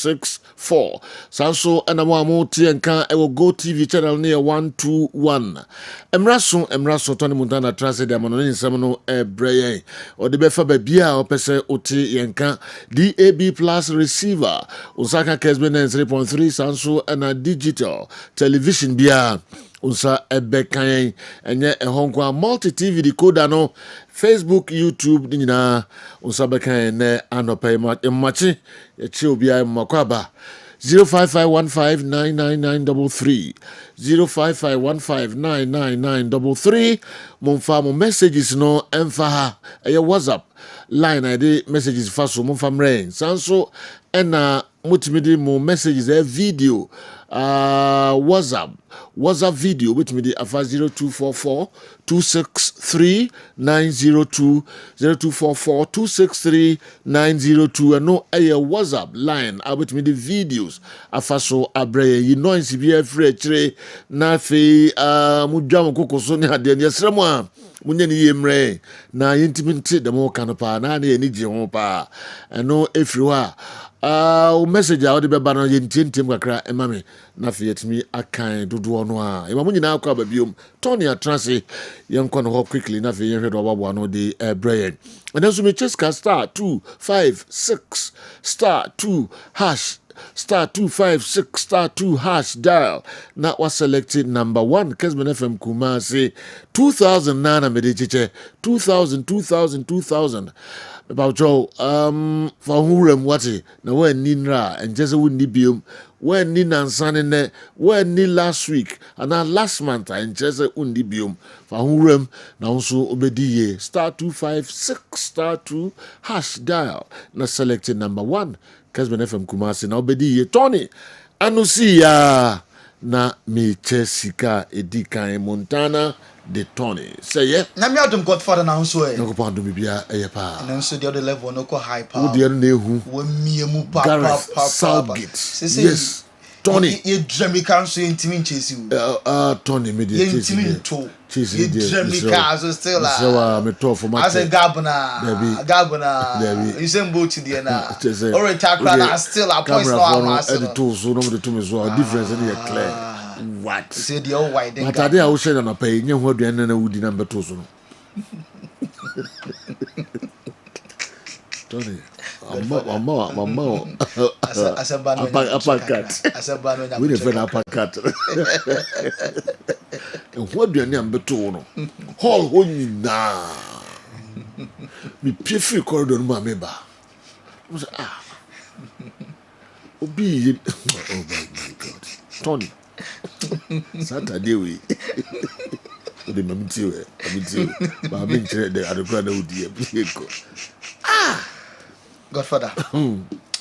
081-316-564. Sanso Enamo Tienka Ewo Go TV channel near 121. Emraso Tony Montana Transit Amonin Semono Ebreye or the Befa Bebia or Pese Oti Yenka DAB Plus receiver Osaka Kessben 3.3 Sanso and a digital television bia Unsa Ebekayen enye ehonkwa multi TV decoder no Facebook YouTube dinina unsa bekayen ne anope machi echi obia makwaba 05515999933 05515999933 Monfa mo messages no emfa eye WhatsApp line ide messages faso monfa mren sanso ena mutimidi mo messages video WhatsApp video which me the afa 0244 263 902 0244 263 902 and no a WhatsApp line about me the videos afa so abreye you know nsi bi afre chire na fe mudwam kokoso ne ade ne yesremo a munye ne yemre na yintiminti de mo kanopa na na eni je ho pa eno efiri ha message out the beba yentim kakra emame na fietimi akan dodo no a ema munyina akwa babiom Tony Atrase yenkɔ no quickly na fe yenhwe do babo no de brain and then so me cheska star 256 star 2 hash star 256 star 2 hash dial na was selected number 1 Kessben FM Kumasi 2009 medechiche 2000 about Joe for whom what na when ninra and just wouldn't be when nin and son in there when ni last week and now last month and just wouldn't be for whom now also obediye star 256 star 2 hash dial na selected number 1 Kessben FM Kumasi na obediye Tony anusia na me chesika edika Montana de Tony say yeah na me adum Godfather na nso no ko pandum bia pa na nso the other level no ko high power wo de na ehu wo miemu pa yes Tony ye dramika nso intimi chesi Tony me de chesi ye dramika so still la so me to for my as a gabna you say both there na already takra na still a point no am as the tools so no the to me so difference in here clear what say the all wide but ade a wo share na pay nye ho aduan na wudi na beto so no Tony mama asabano we dey friend apakat ho aduan na beto no hall ho nyina mi pie free corridor no ma me ba mo say obi oh my god Tony Saturday we the mamiti ba me nchire de adokra na odi e Godfather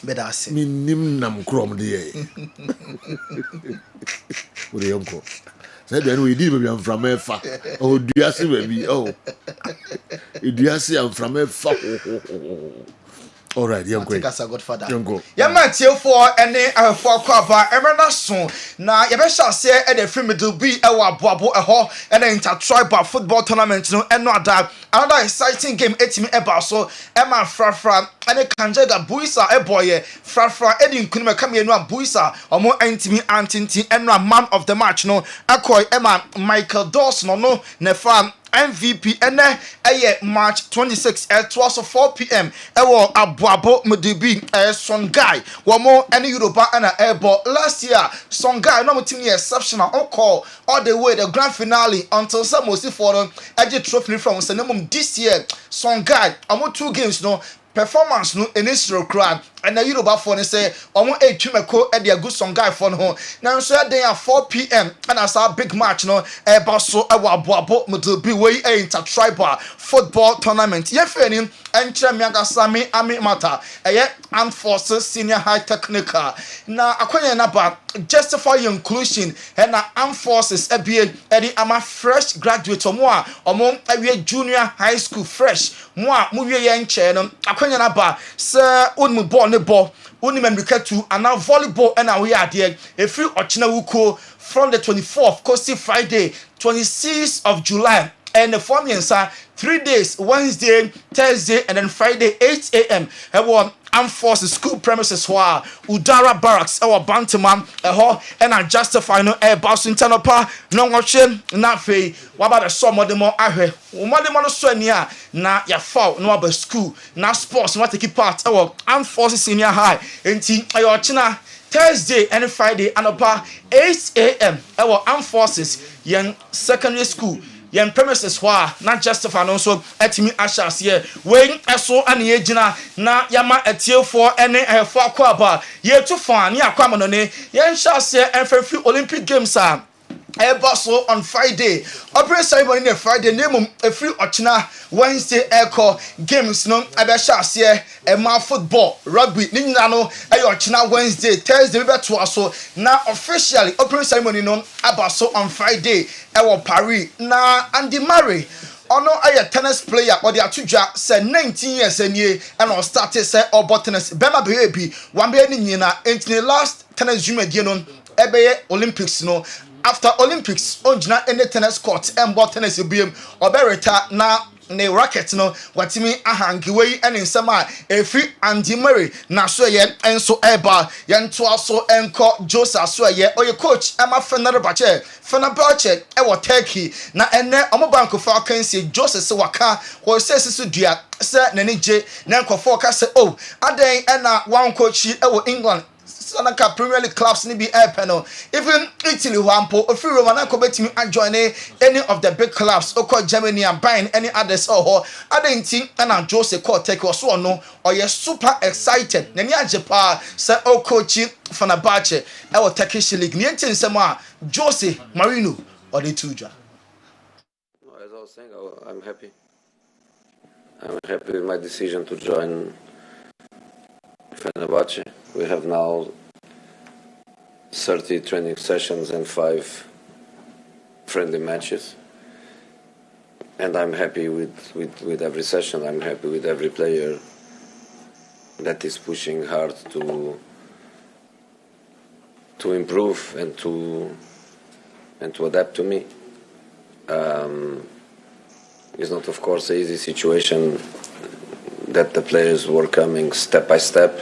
beda ase minim nam krom de e ori yonko say do we did be am from efa o duase baby duase am from efa all right, young great. Godfather. Young man, till for any for cover, Emma soon. Now, you shall say at the film to be a wabo a ho and an intertribal football tournament, no, and not that another exciting game. 8 me about so Emma Frafra and a Kanjaga Buisa, a boy, Frafra, Eddie Kunima come here, no Buisa, or more intimate Antinti, and no man of the match, no, Akoi Emma Michael Dawson, no, Nefam. MVP and March 26 at 4 p.m. Ewo Abuabo Mudibi Son Guy. One more any Europa and Airborne last year. Son Guy no team exceptional on call all the way the grand finale until some most for them. Edge trophy from Senamum this year. Son Guy, I'm 2 games no. Performance no initial crowd and the Yoruba for say omo e twemeko e dia good song guy for no now so dey at 4 p.m. and as our big match no e baso e wa boabo mutu bi we intertribal football tournament ye fani enkyere me agasa me ami mata eye armed forces senior high technical na akwanya na ba justify your inclusion and na armed forces e bi e di ama fresh graduate omo awie junior high school fresh mo a mo wie ye nkyere no akwanya na ba se onmu ball ne ball oni memrikatu and now volleyball and we are there if you ochina wuko from the 24th coastal Friday 26th of July and the form 3 days Wednesday Thursday and then Friday 8 a.m. armed forces school premises hɔ Udara Barracks ɛwɔ Bantaman ɛhɔ ɛna justify no ɛba so internal pa no wɔhwɛ na afei waba bɛ sɔ mɔdemɔ ahwɛ mɔdemɔ no so ani a na yɛfaw no waba school na sports no take part ɛwɔ armed forces senior high enti ɛyɛ ɔkyena Thursday and Friday anopa 8 a.m. Our armed forces young secondary school young premises not justify no so etimi ashas here when eso and yegina na yama etie for any for kwaba ye to fan ya kwama no ne yen shas here and free Olympic games so on Friday. Operation ceremony on Friday. Name a free ochina Wednesday echo games no abesha here a football rugby. Nina no ochina Wednesday Thursday we beto aso na officially operation ceremony no abaso on Friday. Ewo Paris na Andy Murray. Ono a tennis player or the atuja say 19 years and ye and on started say obo tennis bema baby one be ni na into the last tennis juma no ebeye Olympics no. After Olympics, onjina any tennis court and bought tennis BM or bereta na ne racket no watimi ahangiwe and in sama a free Andy Murray na so ye and so eba yan to also enko Joseph so ye or your coach Emma Fenerbahce ewo Turkey na ene omo bank of Falcons Joseph se waka or says so dia se nani je na nkofo ka se oh aden na one coach ewo England Sanaka Premier League clubs ni be panel. Even Italy wampo ofi Romana ko betimi join any of the big clubs oko Germany and buying any others or other nti na Jose ko take so no or you super excited. Nani ajepa say o coach Fenerbahce e wo Turkish league. Ni nti nsem a Jose Marino or the tuja. As I was saying, I'm happy. I'm happy with my decision to join Fenerbahce. We have now 30 training sessions and 5 friendly matches. And I'm happy with every session. I'm happy with every player that is pushing hard to improve and to adapt to me. It's not, of course, an easy situation that the players were coming step by step.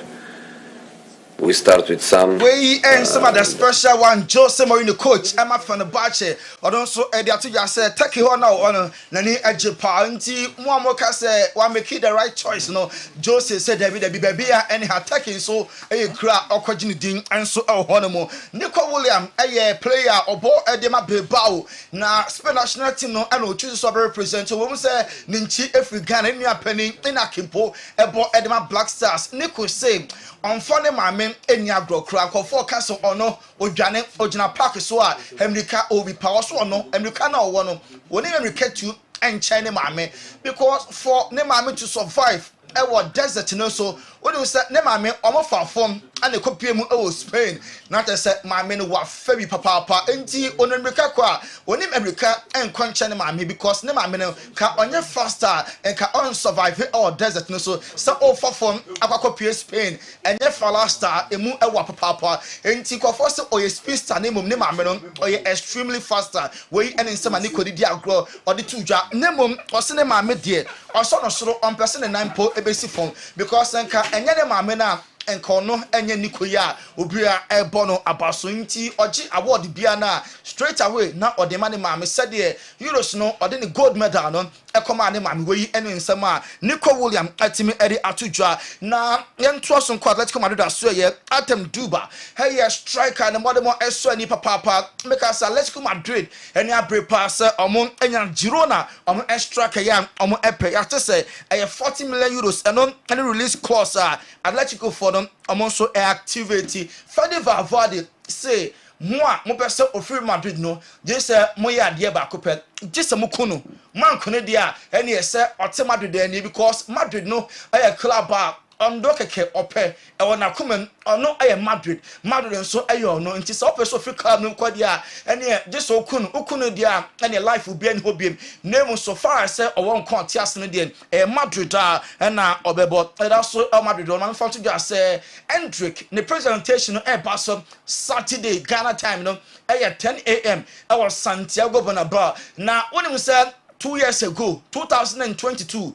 We start with some. We and some of the special one, Jose Mourinho coach, Emma Fenerbahce, or also Eddie Atuja said, take you on now, Nani Ajepa, Nti, Muamoka said, one make the right choice, no. Jose said, David, baby, and her taking so a crack or ding and so a honomo. Nico William, a player or ball Edema Bilbao, na Spain national team, no, and choose to represent. So when say, Ninchi, if we can, in your penny, in a kimpo, a ball Edema Black Stars, Nico say, on funny my men. Any agro crack or for castle or no, or Janet or Jana Park so Hemrika or be power so no, Emrika no one, when even get you and China mammy, because for Nemame to survive. Our desert no so when you said Nemame almost far from and the copy of Spain. Not as said my men were very papa enti on America when America and Conchana mammy because Nemame can on your faster and can on survive our desert no so all far from our copy of Spain and your faster a moon our papa enti first or your speedster name of Nemame or your extremely faster way and in some Nico the grow or the two jar Nemum or cinema dear or son of solo on person and 9 po basic phone because and yet my na enkono enye nikoya obia ebono abaso nti oji award bia na straight away na odemane maame said euros no odene gold medal no ekoma ne maame we ene nsem a Nico William atimi edi atudwa na yento so nko Atletico Madrid aso ye atem duba hey striker na modemo eso ni papa make us Atletico Madrid eni abre pass omo enya Girona omo striker ya omo epe ya say 40 million euros eno any release clause Atletico for them so activity Fadi Valverde say moi mo pese ofiri Madrid no je say mo ya de ba kopet je say mo kunu man kunu dia ene say ote Madrid ani because Madrid no a club ondo keke ope e wona kuma ono aye Madrid nso aye ono nti se ope so fi club no kwadi a ene je so okunu dia ene life will be any hobiem name so far say owon kon tias no dia Madrid na obebo that so Madrid on man to just say Hendrick the presentation e ba so Saturday Ghana time no aye 10 a.m. I was Santiago Bernabeu na when we said 2 years ago 2022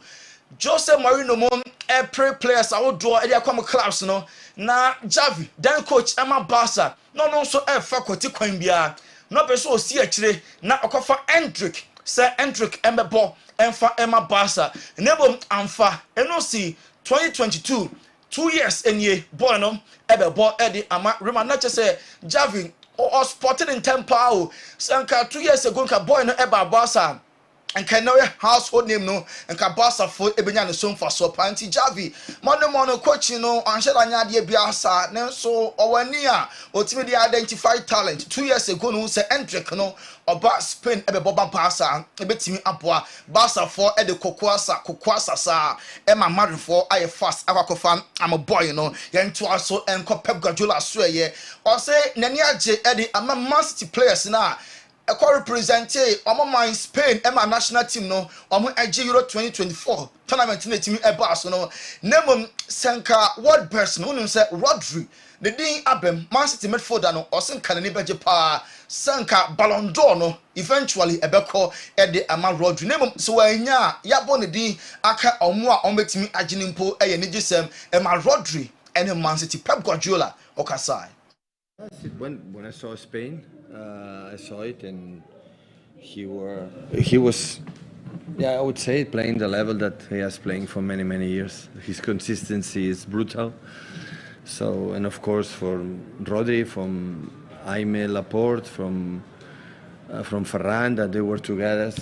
Jose Mourinho mo pre players I would draw area come clubs no na Javi then coach Emma Barca no so fa kwoti kwan bia no be so osi akire na okofa Endrick say Endrick embebo emfa Emma Barca enebo amfa eno si 2022 2 years enye boy no ebebo edi ama Roma na say Javi or spotted in tempa o sanka 2 years ago nka boy no eba Barca and can know household name no and can pass a foot ebenya no so for so panti Javi mono coaching no anhye anya de biasa ne so owani a otimi de identify talent 2 years ago no say Endrick no oba Spain ebeboba pasa ebetimi aboa Barca for e de kokoasa sa e ma Madrid for aye fast akwakofa am boy no yento aso enko Pep Guardiola so ye o say nani age e de ama Man City players na Eko represente omo Spain ema national team no omo age Euro 2024 tournament na team eba so no nemom senka world best no unu say Rodri the din abem Man City midfielder no osenka na ni beje pa senka Ballon d'Or no eventually ebeko e de ama Rodri nemom so wanya yabo ne din aka omo a omo betimi agene mpo eye ne gisem ema Rodri and Man City Pep Guardiola okasai. When I saw Spain, I saw it, and he was, I would say, playing the level that he has playing for many years. His consistency is brutal. So, and of course, from Rodri, from Jaime Laporte, from Ferran, that they were together,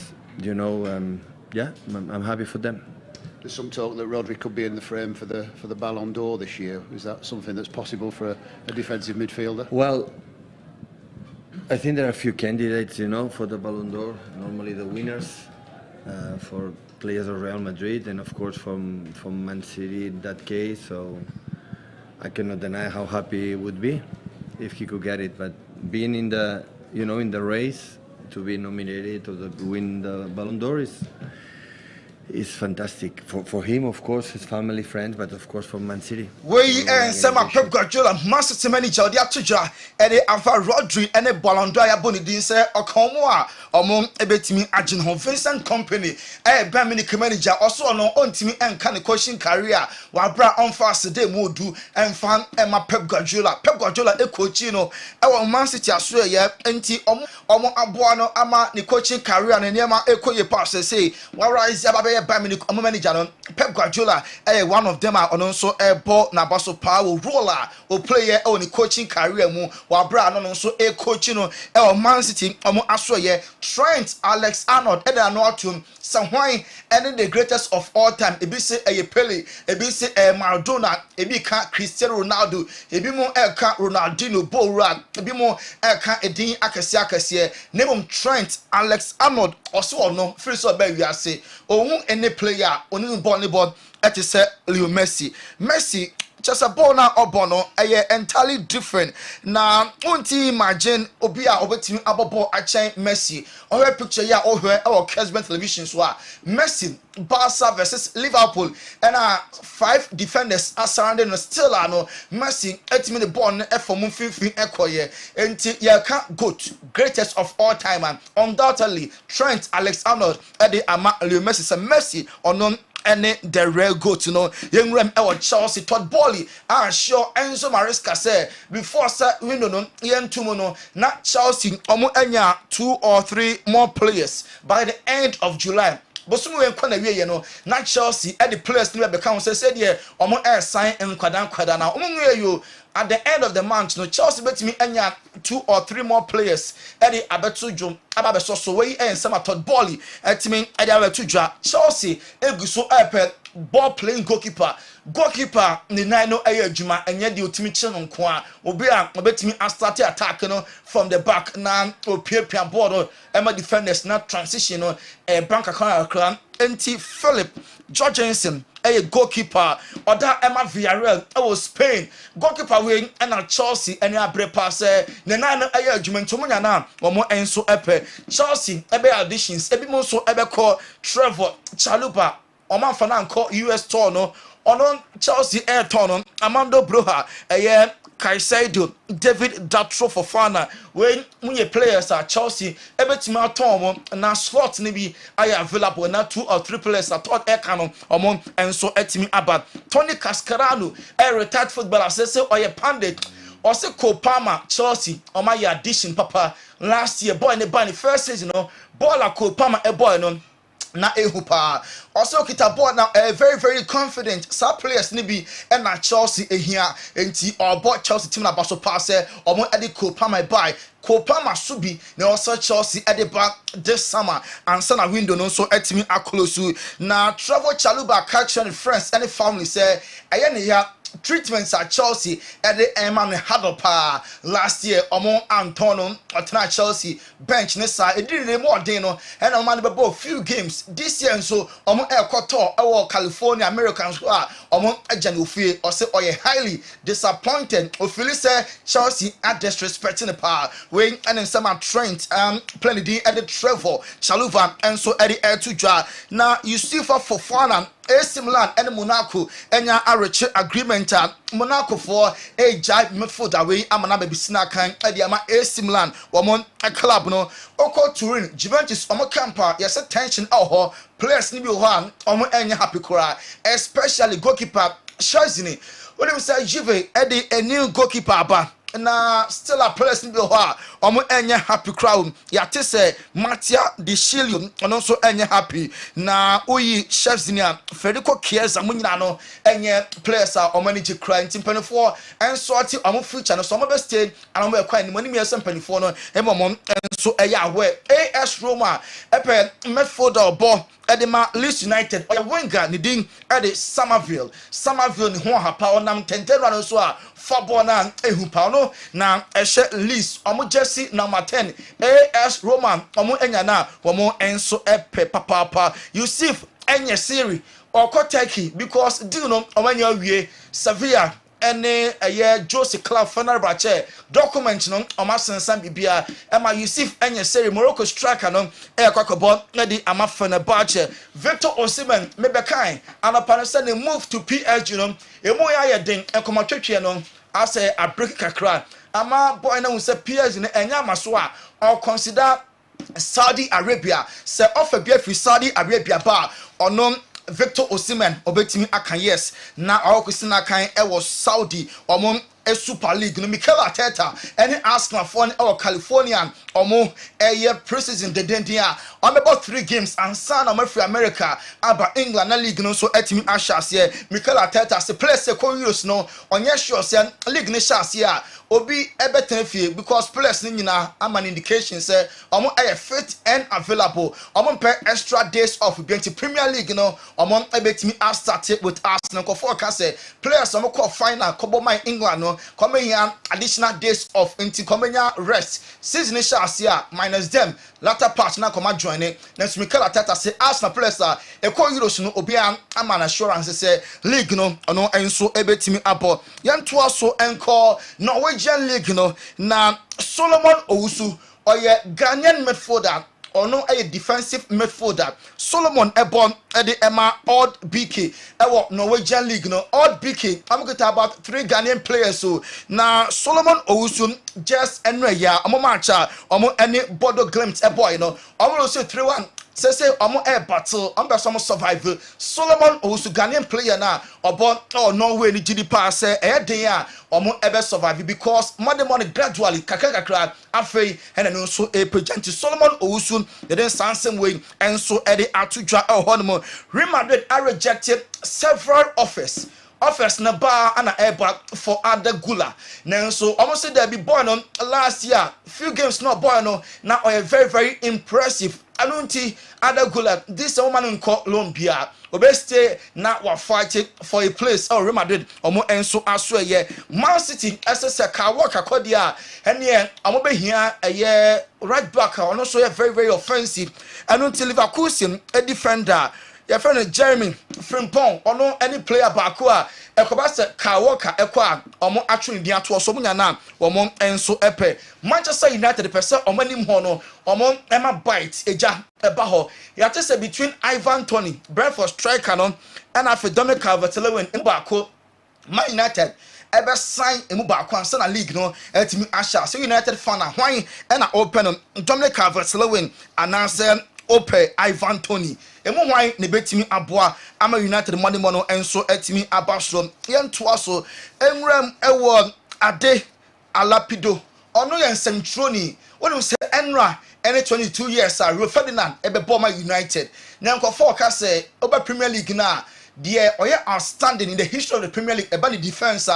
I'm happy for them. There's some talk that Rodri could be in the frame for the Ballon d'Or this year. Is that something that's possible for a defensive midfielder? Well, I think there are a few candidates, for the Ballon d'Or. Normally the winners for players of Real Madrid, and of course from Man City in that case. So I cannot deny how happy it would be if he could get it. But being in the in the race to be nominated to win the Ballon d'Or is fantastic for him, of course, his family, friends, but of course for Man City. We and some Pep Guardiola, Man City manager, the atuja, and the Alpha Rodri and the Ballon d'Or Bonidin say Okomoa among ebetimi agent Vincent Company, a Bamini manager, also on own team and kind of coaching career, while Bra on fast day more do and fan Emma Pep Guardiola, a coachino, our Man City as well, yeah, anti omo abuano ama ni coaching career and Yama Ekoye pass say, whereas Bamini manager Pep Guardiola, one of them are also a ball nabaso power roller or player on the coaching career mu while Brown also a coaching Man City asoye Trent Alexander-Arnold Edernotum Sanhwai and the greatest of all time ebi say Pele ebi say Maradona ebi ka Cristiano Ronaldo ebi mo ka Ronaldinho Bora ebi mo ka edin akese name Trent Alexander-Arnold also no free so be we say ohun any player oni ball et say Leo Messi just a bona obono entirely different na unti imagine obi a obetimi abobo achen Messi or picture ya or Kessben television so Messi Barca versus Liverpool and 5 defenders are surrounding still no Messi etimi the ball for mumfin ekoye enti ya ka goat greatest of all time and undoubtedly Trent Alexander at the ama Leo Messi say Messi or non any the real goat young rem Chelsea Todd Bowley sure Enzo Maresca say before window no yen tumono not Chelsea enya 2 or 3 more players by the end of July. Bosumu enkwana wie no na Chelsea at the players no be kan say dey sign nkwadan na yo at the end of the month no Chelsea betimi enya 2 or 3 more players at the abeto dwom ababeso so we some Todd Bowley etimi at the abeto dwa Chelsea eguso ball playing goalkeeper ni nine no adwuma enye de otimi che no nko a obi a obetimi start attack no from the back na opiapia ball no ema defenders na transition no bank account akran enti Philip Jorgensen goalkeeper oda Emma Villarreal Spain goalkeeper we na Chelsea any abre pass ne nine no adwuma ntomunya na omo enso Chelsea additions ebi mo so call Trevor Chalupa Oman Fananko US tour no ono Chelsea air tour no Amando Broha Caicedo, David Datro Fofana, when your players are Chelsea, everything out na slot maybe I available na 2 or 3 players at third air canon among and so etimi about Tony Cascarano, a retired footballer, says or a pandit. Or say Kopama Chelsea or my addition papa last year boy in the first season baller Kopama a boy no na ehupa also kita boy now very very confident some players nibi and na Chelsea here enti or boy Chelsea team na baso pass or mo edi Kopama buy Kopama subi na also Chelsea at the back this summer and sana window no so etimi akolosu na travel Chaluba catch and friends and family say ayene here treatments at Chelsea at the Eman Hadopa last year among Antonio at Chelsea bench Nessa it didn't more dino and a man about few games this year and so among El Cotor our California Americans who are among a general feel or say or highly disappointed or feel say Chelsea are disrespecting the power when and in some Trent plenty D at the Trevor Chaluva and so at the air to draw now you see for Fofana AC Milan and Monaco enya areche agreement Monaco for a jive midfield away amana baby sinakan ediama AC Milan womon a club no oko Turin Juventus omo camper yes tension ho players ni bi ho omo enya happy kura especially goalkeeper Chazini when we say Juve edi a new goalkeeper ba na still a players ni bi ho omo enya happy crowd yate say Mattia Di Chilio ono so enya happy na oyi Chefzinia Federico Chiesa munyina no enya players are omo ni cry ntimpanifo enso ati omo future no so omo be stay and omo e kwa ni mani mi ese mpanifo no e mo enso eya ahwe AS Roma epe midfield obo Edema Leeds United or winger ni din ede Somerville ni ho hapa onam tentero no so a fabona ehupa no na ehye Leeds omo jersey number 10 AS Roma omo enya na omo enso epe papa Yusuf enye siri okoteki because do no omo enya wie Sevilla ene Jose Club Fenerbahce document no omasensan bibia ema Yusuf enye seri Morocco striker no kwakobo na di ama Fenerbahce Victor Osimhen mebekan anapanese ne move to PSG no emu ya den enkomatwetwe no ase a break kakra ama boy na unse PSG no enya maso a or consider Saudi Arabia se offer bia fi Saudi Arabia ba onom Victor Osimhen obetimi akan yes na awokusina kan was Saudi omon a Super League no Mikel Arteta any Arsenal for our Californian omo preseason the dendia on about 3 games and San America about England na league no so etimi ashas here Mikel Arteta se play se ko Euros no onye sure say league ni shas here obi ebetenfie because players ni nyina am an indication say omo fit and available omo per extra days of the Premier League no omo ebetimi start with Arsenal ko for can say players omo call final kobo my England no come here additional days of coming rest season shas here minus them latter part na come join it na Mikel Arteta say Arsenal players are e ko Euros no obi am an assurance say league no ono enso ebetimi abo yanto so enko Norwegian League no na Solomon Owusu oye Ghanaian midfielder ono a defensive midfielder Solomon Ebon edi Emma Odd BK ewo Norwegian League no Odd BK I'm going to about 3 Ghanaian players so na Solomon Owusu just enreya omo matcha omo any Bodo Glimt e boy no omo say 3-1 say omo battle ambe some survive Solomon Owusu Ghanaian player na obo Norway ni gidi pass den a omo ebe survive because money gradually kakakakra afei and no so a present Solomon Owusu the then same way and so edi atudwa honmo Real Madrid are rejected several offers na bar and a for other Gula. Now so almost said there be born on last year few games not born on now are very very impressive Anunti other Gula this woman in Colombia obeste na wa fighting for a place or Real Madrid omo enso aso ye Man City SSC ka work akodia and here omo be here right back on also very very offensive Anunti Leverkusen a defender your friend Jeremy Frimpong ono any player baako a ekoba se ka worker ekwa omo actually dia to so munya na omo enso epe Manchester United person omo nim ho no omo ema bite eja eba ho ya say between Ivan Toney Brentford striker no and afi Dominic Calvert-Lewin baako Man United ebe sign emu ba kwa na league no etimi asha so United fan na hwan e na open Dominic Calvert-Lewin announce ope Ivan Toney emu hwan ne betimi aboa ama United money mono enso etimi abasro yento aso enwram ewo ade alapido ono yen centroni wonu se enra any 22 years Rio Ferdinand ebebo ma United na nkofo ka say oba Premier League na the outstanding in the history of the Premier League about the defense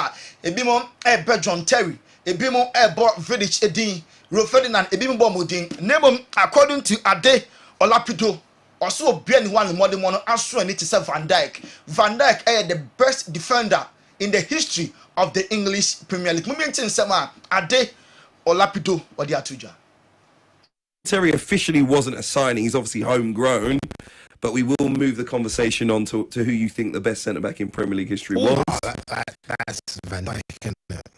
ebimo ebe John Terry ebimo ebo Vidic edin Rio Ferdinand ebimo bo modin name according to Ade Olapido also obia ni one modern mono aso ani to say Van Dijk the best defender in the history of the English Premier League momentin sema Ade Olapido odi atuja. Terry officially wasn't a signing. He's obviously homegrown, but we will move the conversation on to who you think the best centre back in Premier League history was. That's Van Dijk, isn't it?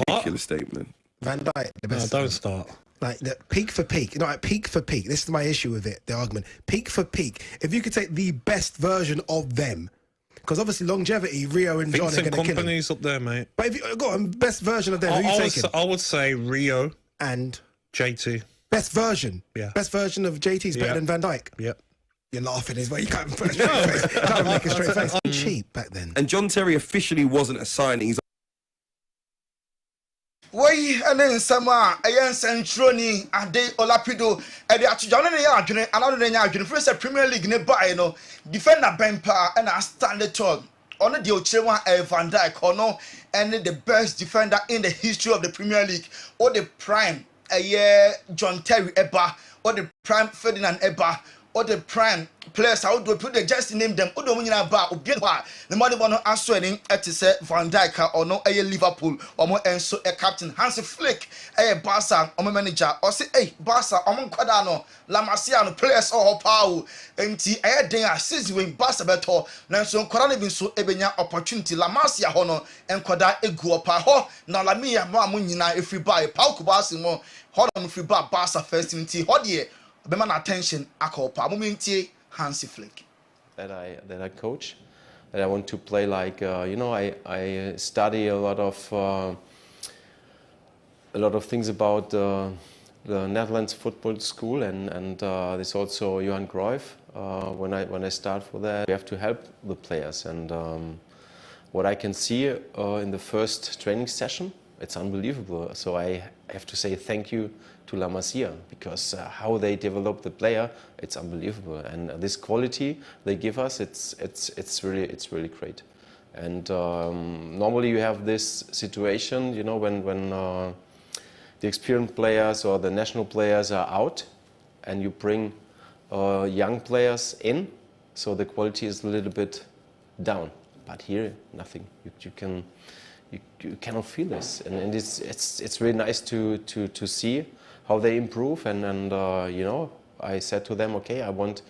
Ridiculous statement. Van Dijk, the best. No, don't start. Like the peak for peak, peak for peak. This is my issue with it. The argument, peak for peak. If you could take the best version of them, because obviously longevity, Rio and John are going to kill him. Up there, mate. But if you got a best version of them, who are you taking? I would say Rio and JT. Best version. Yeah. Best version of JT is better than Van Dijk. Yep. You're laughing as well. You can't put a straight face. You can't make a straight face. Cheap back then. And John Terry officially wasn't a signing. He's Why and sama ayen centroni Ade Olapido e de atuja no ne ya adwene anado ne nya adwene first Premier League ne buy no defender Bempa and a standard tall ono de ochire Van Dijk ono and the best defender in the history of the Premier League or the prime John Terry eba or the prime Ferdinand eba or the prime players how do put the just name them odo munyina ba obi ba the money bono aso ani etise Van Dijk or no Liverpool omo enso captain Hansi Flick Barca omo manager or say Barca omo kwada no La Masia no players all power enti den assist when Barca beto nanso kwada no bi so ebenya opportunity La Masia ho no enkwada egu opa ho na La Mia ma munyina efri ba pa kubasi mo ho no free ba Barca first enti ho de be man attention akopa momentie Hansi Flick. That I coach, that I want to play like I study a lot of things about the Netherlands football school and there's also Johan Cruyff. When I start for that, we have to help the players and what I can see in the first training session, it's unbelievable. So I have to say thank you to La Masia because how they develop the player, it's unbelievable. And this quality they give us, it's really great. And normally you have this situation, when the experienced players or the national players are out, and you bring young players in, so the quality is a little bit down. But here, nothing. You cannot feel this, and it's really nice to see how they improve. And I said to them, okay, I want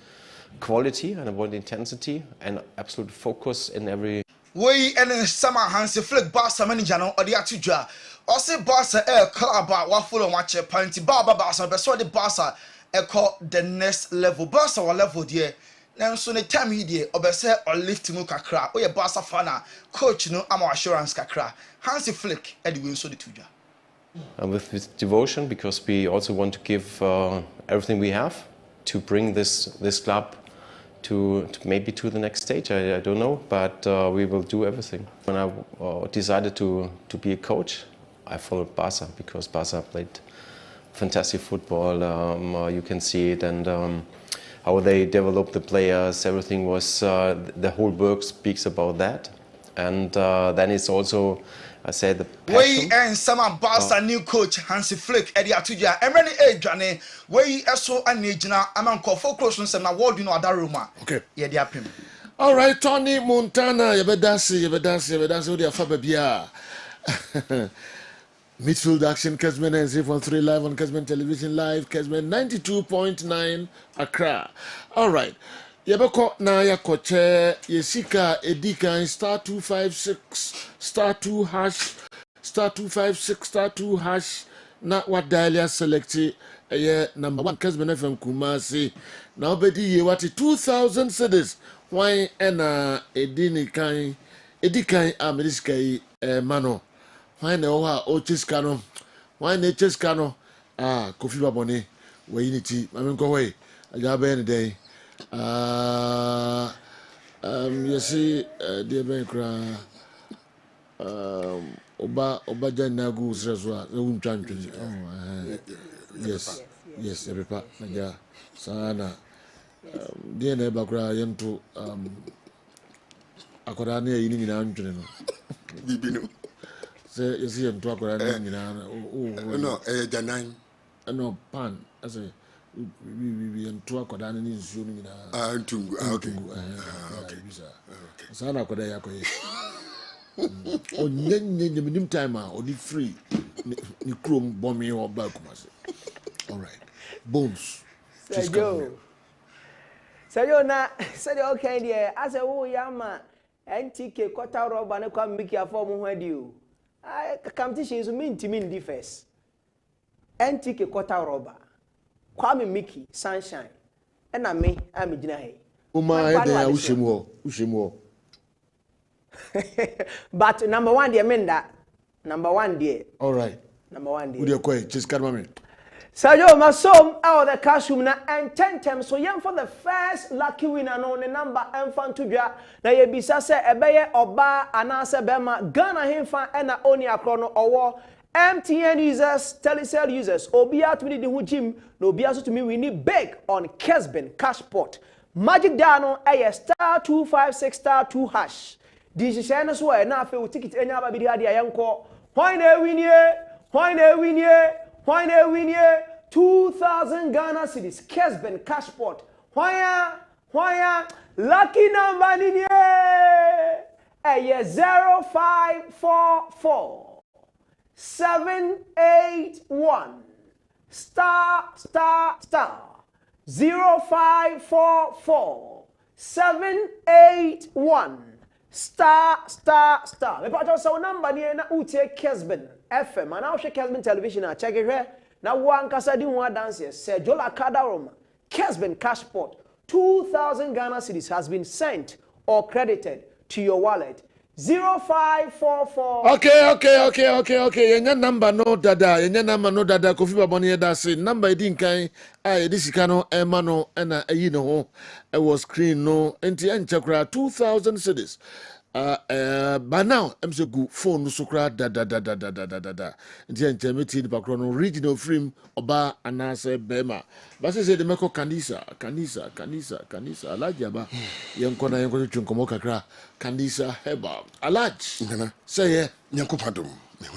quality and I want intensity and absolute focus in every. We and summer Hansi Flick Barca manager no odi atudwa. O say Barca club wa follow watch panti Barca be so the Barca call the next level. Barca wa level there. Nanso ne time he dey obese or lift mu kakra. O ye Barca fan coach no am assurance kakra. Hansi Flick edi we so the tudwa. With devotion, because we also want to give everything we have to bring this club to maybe to the next stage. I don't know, but we will do everything. When I decided to be a coach, I followed Barca because Barca played fantastic football. You can see it, and how they developed the players. Everything was the whole work speaks about that, and then it's also. I said the passion. We and some Barca new coach Hansi Flick Eddie Atuja. Emrani Ejane. We also anejina amanko focus on some award other room. Okay. Yeah, they are pim. All right, Tony Montana, you be dancing with your Fabia. Midfield action, Kessben and 3 live on Kessben Television Live, Kessben 92.9 Accra. All right. Yabeko na ya koche yesika edika star 256 star 2 hash star 256 star 2 hash na wadalia selecti ye number 1 Kessben FM Kumasi na obedi ye wati 2000 cedis why ena edini kan Edikan Ameriskai Mano. Why no o Chiscano? Why ne Chiscano? Kofi Babone, where unity. I mean, go away. I got any day. You see, dear Bankra, Oba Janagu Srazwa, the Wum Champion. Yes, every part. Yeah, Sana. Dear Nebakra, Yanto, Akorane, in Antonio. Bibino. Say, you see, and talk around No, Janine. No, pan. I say, we and talk around in Zoom. Okay. Sana Korea. Oh, the minimum timer or the free. You chrome bombing or Balcomas. All right. Bones. Sergio, na said okay, dear. As a woo yama, NTK quarter rob and a come make your form where you. I competition is mean to mean defense. NTK quarter robber. Kwame Mickey, Sunshine. And I'm a Jinahe. Ushimo. But number one, dear Menda. Number one, dear. All right. Number one, dear. Would you quite just come on? Sergio, my son, out of the cash room and 10 times. So, young for the first lucky winner on the number and fan to draw. Now, you be say a bayer or bar and answer Bema, Ghana him fan and only a chrono or war. MTN users, Telecel users, Obia to me the gym, no Biaso to me, we need big on Kessben cash pot. Magic Dano, a star 256 star 2 hash. This is an swear now for ticket any other video. I am called. Why no win ye? Why no win ye? Why no win ye? 2,000 Ghana cedis. Kessben cash pot. Why lucky number in ye? 0544 781 star 0544 781 star. Me pato so number ni na ute Kessben FM. And now she Kessben television na check it here. Na one kasa di one dance here. Sergio Laka Roma. Kessben cash pot. 2,000 Ghana cedis has been sent or credited to your wallet. 0544. Okay. Yenya number no dada. Kofi Baboni da say number idin kan this kano emano na ayi no ho. I was screen no enti enchakra 2,000 cedis. By now I'm so good phone no sokra da. Enti enchemeti di bakro no regional film oba anase bema. But say the meko kanisa alaji aba yenko chunkomo kakra kanisa heba alaji say yeah Nyankopadum, me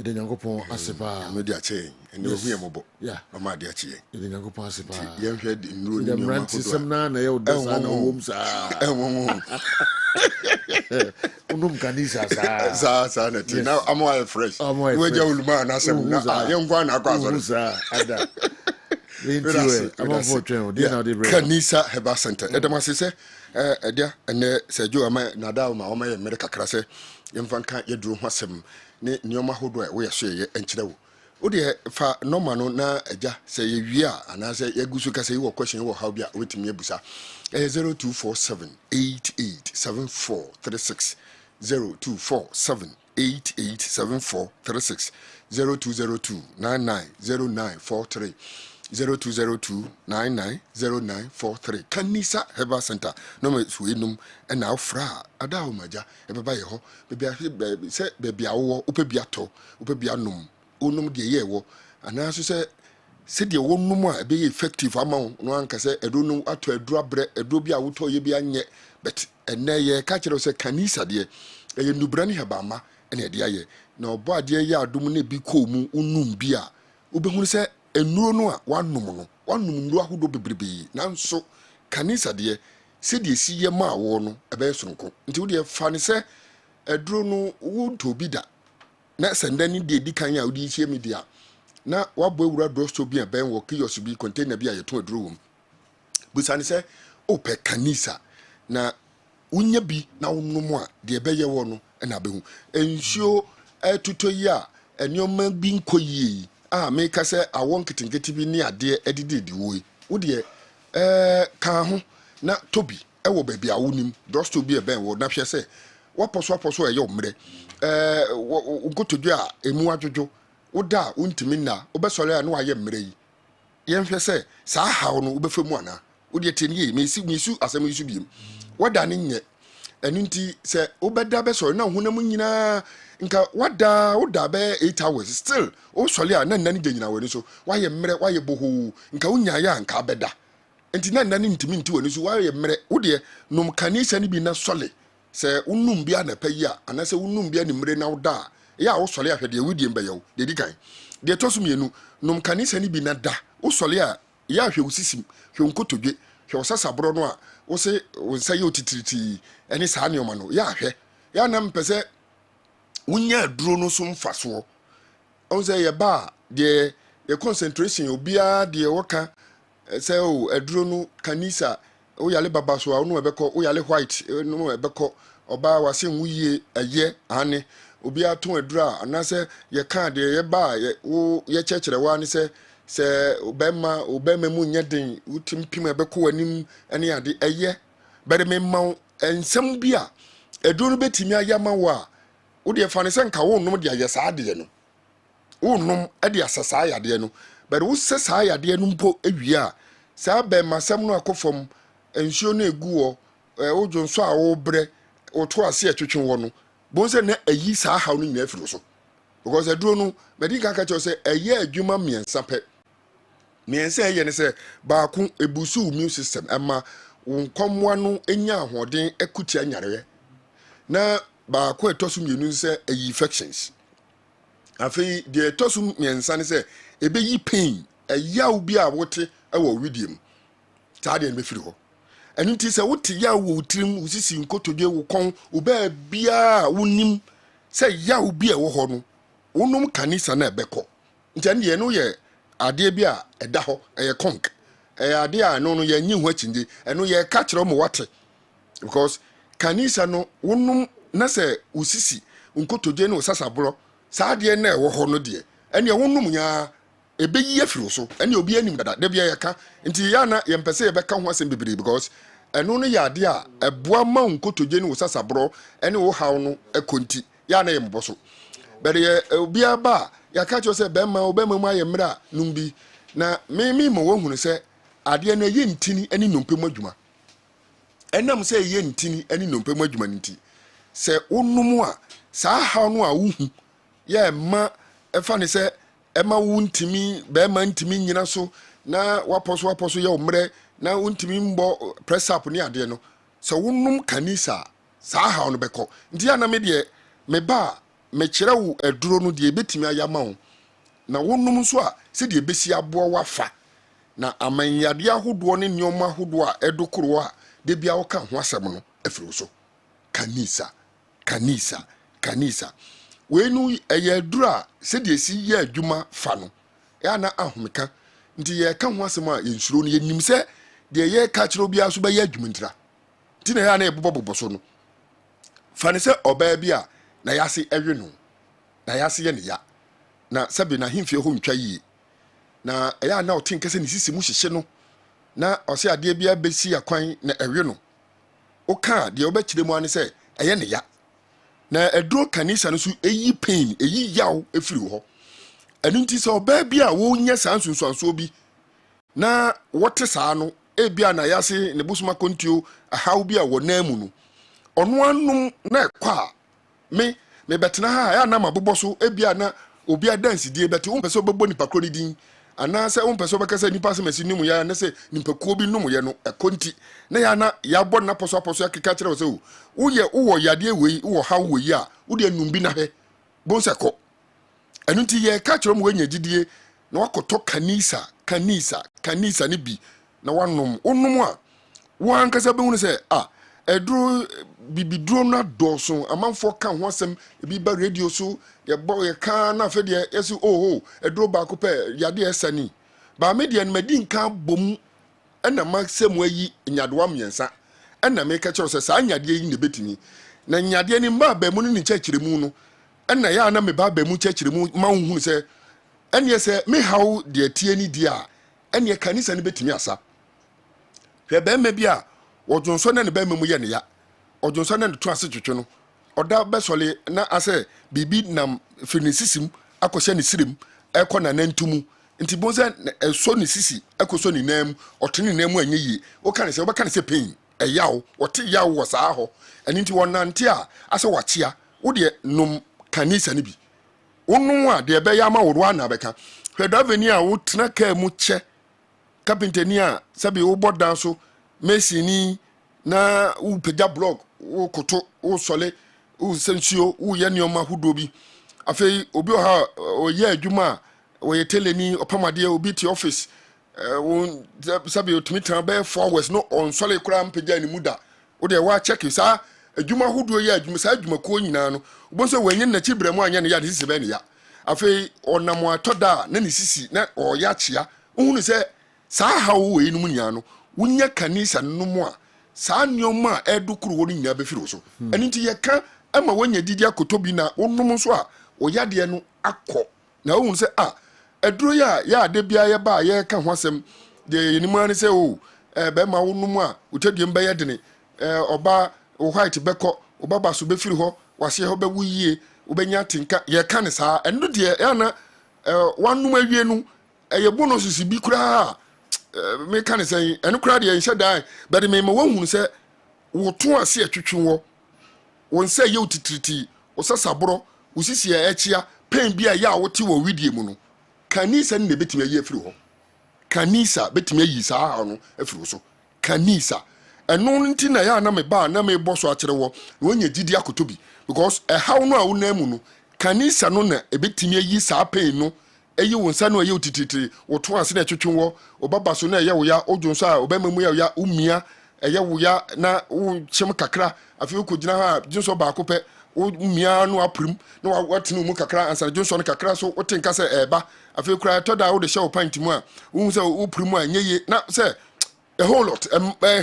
the Yankopon asepa no dia che and you hear mobo. yeah Mama dia che. the Yankopon asepa Yen head in room the ranti semna na yo dasa na homes unum kanisa sa na ti now I'm all fresh we ja uluma na sem na yen kwa na kwa so ada Kanisa Heba Center. Edamasi se edia ene Sergio ama nada ma o ma ye mere kakra se yemfanka yeduru hwasem ne nioma hodo a we yeso ye enkyere wo. O de fa normal no na eja se ye wi a ana se yegusu ka se ye wo question wo how bia wetimi ebusa 0247887436 0247887436 0202990943 0202990943 Kanisa Heba Center no me suenum e na ofra ada o maja e beba ye ho bebia se bebia wo opebia to opebia num onum de ye wo ana so se de wonum a be effective ama no anka se edonu ato edura bre edo bia wo to ye bia nye but ene ye ka kire se kanisa de ye nubrani heba ma ene de ye na obo ade ye adum na bi ko mu onum bia obehunu se enuro no a wanum nuro ahodo bebrebe nanso kanisa de se de si ye ma wo no ebe sonko nti wo de fa ne se eduro no wo to bi da na sendani de di kan ya wo di hie media na wabo ewura drugstore bi ben wo kiosk bi container bi a yeto eduro wom busa ne se o pe kanisa na unya bi na wonum a de ebe ye wo no na behu ensuo etuto yi a enioma bi nkoyi me ka se awon kitinketi bi ni ade edididi wo wo de ka ho na tobi e wo baabi a wonim drugstore bi ben wo na hwe se waposo eyo mre nkotodwa emu adwojo woda untimi na obesole na waye mre yi yemhwe se saa hawo no obefemu ana wode tenie misu asem yisu biem wada ne nye enu nti se obeda besole na honam nyina nka woda be 8 hours still o sole a na nani de nyina wani so waye mre waye boho nka wonya ya nka beda nti na nani ntimi nti wani so waye mre wode nom kanisa ni bi na sole se unum bia na payi a anase unum bia ni mre na woda ya wo sole ahwede wudie mbayew de di kan de tosum yenu nom kanisa ni bi na da wo sole a ya hwe usisim hwe nkotodwe hwe osasa bro no a wo se wonsa ye otitiriti eni saa ne oma no ya hwe ya na mpese wunya duro no so mfaso on say ye ba de ye concentration obia de woka say o aduro no kanisa o yale baba so a no ebekọ o yale white no ebekọ oba wase nwuye eye ane obia ton aduro anase ye kan de ye ba ye chekere wa ne se obema mu nyeden utimpim ebekọ wanim ene ade eye bere me maw ensem bia aduro no betimi ayama wa wode fa ne se nka wo nom de aye saa de no wo nom de asasa ya de no bere wo se saa ya de no mpo ewie a saa be masem no akofom ensuo no egu wo ojonso a wo bre wo to ase atwetwe wo no bon se na ayi saa haw no nyina afiro so because aduro no medi kan ka che se aye adwuma miensa pe miensa aye ne se ba ko ebusu immune system ama nkomwa no enya ahoden akuti anyare na ba ko etosum yenu se ayi infections afei de etosum miensa ne se ebeyi pain ayaw bi a wote ewo widiem taade en befiri ho enu ti se wote yaw wo tirim usisi nkotodwe wo kon oba bia wonim se yaw bi e wo ho no wonum kanisa na ebekọ nti ene ye no ye ade bi a eda ho eye konk ade a no ye nyi ho achinde eno ye ka kire mo wate because kanisa no wonum na se usisi nkotodwe ne osasabro saade na e wo ho no de ene wonum nya ebeyi afiro so ene obi anim dada de bia yeka nti ya na ye mpese ye beka ho asem bibiri because eno no ya de a eboa ma nkotodwe ne osasabro ene wo haw no ekonti ya na ye mboso bere ye obi aba ya ka cho se obema mu aye mra numbi na me mo wo hunu se ade na ye ntini ene nompem adwuma enam se ye ntini ene nompem adwuma nti se onum a saa haw no a wuhu ye ma efa ne se ema wuntimi bema ntimi nyina so na waposo ye omre na wuntimi mbo press up ni ade no se wonum kanisa saa haw no beko nti ya na me de me ba me kire wo aduro no de betimi ayama wo na wonum so a se de besi abo wafa na amanyade ahodo ne nyoma ahodo a edokoro a de bia wo ka ho asem no afiri so kanisa wenu eye adura se de si ye adwuma fa no ya na ahomeka nti ye ka ho asem a yensuro no yenim se de ye ka kire bia so ba ye adwuma ntira ti na ya na ebobobo so no fa ne se oba bia na yase ewe no na yase ye ne ya na sabe na himfie ho ntwa yi na eya na otin kese ni sisi mu hyehye no na ose ade bia besi akwan na ewe no o ka de obekire mu ane se eye ne ya na eduro kanisa no so eyi pain eyi yaw efiri ho enu nti se oba bia wo nya sansunsuanso bi na wote saa no ebia na yase ne busuma kontio ahaw bia wo na mu no ono anum na ekwa me betena ha ya na mabobọ so ebia na obi dance die beti wo pese obebo nipa kro ni din ana se wo pese obekasa nipa se masi nimu ya na se nipa ko bi numu ye no ekonti na ya na ya bọ na poso akeka kire wo se wo ye wo yade wei wo ha wo yi a wo de numbi na he bon se ko enu nti ye ka kire mo wanya gidie na wakoto kanisa ni bi na wanom onum a wo ankasa be hu se eduro bibiduro na doso amanfo ka ho asem bi ba radio so ye bo ye ka na fe de yesu eduro ba ko pe yade esani ba media no madin ka bom ena maxem ayi nyadoa miensa ena me ka kire se sa nyade yi ne betimi na nyade ni mba ba mu ni chekire mu no ena ya na me ba mu chekire mu ma hu se ene se me haw de tie ni dia ene kanisa ni betimi asa hwe ba me bia ojonso na ne ba mu ye ne ya ojonso na ne to ase twetwe no oda besole na ase bibi nam finisisim akɔhyɛ ne sirim ɛkɔ na nantumu nti bonza so ne sisi ɛkɔso ne nam ɔtene ne nam anya yi o kan sɛ obɛka ne sɛ pain ɛyaw ɔte yaw wɔ saa hɔ ɛni nti wɔnante a ase wakyea wo de nom kanisa ne bi wonu a de ɛbɛyɛ ama wo ana bɛka hwɛdaveni a wo tena ka mu kyɛ kapintani a sɛbi wo bɔdan so mesini na wo pagya blog wo koto wo sɔle wo sensuo wo yɛ nneɔma hodoɔ bi afei obi ɔha ɔyɛ adwuma a ɔyɛ teleni ɔpamadeɛ obi te office wo sɛbi otumi tena bɛyɛ 4 hours no ɔnsɔle koraa mpagya ne mu da wo de wa check saa adwuma hodoɔ yɛ adwuma saa adwuma ko nyinaa no wo nso wɔnye n'akyi brɛ mu anya ne ya de sisi bɛ ne ya afei ɔnam atɔda na ne sisi na ɔyɛ akyea wohunu sɛ saa hawo wɔ enum nyinaa no wonya kanisa no mu a saa nneɔma a ɛdo kuro wɔ no nyinaa bɛfiri so ɛno nti yɛka ama wonya didi akɔtɔ bi na wonom nso a ɔyadeɛ no akɔ na wohunu sɛ aduro yɛ ade bia yɛba a yɛka ho asɛm de yɛnim ane sɛ o bɛma wonom a wotadiem bɛyɛ dene ɔba wo white bɛkɔ wobaba so bɛfiri hɔ wahyɛ hɔ bɛwo yie wobɛnya tenka yɛka ne saa ɛno deɛ ɛna wanom awie no ɛyɛ bonus si bi koraa meka ne sɛ ɛno koraa deɛ nhyɛ daa bɛde mema woahunu sɛ woto ase atwitwe wɔ wo nsa yɛ wotitiriti wo sɛ saborɔ wo sisi a ɛkyia pen bi a yɛ a wote wɔ widie mu no kanisa ne bɛtumi ayi afiri hɔ kanisa bɛtumi ayi saa ha no afiri so kanisa ɛno nti na yɛ a na meba na mebɔ so akyerɛ wɔ na wɔnya gyidi akɔtɔ bi because ɛhaw no a wonam mu no kanisa no na ɛbɛtumi ayi saa pen no ɛyi wo nsa no ɛyɛ wotitiriti woto ase na atwitwe wɔ ɔbaba so na ɛyɛ wo ya odwo so a ɔbɛma mu yɛ ya umia ɛyɛ wo ya na wo kyem kakra afei wo gyina ha dwonso baako pɛ wo umia no aprim na watene mu kakra ansa dwonso no kakra so wote nka sɛ ɛba afei kura ɛtɔda wo de hyɛ wo pint mu a wo sɛ wo prim a nyeye na sɛ a whole lot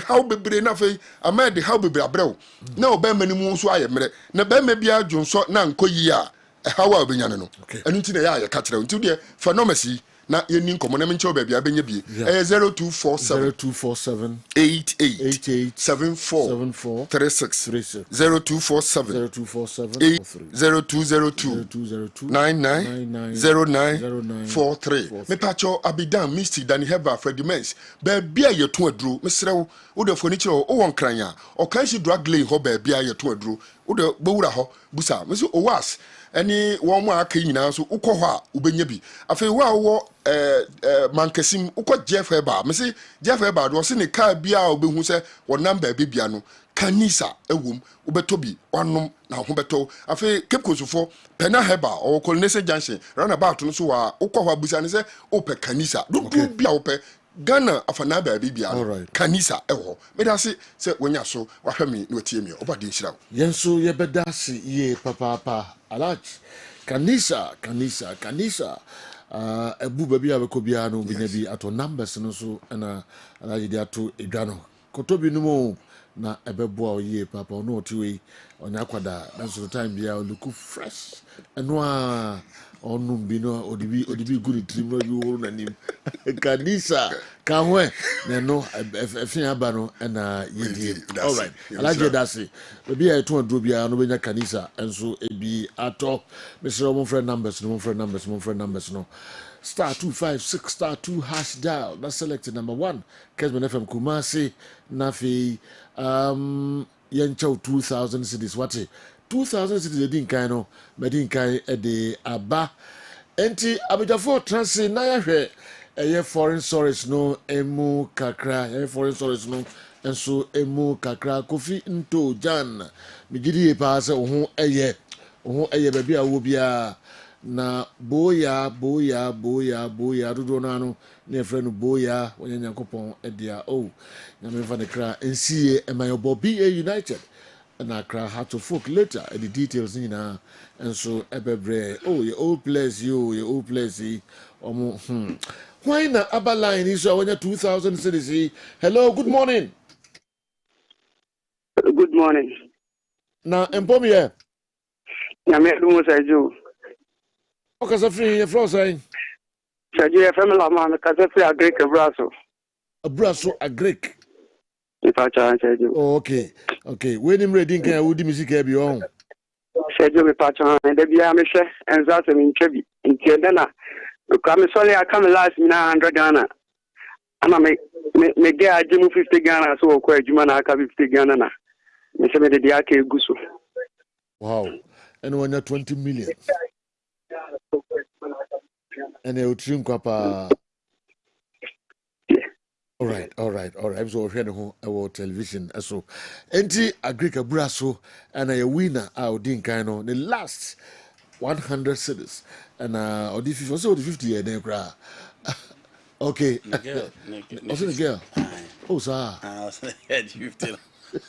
how bebre na afei ama de how bebre abrɛw na ɔbɛma ne mu nso ayɛ mmerɛ na bɛma bia dwonso na nkɔ yi a how a obenya no ɛno nti na yɛ ka kyerɛ nti de phenomena na yɛni nkɔmmɔ na menkyɛw baabi abɛnya bie 0247 88 74 36 0247 0202 99 09 43 mepakyɛw abidan mystic dani heba fredimens baabi a yɛto aduro mesrɛ wo wode afɔni kyerɛ wo wɔ nkran a ɔkan hyi drug lane hɔ baabi a yɛto aduro wode bɛwura hɔ busa mesi owas ɛne wɔn mu aka nyinaa so wokɔ hɔ a wobɛnya bi afei wo a wɔ mankasim wokɔ jeff heba mesi jeff heba do ɔse ne car bi a wobɛhu sɛ wɔnam baabi bia no kanisa ɛwom wobɛtɔ bi wanom na ho bɛtɔ afei cape kosofo pena heba ɔwɔ coronation junction roundabout no so wɔ wokɔ hɔ abusa ne sɛ wopɛ kanisa dodo bi a wopɛ Ghana afana baabi bia kanisa ɛwɔ medase sɛ wonya so wahwɛ me na watie me obade nhyira yenso yebedase ye papa alach kanisa ebu baabi abekɔ bia no binya bi ato numbers no so na alaje di ato edwa no kotobi no mo na ebeboa oye papa no otiwe onya kwada na so time bia oluku fresh eno a onum bi no odibi guri trim no yu na nim kanisa kanwe na no efin aba no na yedie all right alaje dase be ya eto adro bia no benya kanisa enso ebi ato mesro mo friend numbers no star 256 star 2 hash dial na select number 1 Kessben FM Kumasi na fi yenchau 2000 cities wati 2000 cities edin kan no medin kan de aba enti abejafo transi na yahwe eye foreign source no emu kakra enso emu kakra kofi nto jan migidi pa se ho eye baby a wo bia na boya dodo na no ne frɛ no boya wonya nyankopɔn edia na me fa ne kra nsie emayobo BA United na kra how to folk later the details nyina enso ebebre your old place omo why na abaline is wonya 2000 cities. Hello, good morning. Good morning. Na empom here. Na me do mo sajo. O ka safri e fro say. Sajo e family ma me ka safri agrek braso. Braso agrek. If I try sajo. Oh, okay. When him ready kan wudi music e bi on. Schedule me patch on and the Bia Misha and Zatam in Trebi. In Tiadana. Come sorry, I come last me 100 Ghana. And I make get a Jim 50 Ghana, so quite Jumana 50 Ghana. Miss me the Diake Gusu. Wow. And when you're 20 million. And you drink up all right. So we're here our television. So, Enti Agrika Brasso and a winner out in Kano the last 100 cities. And or the 50 also the 50 year then cry. Okay. Also the girl. Oh sir. I was head 50.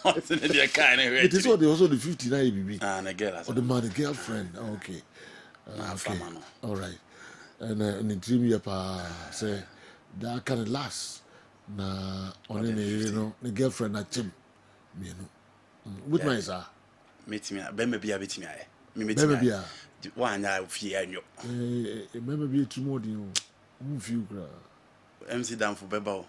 It is also the 59 baby. And a girl. Or the man, the girlfriend. Okay. Okay. All right. And in dream you say that can last. Na on the girlfriend at Jim. With my sir. Meet me, maybe I beat me. Maybe one I fear you. Maybe tomorrow you move you. MC down for Bebo.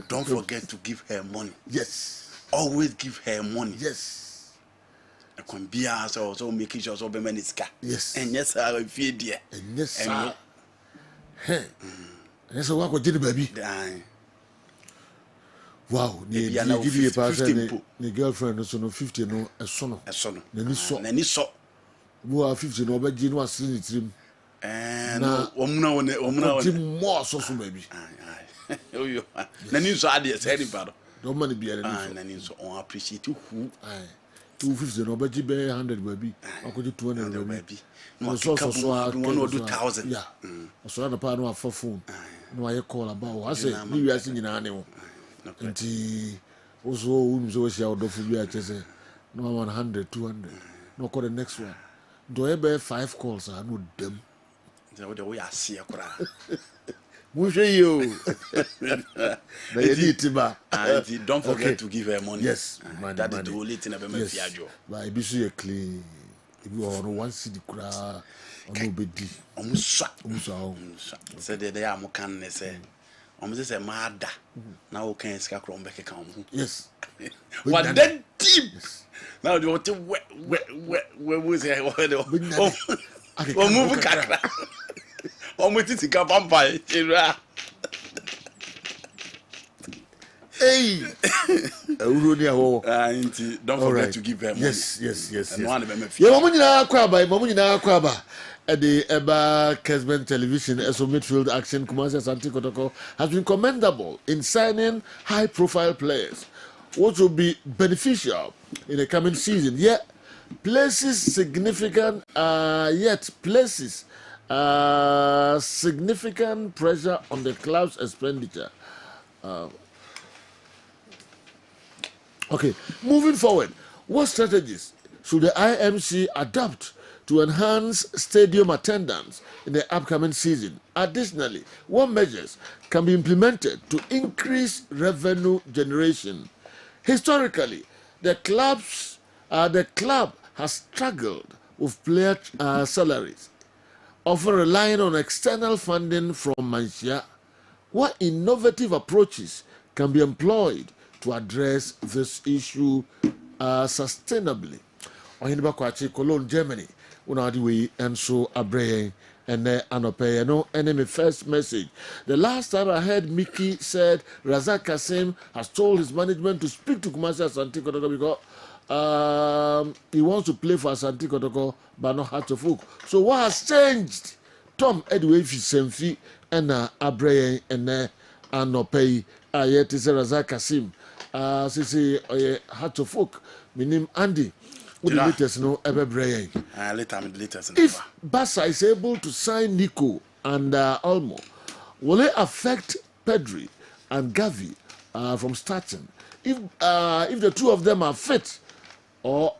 Don't forget to give her money. Yes. Always give her money. Yes. I can be also making sure so be meniska. Yes. And yes, I fear dear. And yes, sir. Hey. Yes, I walk with the baby. Wow, the girlfriend is no 50 no a son. A son. Nani so. Who are 50 no but Jin was in it him. And omna more so baby. Oh you. Nani so ade say anybody. Don't money be any. Nani so on appreciate who. 250 no but 100 baby. I could do 200 baby. No so 1,000. Yeah. So na pa no for phone. No I call about. I say we are singing animal. Nti also we share do for you say no 100 200 no call the next one do ebe 5 calls are no them the way I see akura we share you and don't forget to give her money. Yes, that is the only thing I be fiajo but e be so clean if you on one city kura on be di omusa said they am kan say say mada now we can ska krom be keka omu. Yes. What that deep. Now the where was he o move kakra o mo titi ka pampa ira. Hey, don't forget to give her money. Yes. And one of them. Yeah, Mamunyina Kwaba at the Eba Kessben television as midfield action Kumasi Asante Kotoko has been commendable in signing high-profile players, which will be beneficial in the coming season. Yet places significant pressure on the club's expenditure. Okay, moving forward, what strategies should the IMC adopt to enhance stadium attendance in the upcoming season? Additionally, what measures can be implemented to increase revenue generation? Historically, the club has struggled with player salaries, often relying on external funding from Managerial. What innovative approaches can be employed to address this issue sustainably? Ohinba Kwachi, Cologne, Germany. Unadiwe and so Abraham and Anope. No enemy first message. The last time I heard Mickey said Razak Kasim has told his management to speak to Kumasi Asante Kotoko because he wants to play for Asante Kotoko but not Hatofuk. So what has changed? Tom Edway Fisemfi and Abraham and Anope. Yet is Razak Kasim. Sisi Hatofuk. Minim Andy. What the latest no ever brain. If Barca is able to sign Nico and Olmo, will it affect Pedri and Gavi from starting? If the two of them are fit, or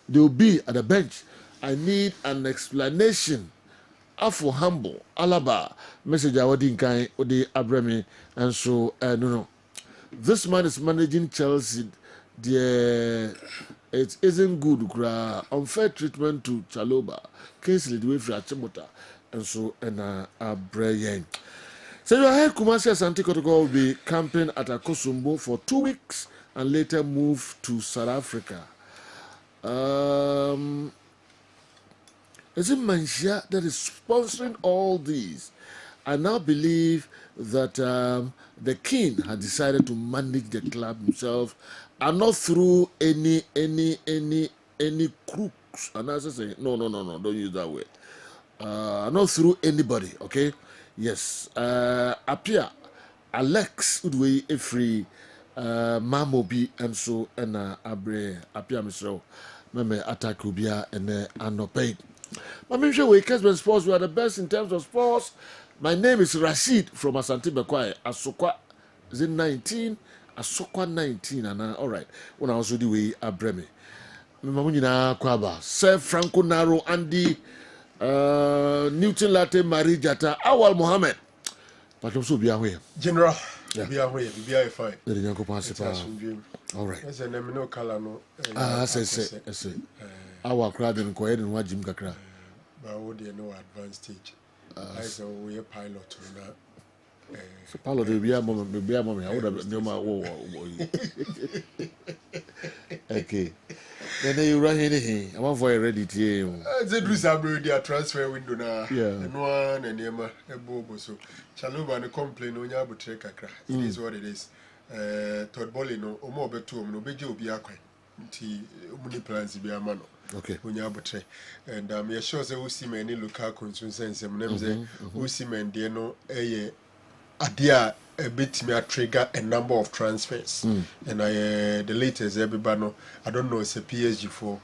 they'll be at the bench, I need an explanation. Afo humble Alaba message Awadinkai Ode Abrami and so no. This man is managing Chelsea. It isn't good. Unfair treatment to Chaloba. Kingsley the way for Achimota and so Abraham. So your head Kumasi Asante Kotoko will be camping at Akosumbo for 2 weeks and later move to South Africa. Is it Mansia that is sponsoring all these? I now believe that the king had decided to manage the club himself and not through any crooks. And as I say, no, don't use that word. Not through anybody, okay? Yes. Apia, Alex Udwe Efri, Mamobi, and so, and Abre, Apia Misro, Meme Attack Ubia, and Anopaid. I'm sure we Kessben Sports, we are the best in terms of sports. My name is Rashid from Asante Bekwai, Asokwa, is it 19? Asokwa 19, and all right. When I also do we Abreme. Mamunina Kwaba, Sir Franco Naro, Andy, Newton Latte, Marie Jata, Awal Mohammed. But also be away. General, be away, be fine. All right. As a name, no color, no. I say. Our crowd and quiet and watch Jim Kakra. But would you know advanced stage? I saw we a pilot now. So pilot will be a moment, I would have no my okay. Then you run anything. I'm for ready to you. The Drusabu, their transfer window now. Yeah. And one and Yama, a bobo. So, Chaluba and complain on Yabu Trekakra. It is what it is. Todd Bolino, or more bet to him, no big job be a quite. Many plans to be a man. Okay. When you have a and I'm sure they will see many local concerns and names. We see men, dear no, a idea a bit me a trigger a number of transfers. And the latest everybody, I don't know, it's a PSG for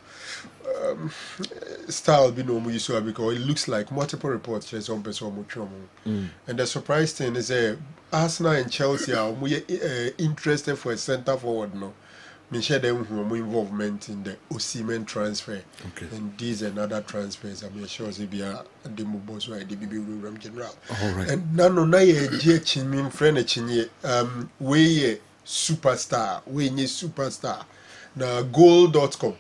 style be no more so because it looks like multiple reports there's on person. And the surprise thing is Arsenal and Chelsea are interested for a centre forward now. Share them who involvement in the Osimhen transfer. Okay. And these and other transfers, I'm sure they be a demo boss why the BB Ram General. All right. And none na ye dear Chinmin friend Chinye we superstar, we nye superstar. Na goal.com.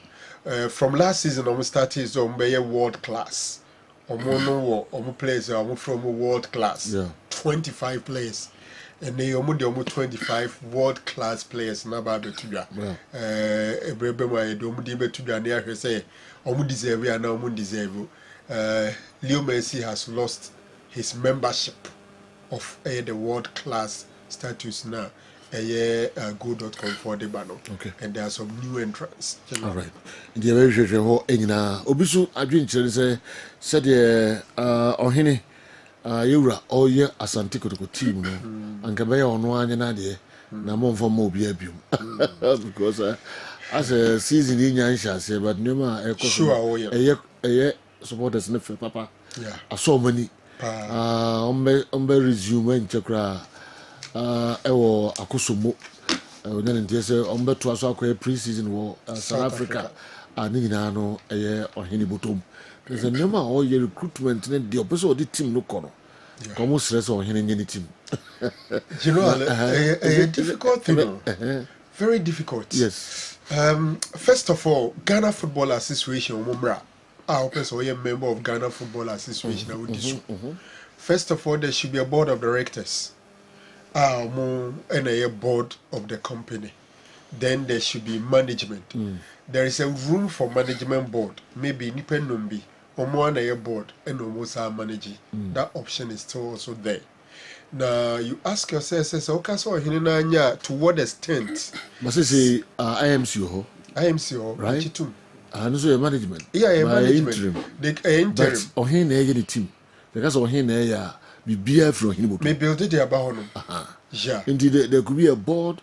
From last season I'm started on be world class. Omo players from world class. Yeah. 25 players. And they almost 25 world class players na ba betuga. Ebrebe ma e do mudi betuga na ahwe say omu deserve and omu deserve. Leo Messi has lost his membership of the world class status now. Go.com for the banner. Okay. And there are some new entrants. All right. The very sure enyina obisu adwen kire say said ohene Yura all year Asante Kotoko team no anka be ono anya na de na monfo ma obi abium because as a season in Yansha say but nema supporters ne fe papa aso mani ombe resume nchekra ewo akosomo onye ntie say ombe to aso akwa pre-season wo South Africa ani nyina no ohene botom. There's a number all your recruitment and the opposite of the team no corner. Come stress on any team. You know, a difficult thing. Very difficult. Yes. First of all, Ghana Football Association, Mumra. I hope so. A member of Ghana Football Association. First of all, there should be a board of directors. And a board of the company. Then there should be management. There is a room for management board. Maybe Nipenumbi. Omo na board and almost our managing. That option is still also there. Now you ask yourself, okay, so to what extent? But say IMCO. IMCO, right? And so your management. Yeah, management. Interim. But on him the team. Because on him be beer from him. Maybe build it about him. Yeah. Indeed, there could be a board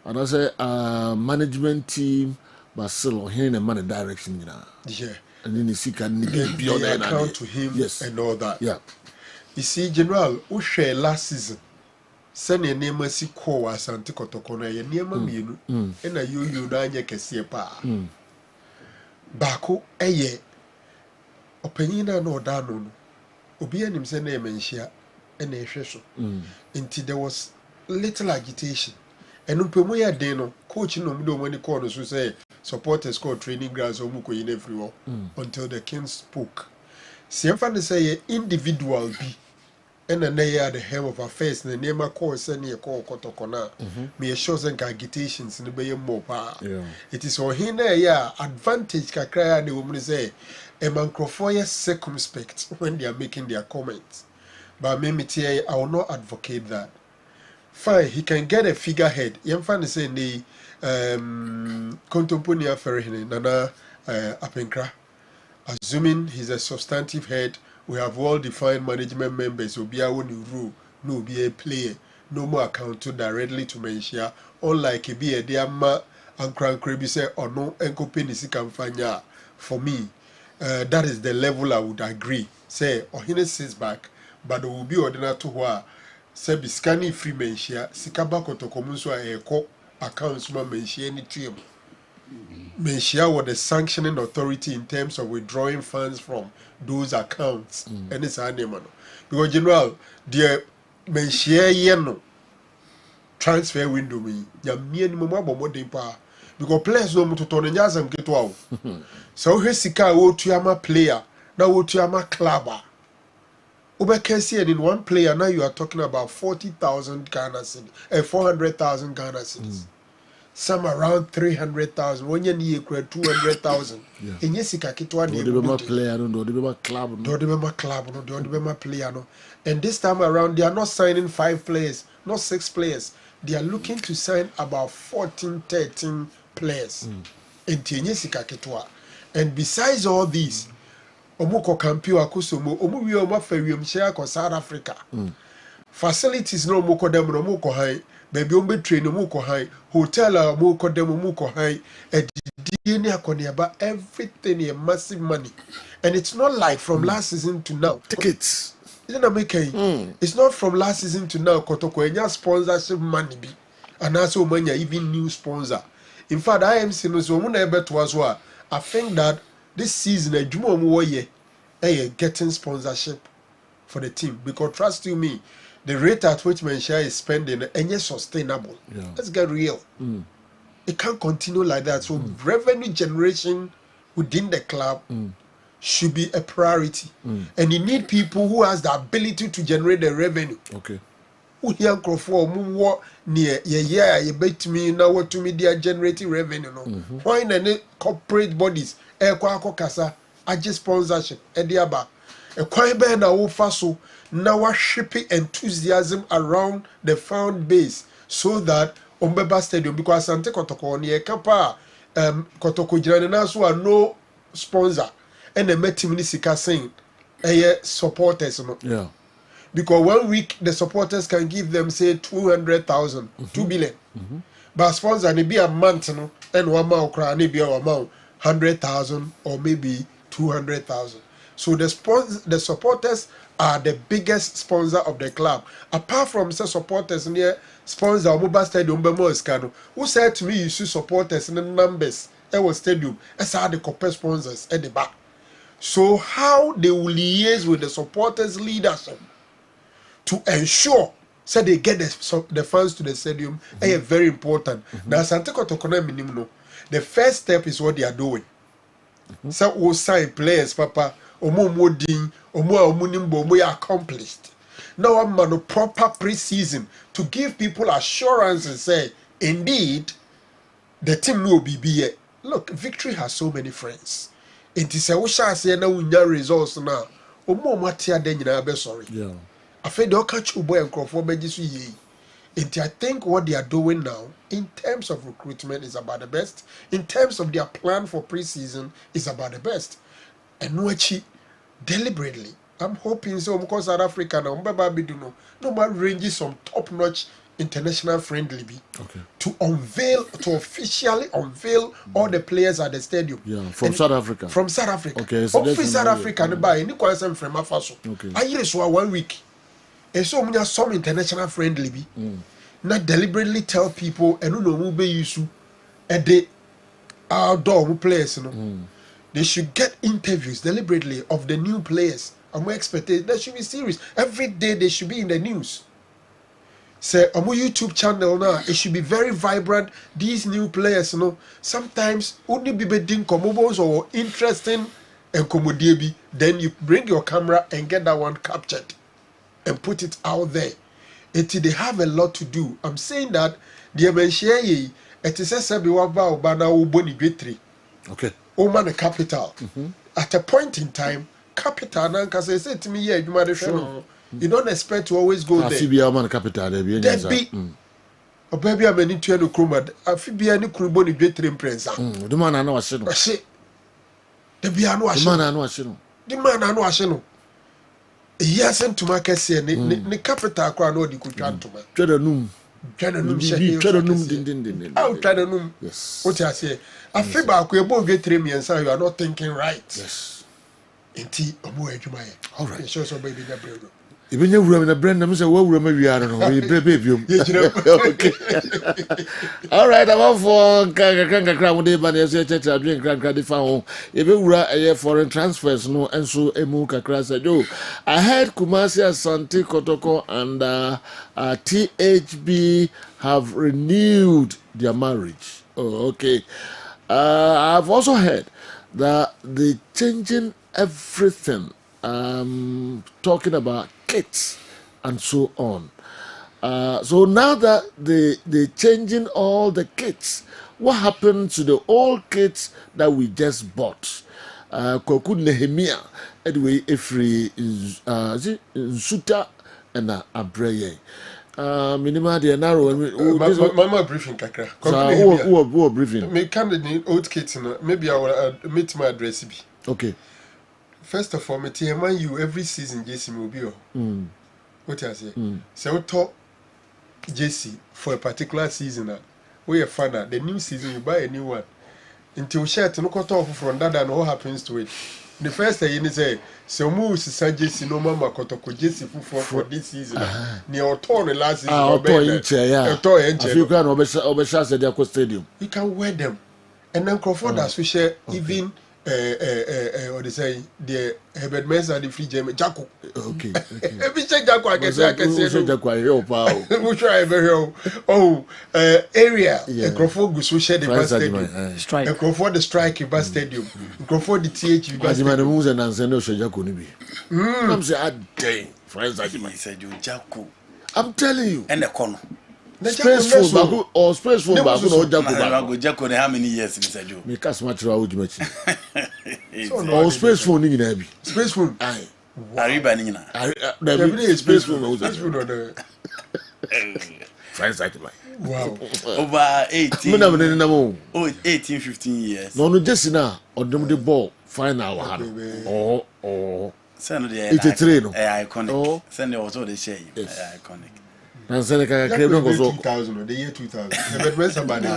and I say management team, but still on him and money direction. Yeah. And then you can they account to him and all that. Yeah. You see, General, who share last season, send your name as he call us and take Otokona, your name, and a you dine a pa. Bako, a ye. Opinion no dano. Obian himself name and share and a shesho. Until there was little agitation. And Upemoya Deno, coaching on the many corners who say, supporters called training grounds or muko in everywhere until the king spoke. Siemfan say individual be ɛna na yɛ at the helm of affairs na nneɛma kɔɔ sɛ ne yɛkɔɔ kɔtɔkɔ no a meyɛ sure sɛ nka agitations no bɛyɛ mmɔ paa ɛti sɛ ɔhe na ɛyɛ a advantage kakra a na ɛwɔ mu no sɛ ɛma nkurɔfoɔ yɛ circumspect when they are making their comments. But me I will not advocate that. Fine, he can get a figurehead. Yemfa ne say ne Kontomponia Ferrihine Nana Apenkra. Assuming he's a substantive head, we have well-defined management members. Obi a woni rule, no be a player, no more account to directly to Menshia. Unlike a be a dear ma and crank say or no enko penisi kamfanya. For me, that is the level I would agree. Say Ohine sits back, but there will be ordinary to who say be scanning free Menshia. Sikaba kotokomunso a eko accounts ma Menshia ni tuem. Menshia was the sanctioning authority in terms of withdrawing funds from those accounts. And it's animal. Because general, the Menshia yeno transfer window me. Ya me ni mama bomo dempa. Because players no mutu tone nyazam ketu au. So he sika wo tuyama player, na wo tuyama clubber. Ube kesi and in one player now you are talking about 40,000 Ghana cedis, 400,000 Ghana cedis. Some around 300,000. When you need 200,000. And yes, you can player, no, the club, no, the club, no, the player, no. And this time around, they are not signing 5 players, not 6 players. They are looking to sign about 14, 13 players. And besides all these, Omoko Campio Akusumo, Omu Maferium share South Africa. Facilities no moko dem no moko high. Baby ombe train no moko high. Hotel moko dem moko high. About everything a massive money. And it's not like from last season to now. Tickets. It's not from last season to now. Kotoko enya sponsorship money be. And also many even new sponsor. In fact, I am saying so I think that this season a jumo mo getting sponsorship for the team, because trust you me, the rate at which Menshia is spending is sustainable. Let's get real. It can't continue like that. So revenue generation within the club should be a priority. And you need people who has the ability to generate the revenue. Okay. Who here for more near you bet me now what to me they are generating revenue. No. Why in corporate bodies, kasa, just sponsorship, ediaba. A quite bad now so now shipping enthusiasm around the fan base so that Ombeba Stadium, because Sante Kotoko near Kapa Kotoko Jirana so are no sponsor and the Metimini Sika saying supporters. Yeah. Because 1 week the supporters can give them say 200,000, 2 billion. But sponsor they be a month no and 1 month cry be a amount 100,000 or maybe 200,000. So the supporters are the biggest sponsor of the club. Apart from the supporters near sponsor Omoba Stadium Bemo Escano, who said to me you see supporters in the numbers at our stadium as are the corporate sponsors at the back. So how they will liaise with the supporters leadership to ensure so they get the funds to the stadium is very important. Now Sante Kotoko minimum, the first step is what they are doing. So we sign players, Papa. Omo accomplished. Now I'm on a proper pre-season to give people assurance and say, indeed, the team will be here. Look, victory has so many friends. It is a wish I say now we know results now. Omo matia den be sorry. Yeah. I feel they'll catch you boy and Crawford Bejisu. And I think what they are doing now, in terms of recruitment, is about the best. In terms of their plan for pre-season, is about the best. And Nuachi, deliberately, I'm hoping so because South Africa now, no man ranges some top-notch international friendly be to officially unveil all the players at the stadium. Yeah, from South Africa. From South Africa. Okay, so Hopefully South Africa no buy any question from Afaso. Okay. I hear so 1 week. And so many some international friendly be. Not deliberately tell people and no be use a day outdoor players. They should get interviews deliberately of the new players. And we expect that should be serious. Every day they should be in the news. Say on my YouTube channel now, it should be very vibrant. These new players, sometimes only be bedding commobos or interesting and commodity. Then you bring your camera and get that one captured. and put it out there. They have a lot to do. I'm saying that the MNCA, it is a sabi waba obana uboni betri. Okay. Oman capital. At a point in time, capital nanka say to me, yeah, you might you don't expect to always go there. Fibia man capital there be. O baby am any to no kroma. Afibia ni kruboni betri imprensa. The man ano ase no. Ase. The bia no ase. The man ano ase no. The man ano ase no. Yes, and to my case, the capital crown or the Kutantuma. Tredanum. Tredanum, din. I'll tredanum. Yes. What I say, I feel back, we both get 3 million, so you are not thinking right. Yes. In tea, or more, all right. Show some baby that brother. Even you room in a brand, I'm saying, well, we are no baby. Okay. All right, I'm off for Kanga Crown Day, but as I drink Grand Found. If you were a foreign transfers, no, and so a Muka Krasa. I heard Kumasi Asante Kotoko and THB have renewed their marriage. Oh, okay. I've also heard that they're changing everything. Talking about kits and so on. So now that they're changing all the kits, what happened to the old kits that we just bought? Koku Nehemia, anyway, Efri Nsuta and Abreye. Minima de narrow and Mama briefing kakra. Who briefing? Me candidate old kits, maybe I will meet my address. Okay. First of all, me TMI you every season JC Mobile. What I say? So top JC for a particular season. We are fan. The new season you buy a new one. Until share to look off from that and what happens to it. The first thing you say, so move to JC no mama kotoko JC for this season. Near turn last season. If you can overshot at the stadium. You can wear them. And then Crawford as we share even what they say the Herbert Mesa the free German Jaco. Okay. Every check Jaco I can say Jaco. We try very area. Crawford go so share the bus stadium. Strike. Crawford the strike bus stadium. Crawford the TH bus stadium. stadium. Moves and Anseno Jaco nibi. I'm saying dang. Friends said you Jaco. I'm telling you. And the corner. Space phone or space phone back no Jaco how many years Mr. Joe? Me cast much raw with or space phone in Nabi. Space phone. Aye. Ariba Nina. There space phone. Space phone on the friends like mine. Wow. Over 18. Oh, 18, 15 years. No, just now on the ball final. Oh. Send the 83 no. Iconic. Send the also the shame. Iconic. And Seneca came on 2000, the year 2000. But when somebody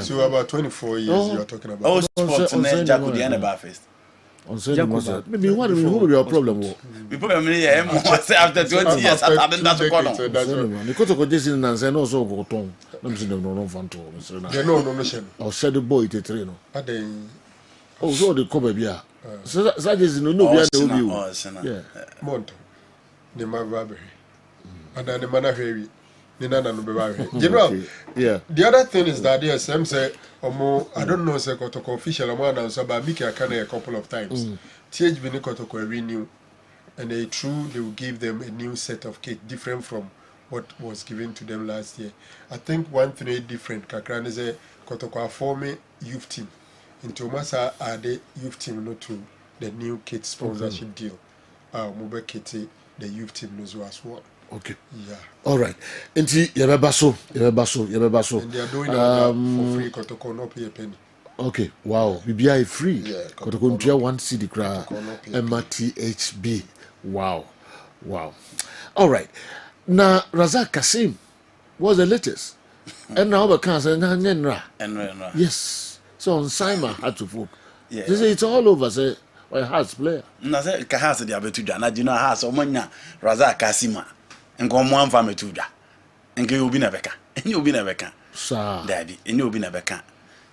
so about 24 years you are talking about. Oh, sports and then Jaco the end first. On Sunday, maybe what will be your problem? We probably after 20 years after that corner. Because of this in Nansen also go to I'm saying no fun to no. I'll share the boy to train. Oh, so the cover beer. So that is no beer. Yeah. Monto. The Mavabri. And then the Managerial. General, yeah. The other thing is that yes, some say I don't know say Kotoko official answer, but Miki Akane a couple of times. THB ni Kotoko renew, and they will give them a new set of kit different from what was given to them last year. I think one thing different. Kakran is a Kotoko former youth team. Into Masa are the youth team not to the new kit sponsorship deal. Mobile Kitty, the youth team knows as well. Okay. Yeah. All right. Inti yebebaso. And they are doing that for free. Kotoko no pay a penny. Okay. Wow. BBI free. Yeah. Kotoko ntia 1 CD kra. MTHB. Wow. All right. Now Razak Kasim was the latest. And now we can say Nyenra. Yes. So on Simon had to vote. Yeah. They say it's all over. Say or a Hearts player. Na say Kahas they abetu da na Dino Hearts o manya Razak Kasima. Nko mo amfa metu da. Nke obi na beka. Any obi na beka. Sir. Daddy, any obi na beka.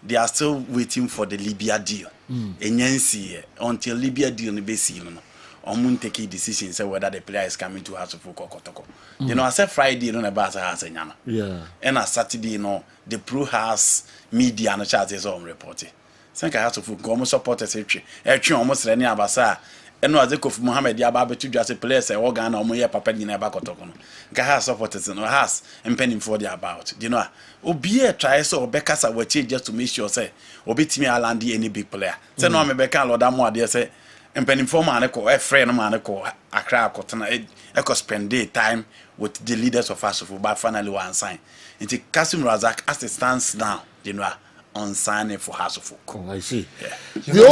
They are still waiting for the Libya deal. Enyansi until Libya deal no be seal no. Omun take a decision say whether the player is coming to House of Kotoko. You know, I said Friday no na ba sa House nyana. Yeah. And on Saturday no the pro House media no charges on reporting. Sanka House of Komo supporters etwe almost any abasa eno Azekof Mohammed ya ba betu dwase players e wo Ghana omo ye papa nyina ba kotoko no nka ha supporters no has impending for the about you know obi e try so obekasa wachi just to make sure say obetimi alandi any big player say no me beka loda mo ade say impending for man ko e free no man ko akra akotena e ko spend day time with the leaders of Asofo but finally one sign into Kasim Razak as it stands now you know on signing for Asofo. Oh, I see. Yeah. The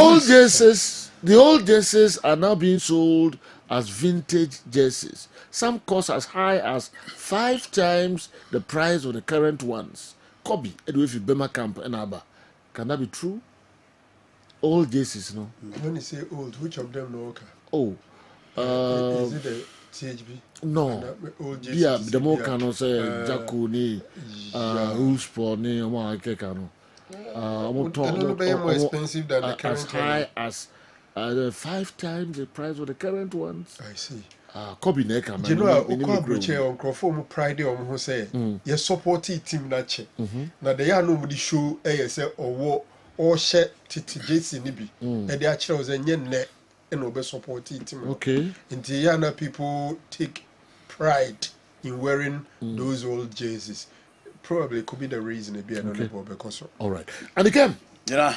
old jerseys are now being sold as vintage jerseys. Some cost as high as 5 times the price of the current ones. Kobe, if you Bema Camp and Abba. Can that be true? Old jerseys, no? When you say old, which of them know? Oh. Is it the THB? No. Old Yeah, the more can say Jaco ni Hulsport ni Omo Akekano. A little bit more expensive than the current as high as 5 times the price of the current ones. I see. Kobe Neka, man. You know, Okwabuche on Crawford Pride on who say, you support team Nache. Now they are nobody show ASL or war or share TTJC Nibi. And they actually was a net and over support team. Okay. In Tiana, people take pride in wearing those old jerseys. Probably could be the reason it be another because all right. And again, yeah.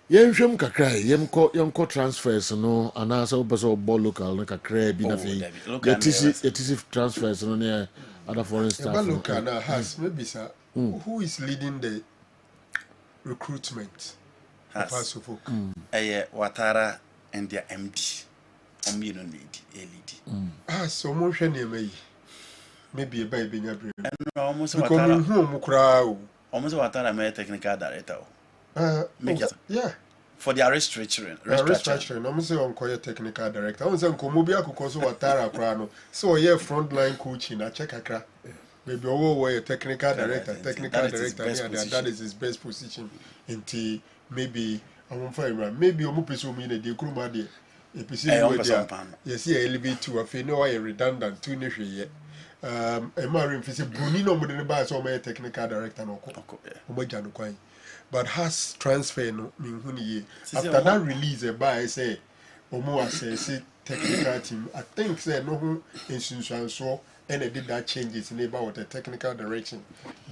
Yemsham kakra, yemko transfers no, and also person ball local no kakra bi na fe. Yetisi transfers no near other foreign staff. But look now has maybe sir, who is leading the recruitment? Has Watara and their MD. Omi no lead. So mo hwe ne mai. Maybe a baby nya brain. No, almost Watara. Almost Watara my technical director. Yeah. For their restructuring. Restructuring. I'm saying on call technical director. I'm saying Komobia kukoso Watara krano. So yeah, frontline coaching. I check akra. Maybe over technical director. Technical director. Yeah, that is his best position. Until maybe I won't find maybe omu peso me the kuruma de. Yes, yeah, elevate to a fe no redundant to nehwe ye. Marin Fisi Bruni no more buy so my technical director no ko. But has transfer no mean after that release a buy say Omo say technical team. I think say no who in so and they did that changes in about the technical direction.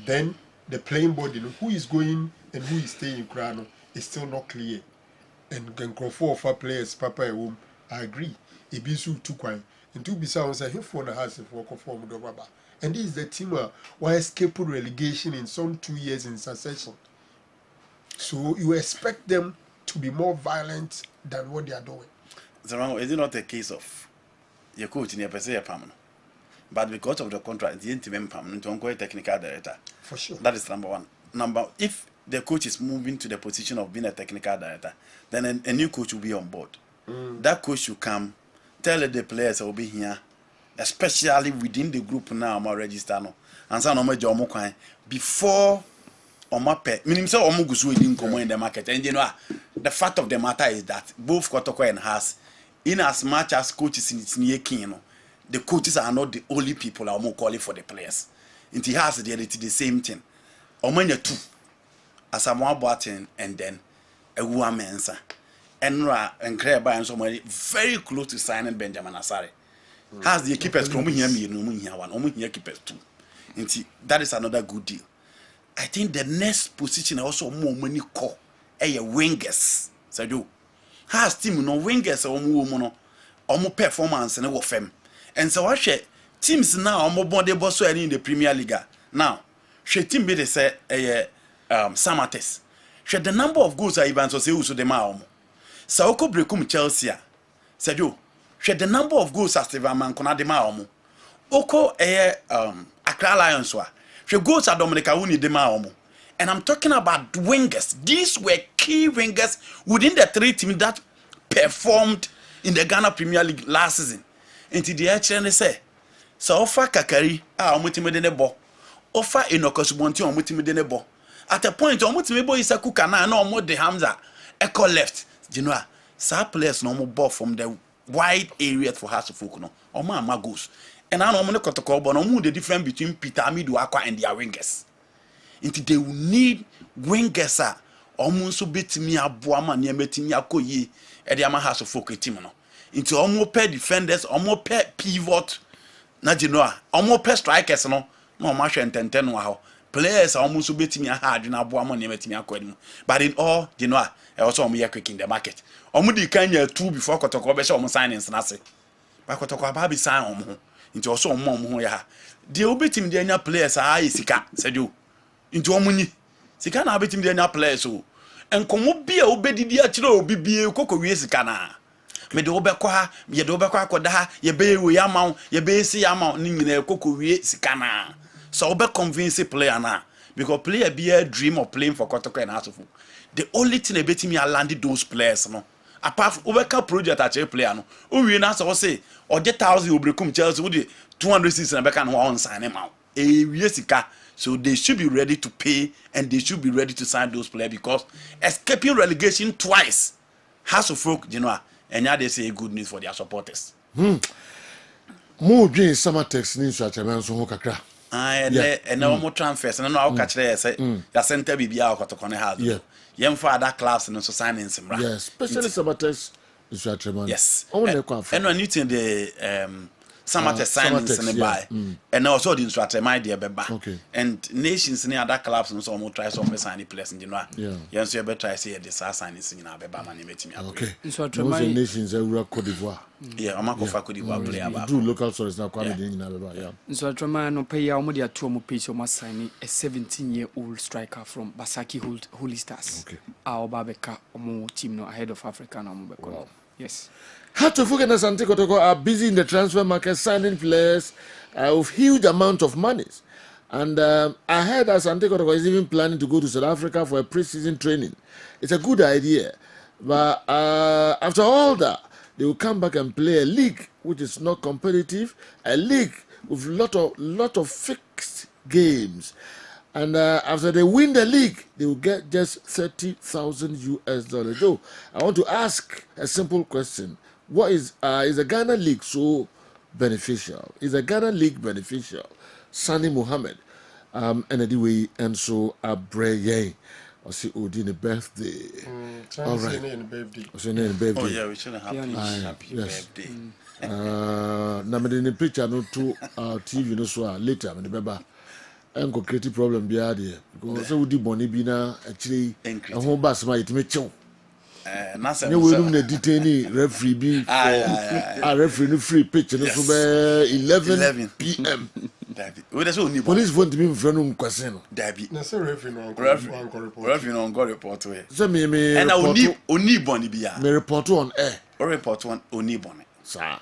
Then the playing body who is going and who is staying Krano is still not clear. And can go 4 or 5 players Papa home. I agree. Ibisu too quiet. And to be sound say he for the house for conform with Baba. And this is the team who escaped relegation in some 2 years in succession. So you expect them to be more violent than what they are doing. So is it not a case of your coach in your per se permanent? But because of the contract, the interim permanent to ongoing technical director. For sure. That is number one. If the coach is moving to the position of being a technical director, then a new coach will be on board. That coach should come. Tell the players will be here, especially within the group now. I'm register no, and so no more job before on my pay. Meaning so omo gusu in common in the market. And you know, the fact of the matter is that both Kotoko and Has, in as much as coaches in near king, the coaches are not the only people that are calling for the players. And he has the same thing. Omanya two, as a more button and then a woman answer. Enra and Kreba and somebody very close to signing Benjamin Asare. Has the keepers from here, me, no here one, here keepers too. And that is another good deal. I think the next position also more money call wingers. So do has team no wingers or more performance and over fem. And so I share teams now more body boss in the Premier League. Now, she team be the say Samates. Share the number of goals I even so say who so the ma. Saoko brekum Chelsea. Sadio, she the number of goals as the man kona de ma omo. Oko Accra Lions wa. She goals at Dominica Uni de ma omo. And I'm talking about wingers. These were key wingers within the 3 teams that performed in the Ghana Premier League last season. Until the actually say, so offer Kakari omutime de nebo. Offer Inokosubonti omutime de nebo. At a point omutime bo is a kukana no omo de Hamza. Echo left. You know, some players no more ball from the wide area for House of Folk no. Oma goes. And I know I'm not going the difference between Peter Amidu Aqua and their wingers. Until they will need wingers almost so bit me a boama near meeting Yakoye the ama has folk team no into almost pair defenders almost pair pivot na genoa almost pair strikers no no ma hwe ntenten no ha players almost betimi ha adwena boa mo ne metimi akwani but in all genoa e also omo quick in the market omo di kanya 2 before kotoko be she omo signings na se ba kotoko aba bi sign omo ho into also omo ho ya de obetimi de anya players a isika sedu into omo nyi sika na obetimi de anya players o enkomo bia obedidi a kire obi bie kokowie sika na me de obekọ ha ye de obekọ akoda ha ye be we amaw ye be si amaw ni nyina kokowie sika na so obe convince player na because player be a dream of playing for Kotoko and Asofo the only thing ebetimi a landed those players no apart from obeka project a player no o wie na so say o de 1000 obrekum Chelsea wo de 200 na beka no on sign him out e wie sika. So they should be ready to pay and they should be ready to sign those players because escaping relegation twice has of folk, you know, and now they say good news for their supporters. More dream summer text news such a man so kakra. And no more transfers and now catch there say the center be out to corner house. Yeah. Young father class and also signing some right. Yes, especially summer text is such a man. Yes. And when you think the Samate signings and buy, and also the instructor my dear beba. Okay. And nations near other clubs and so more try some signing players in January. Yeah. Yes, you better try say the signings in our beba money meeting. Okay. Those nations are Cote d'Ivoire. Yeah, I'm not Cote d'Ivoire player. Do local sources now coming in Alabama. Yeah. So Trema no pay our money at 2 more page must sign a 17-year-old striker from Basaki Holy Stars. Okay. Our Babeka Omo team no ahead of Africa now. Wow. Yes. Hatofuk and Asante Kotoko are busy in the transfer market signing players of huge amount of monies. And I heard Asante Kotoko is even planning to go to South Africa for a pre-season training. It's a good idea. But after all that, they will come back and play a league which is not competitive, a league with lot of fixed games. And after they win the league, they will get just $30,000. So I want to ask a simple question. What is the Ghana League so beneficial? Is the Ghana League beneficial? Sani Mohammed, anyway, and so Abreye. I see Odin birthday. All right. Birthday. Oh yeah, we should have happy birthday. Na me the picture no to TV no so later me beba. Enko create problem bi ade because say udi boni bi na actually ho bass ma yitime chew. You will do the detaining referee be a referee no free pitch and so 11 p.m. Police want to be in front of Kwaseno. Dabi. Na say referee no go report to it. So me and oni boni bia. Me report on air. Or report on oni boni. Sir.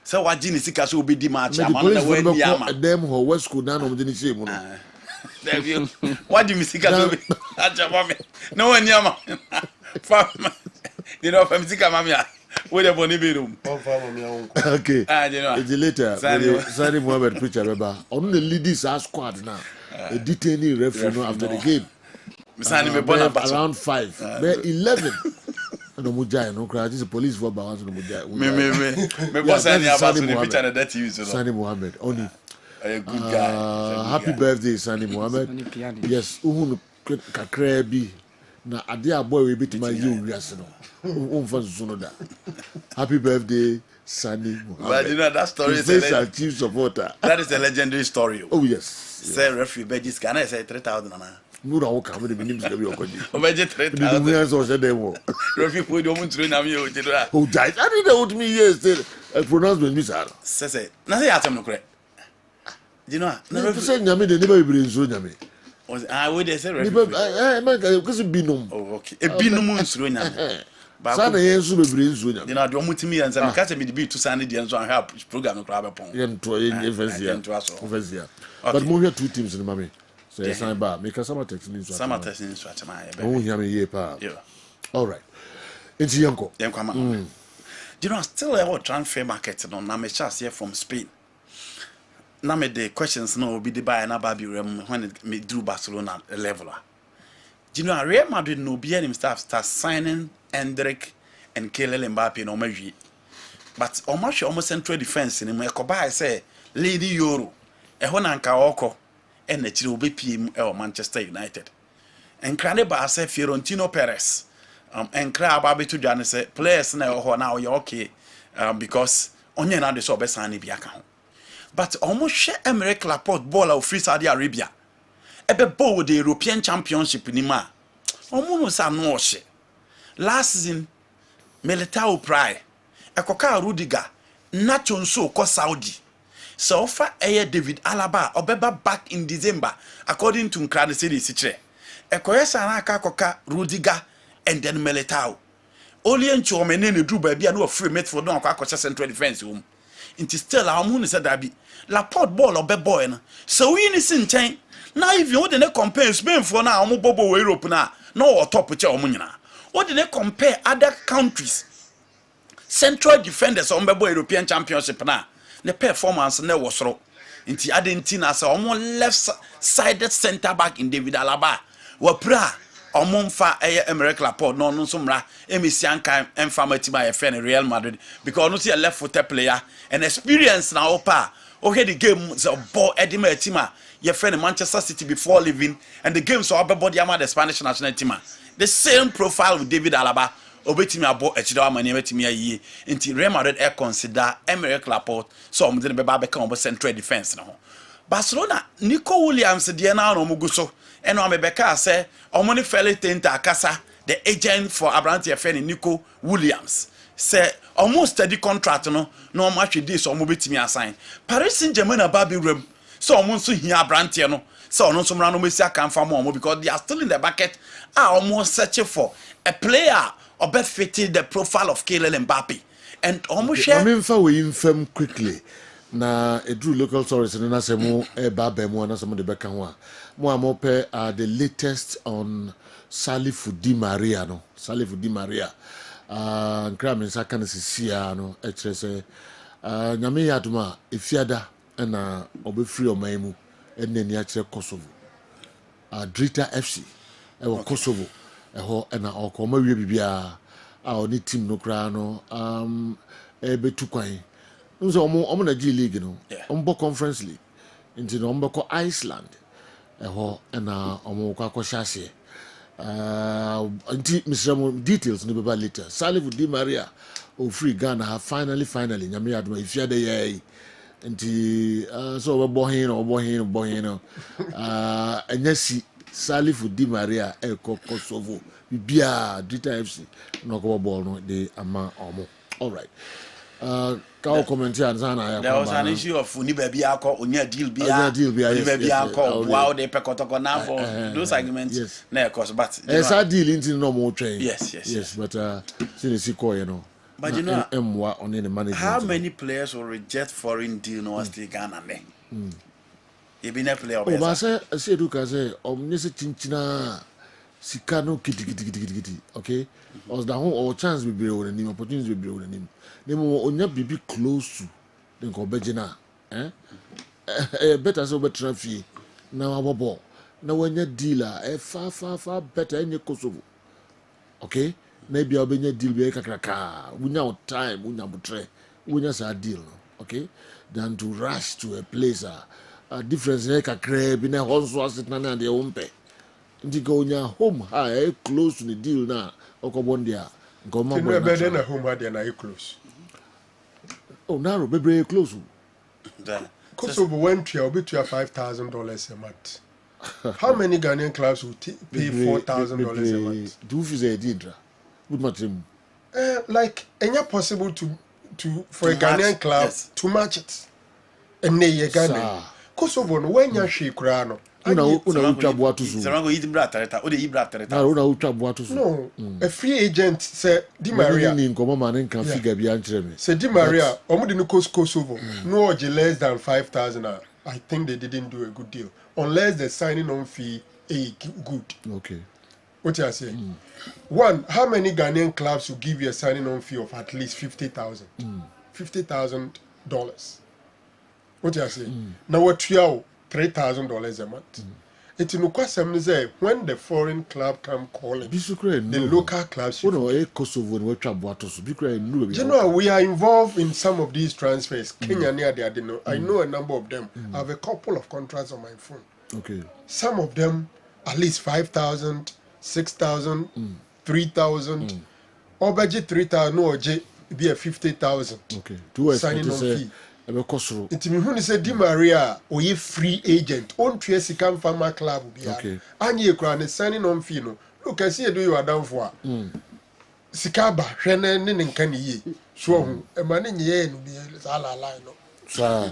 So what jini sika so be di match am na when ya dem ho west school na no me say mu no. Dabi. What jini sika so be ajama me. No one yama. You know, from Zika Mamia, with a bonny room. Okay. You know, it's later. Sani Mohammed preacher Beba. On the ladies are squad now. A detaining referee after the game. Around 5. 11. No Mujay, no cry. This is police for Bawas no Mujay. Me boss Sani Abbas in the picture that you use. Sani Mohammed. Only. A good guy. Happy birthday, Sani Mohammed. Yes. Uhun kakrebi. Na adia boy we bit my you wiase no umfa zuno da. Happy birthday Sani Mohammed. But you know that story is a chief supporter. That is a legendary story. Oh yes. Say referee Begis can I say 3,000 na. No na woka me binim se bi okoji. O beje 3,000. Me do so say dem wo. Referee put do mun tro na me o jira. Oh die. I did that with me yesterday. Pronouncement me sir. Say na say atem no kure. You know na referee say nyame de neba ibire nso nyame. We they say referee. Because binum. Oh okay. E binum nsuro nyame. Sana yensu bebre nsuo nyame. You know do mutimi yanza me ka say me be to sane de enso help program no kra be pon. Yento Evensia. But mo here two teams in mame. So yes sign ba make some text ni so. Some text ni so atema e be. Oh hear me here pa. Yeah. All right. Enti yanko. Yanko ama. Do you know still a transfer market no na me chance here from Spain. Now me the questions no be the buy na Babi when me drew Barcelona level. Do you know Real Madrid no be him start signing Endrick and Kylian Mbappe no meji. But almost central defense in me buy say Lady Euro. E ho na nka oko e na chiri obe PM Manchester United. And Crane ba say Fiorentino Perez. and cry about it to Jan say players now you're okay because onye na de so be san bi aka ho but almost share American Laporte ball of free Saudi Arabia ebe ball with the European Championship ni ma omo sa no she last season Militao Pride ekoka Rudiger Nacho nso ko Saudi so offer David Alaba obeba back in December according to Nkra series kire ekoyesa na aka koka Rudiger and then Militao only encho omene ne dru ba bia no free midfield no akwa central defense home inti still amu said that be Laporte ball obe boy no so we ni sinchen na if you dey compare Spain for na omo bobo Europe na no top che omo nyina what dey compare other countries central defenders on bebo European Championship na the performance na was ro inti adentina say omo left sided center back in David Alaba wapra omonfa American Laporte no so mra emisian kan emfa matima ye fe Real Madrid because no see a left footed player and experience na opa okay the game the ball edima team ye fe Manchester City before leaving and the game so abody ama the Spanish national team the same profile with David Alaba obetimi abo echidawa mani emetimi ayi nti Real Madrid consider American Laporte so omde be ba be kan obo central defense na ho Barcelona Nico Williams de na no muguso eno amebeka say omoni fele tenta akasa the agent for Abrantia Feni Nico Williams say almost steady contract no match this omo betimi assign Paris Saint-Germain ababi rem so omo nso hia Abrantia no so ono nso mra no mesi aka mfa mo because they are still in the bucket are almost searching for a player or best fitting the profile of Kylian Mbappe and almost share I mean for we inform quickly na edru local stories na say mo ba mo na some de beka ho a mo amope the latest on Salif Di Maria no Salif Di Maria nkra men saka na sisia no e kire say nyame yaduma efiada na obefiri oman mu enani a kire Kosovo Drita FC e wo Kosovo eho na okoma wie bibia a oni team no kra no betu kwan nso omo na G League no ombo Conference League into no ombo ko Iceland eho na omo kwa shase anti misramo details no be later Salif Di Maria o free Ghana finally nyame adoma ifia de ye nti so obo hin no anyasi Salif Di Maria Kosovo bibia Drita FC no go ball no de ama omo all right ka comment here na there was an issue of ni baby akọ onya deal bia ni baby akọ wow they pekotoko now for those arguments na course but esa deal into no more train yes but since you know but you know emwa on the management how many players will reject foreign deal no stay Ghana ne e be na player o ba say do ka say omnyese chinchina sikano kiti okay os da ho or chance be on the opportunities be on the name onya bibi close to the kobegina better so better fee na wabo na wanya dealer far better in Kosovo okay na bia obenya deal be kakraka wunya time wunya butre wunya sa deal okay than to rush to a place a difference na kakra bi na honso asit na na de ompe ndi go nya home close to the deal na okobondia ngoma mo be na home dia na close. Oh, narrow, be close. Kosovo went to $5,000 a month. How many Ghanaian clubs would pay $4,000 a month? Do you say Didra? Good much. Like, any possible for a Ghanaian club to match it? And they Ghana. Kosovo, when you shake Rano. No, a free agent said Di Maria. Said Di Maria, Kosovo, no less than 5,000. I think they didn't do a good deal. Unless the signing on fee good. Okay. What you are saying? One, how many Ghanaian clubs will give you a signing on fee of at least $50,000? $50,000. What you are saying? Now what you $3,000 a month. It's in Ukwasem when the foreign club come calling, the local clubs. We are involved in some of these transfers. Kenya near there, I know a number of them. I have a couple of contracts on my phone. Okay. Some of them at least 5,000, 6,000. 3,000. Or budget 3,000 no J be a 50,000. Okay. 2 years signing on fee. Ebe kosoro. It me who say Di Maria or ye free agent. On Tracy come from my club be. Okay. And ye crown signing on fee no. Look, I see do you are down for. Sikaba hwene ne nka ne ye. So e ma ne ye no be sala line no. Sa.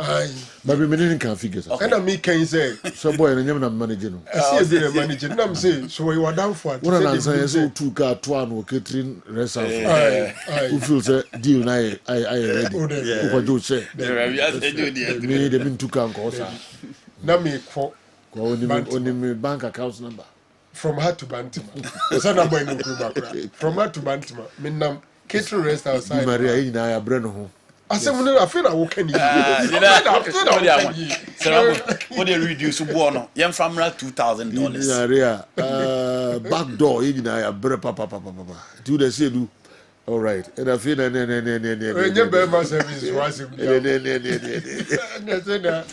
Baby me didn't can figures. And I me can say so boy and na manager no. I see be manager. Nam say so you are down for. One and say so two car two and catering rest of. Who feel say deal na I ready. Who do say. Me dey mean two can go sa. Na me for only me bank account number. From her to Bantima. Son of boy no Kubakra. From her to Bantima. Minam catering rest outside. Maria in I brand ho. I said, I feel I walk in here. What they reduce to one, young family $2,000. Maria, back door in I papa. Do they say do? All right. And I feel when you bear my service was him. I said that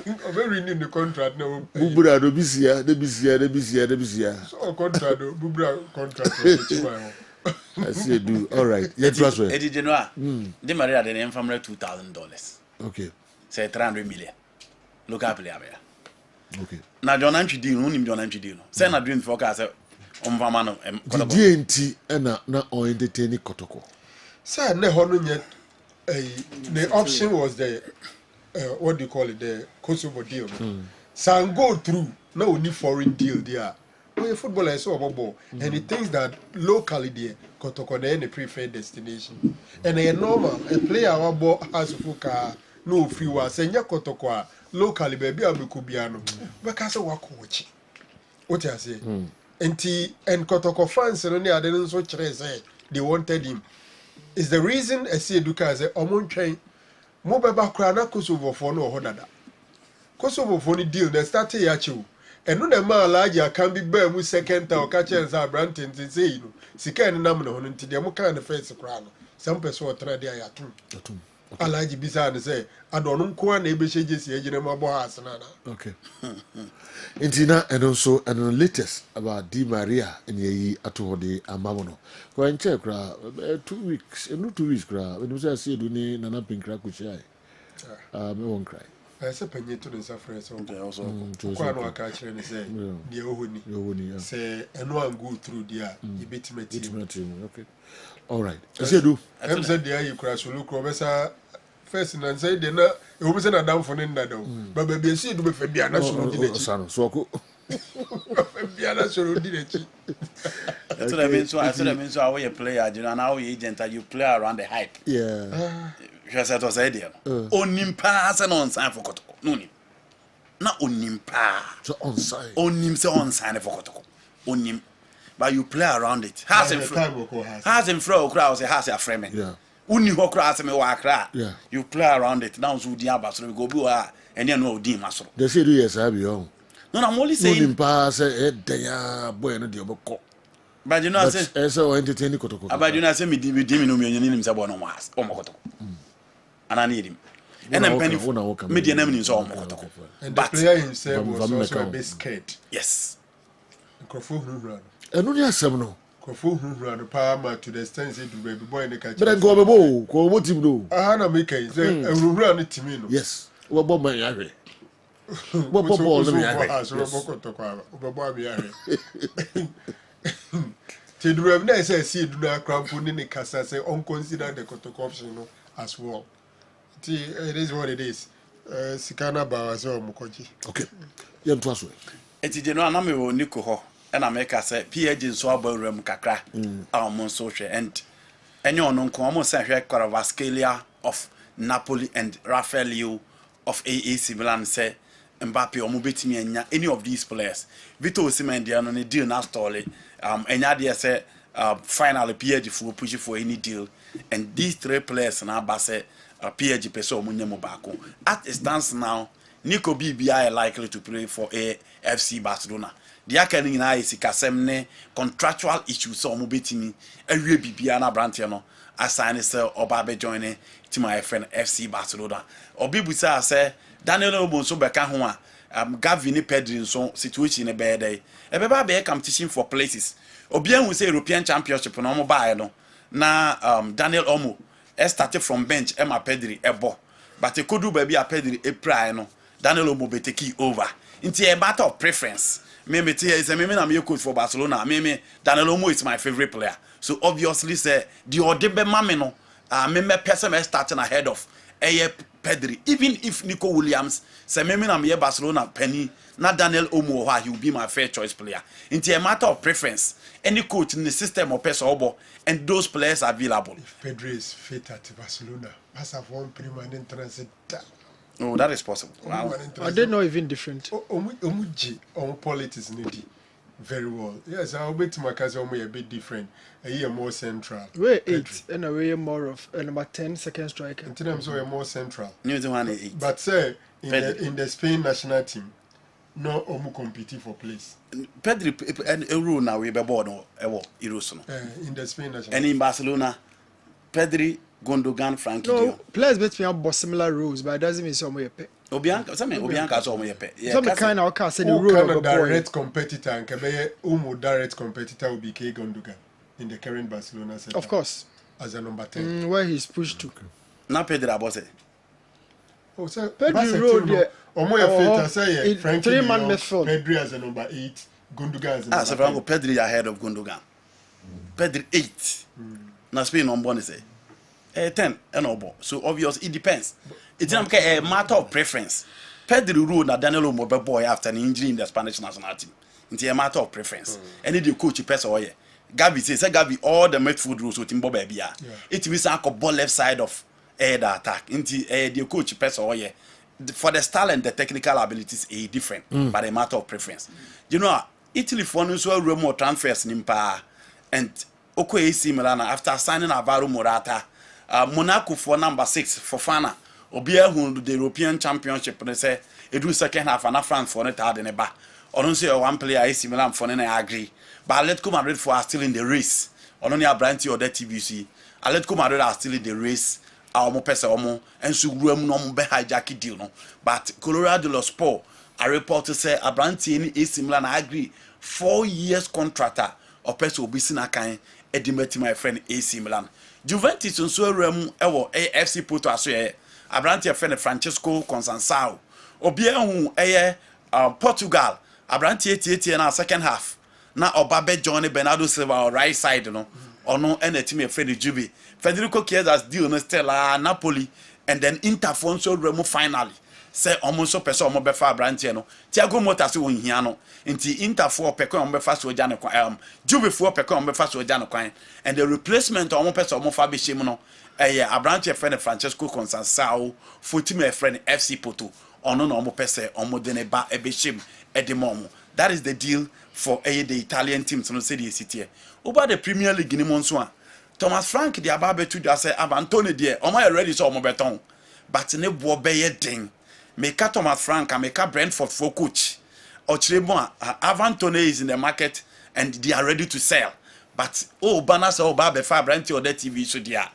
I'm very new the contract now. Bubra do bisia. So contract, Bubra contract. I see do. All right. Yes, that's right. Eddie Genoa. Di Maria the name family $2,000. Okay. Say 300 million. Look up there. Okay. Now John Antwi deal, no nim John Antwi deal. Say na dream forecast omvama no. The DNT na on entertain Kotoko. Say na hono yet the option was the what do you call it, the Kosovo deal. So go through no only foreign deal there. When a footballer is so ball, and he thinks that locally there, Kotoko they the preferred destination. And a normal a player our ball has fuka no free was and Kotoko locally baby Abukubiano. Because of watch. What I say? And Kotoko fans and only I didn't so say they wanted him. Is the reason I see Duka as a Omon train. Mobile Krana Kosovo for no Hodada. Kosovo for the deal that started Yachu. And no man large can be bare with second or catchers are branting to say, you know, Sika and Namon into the Mokan face crown. Some person or trade their two. I like to be sad and say, I don't know Kwan neighbor changes the agent of my boss. Okay. Intina and also and latest about Di Maria in ye ato de Amamono. Go and check 2 weeks, no 2 weeks cra. When you say do ni Nana Pinkra Kushai. Me won't cry. I said, Penny to the sufferer, so also quite no catcher and say, dear Ohuni, say, and one go through the bit me. Okay. All right. I said, do. I said, dear, you crash, look over first and say, dinner, it was a down for Ninda, but baby, see, do be for the national so that's what I mean. So I said, I mean, so how you play, you know, now agent, you play around the hype. Yeah. Just as I was idea. Onimpa and on sign for Kotoko. No, not onimpa. So on sign. Onim se on sign for Kotoko. Onim. But you play around it. Has in flow crowd say has a frame. Yeah. Uni ho crowd me wa cra. Yeah. You play around it. Now so di aba so we go bi and then no di masoro. They say do yes I be on. No, I'm only saying onimpa say boy no dey obeko. But you know I say so entertain Kotoko. But you know say me di no me nim say boy no was. O Kotoko. And I need him. And I'm penny for media name is all Mokotoko. And the player himself was also a bit scared. Yes. And only a seminal. Kofu run power to the extent to baby boy in the catch. But I go a bow, go what you do. Hana make a run it to me. Yes. What about my area? What ball let me have? To do have nice, I see do not cramp in the cassa say unconsider the Kotoko option as well. It is what it is. Sikana Bawazo Mukoji. Okay. Yam Twaswe. It's general Nami Nico, and I make us say, PH in Swabble Room Kakra, our Monsoshe, and your non almost say Caravascalia of Napoli and Raffaello of AAC Milan say, Mbappe or Mobitimi and any of these players. Vito Simendian on a deal now story, and Yadia say, finally PH for push for any deal, and these 3 players now Basse. PG Peso Munyamo Bako. At a stance now, Nico BBI likely to play for AFC Barcelona. The Academy is Kessben contractual issues so mobitimi every BBI Brantiano assign sell or Babe joining to my friend FC Barcelona. Or Bibusa say Daniel Bonso Becahua Gavi ni Pedri so situation e be dey e be ba be competition for places obian who say European Championship no mo buy no na Daniel Omo started from bench Emma Pedri ebo but e kodu ba bi a Pedri e pry no Daniel Omo be take over into a matter of preference me say me na me coach for Barcelona me Daniel Omo is my favorite player so obviously say the odebe mame no me person starting ahead of Pedri even if Nico Williams say me na me Barcelona penny na Daniel Omo he will be my fair choice player into a matter of preference any coach in the system or person obo and those players are available. If Pedri is fit at Barcelona must have one permanent transit. Oh, that is possible. Wow. Are they not even different? Omuji on politics needy very well. Yes, I'll bet to my cousin a bit different. A year more central. We're 8 and a way more of number 10 second striker. In terms of more central. New Zealand 8. But say in the Spain national team, no omu competing for place. Pedri and rule now we be born or Erosono. In the Spain national. And in Barcelona, Pedri, Gundogan, Frankie. No, players between have similar rules, but it doesn't mean somewhere pay. Obianca so me pay. Some kind of can say the rule of a direct competitor and Kabeye umu direct competitor will be K Gundogan in the current Barcelona setup. Of course. As a number 10. Where he's pushed to. Na Pedri abose. Oh, sir. Pedri road there. Omo say Frankie 3-man midfield. Pedri as a number 8, Gundogan as a number 10. So Franco Pedri ahead of Gundogan. Pedri 8. Na Spain on born say 10 and obo. So obvious it depends. It's not a matter of preference. Pedri rule na Daniel Omo be boy after an injury in the Spanish national team. It's a matter of preference. Any the coach person or Gavi say Gavi all the midfield rules with Timbo baby. It means I could ball left side of the attack. Into the coach person or for the style and the technical abilities is different, but a matter of preference. You know, Italy for no so remote transfers in power and Oko AC Milan after signing Alvaro Morata, Monaco for number 6 for Fana. Obia who the European Championship they say it do second half and France for it hard in a bar. Or don't say one player AC Milan for I agree. But Atletico Madrid for are still in the race. Or only a Branty or the TVC. Atletico Madrid are still in the race. Our pesa omo and so room no be hijack deal no. But Colorado Los Sport a report to say a Branty any AC Milan I agree 4 years contractor or person will be seen a kind edimate my friend AC Milan. Juventus on so room ewo AFC Porto aso Abranti friend Francesco Consansao. Obia hu Portugal. Abranti 88 na second half. Na Obabe Johnny Bernardo Silva right side no. Ono and a team friend Juve. Federico Chiesa deal no Stella Napoli and then Interfonso Remo finally. Say almost so person omo befa Abranti no. Thiago Motta so won hia no. Nti Inter for peko omo befa so ja no kwan. Juve for peko omo befa so ja no kwan. And the replacement omo person omo fa be shim no. Abranti friend Francesco Consansao for team friend FC Porto ono no mo pese omo de ne ba ebeshim edimomo. That is the deal for the Italian teams no say the city. Over the Premier League ni monso Thomas Frank the ababe to say Abantone there omo ready so omo beton but ne bo be ye den make Thomas Frank and make Brentford for coach Ochiremo Avantone is in the market and they are ready to sell but banner so obabe fa Brentford or the TV so there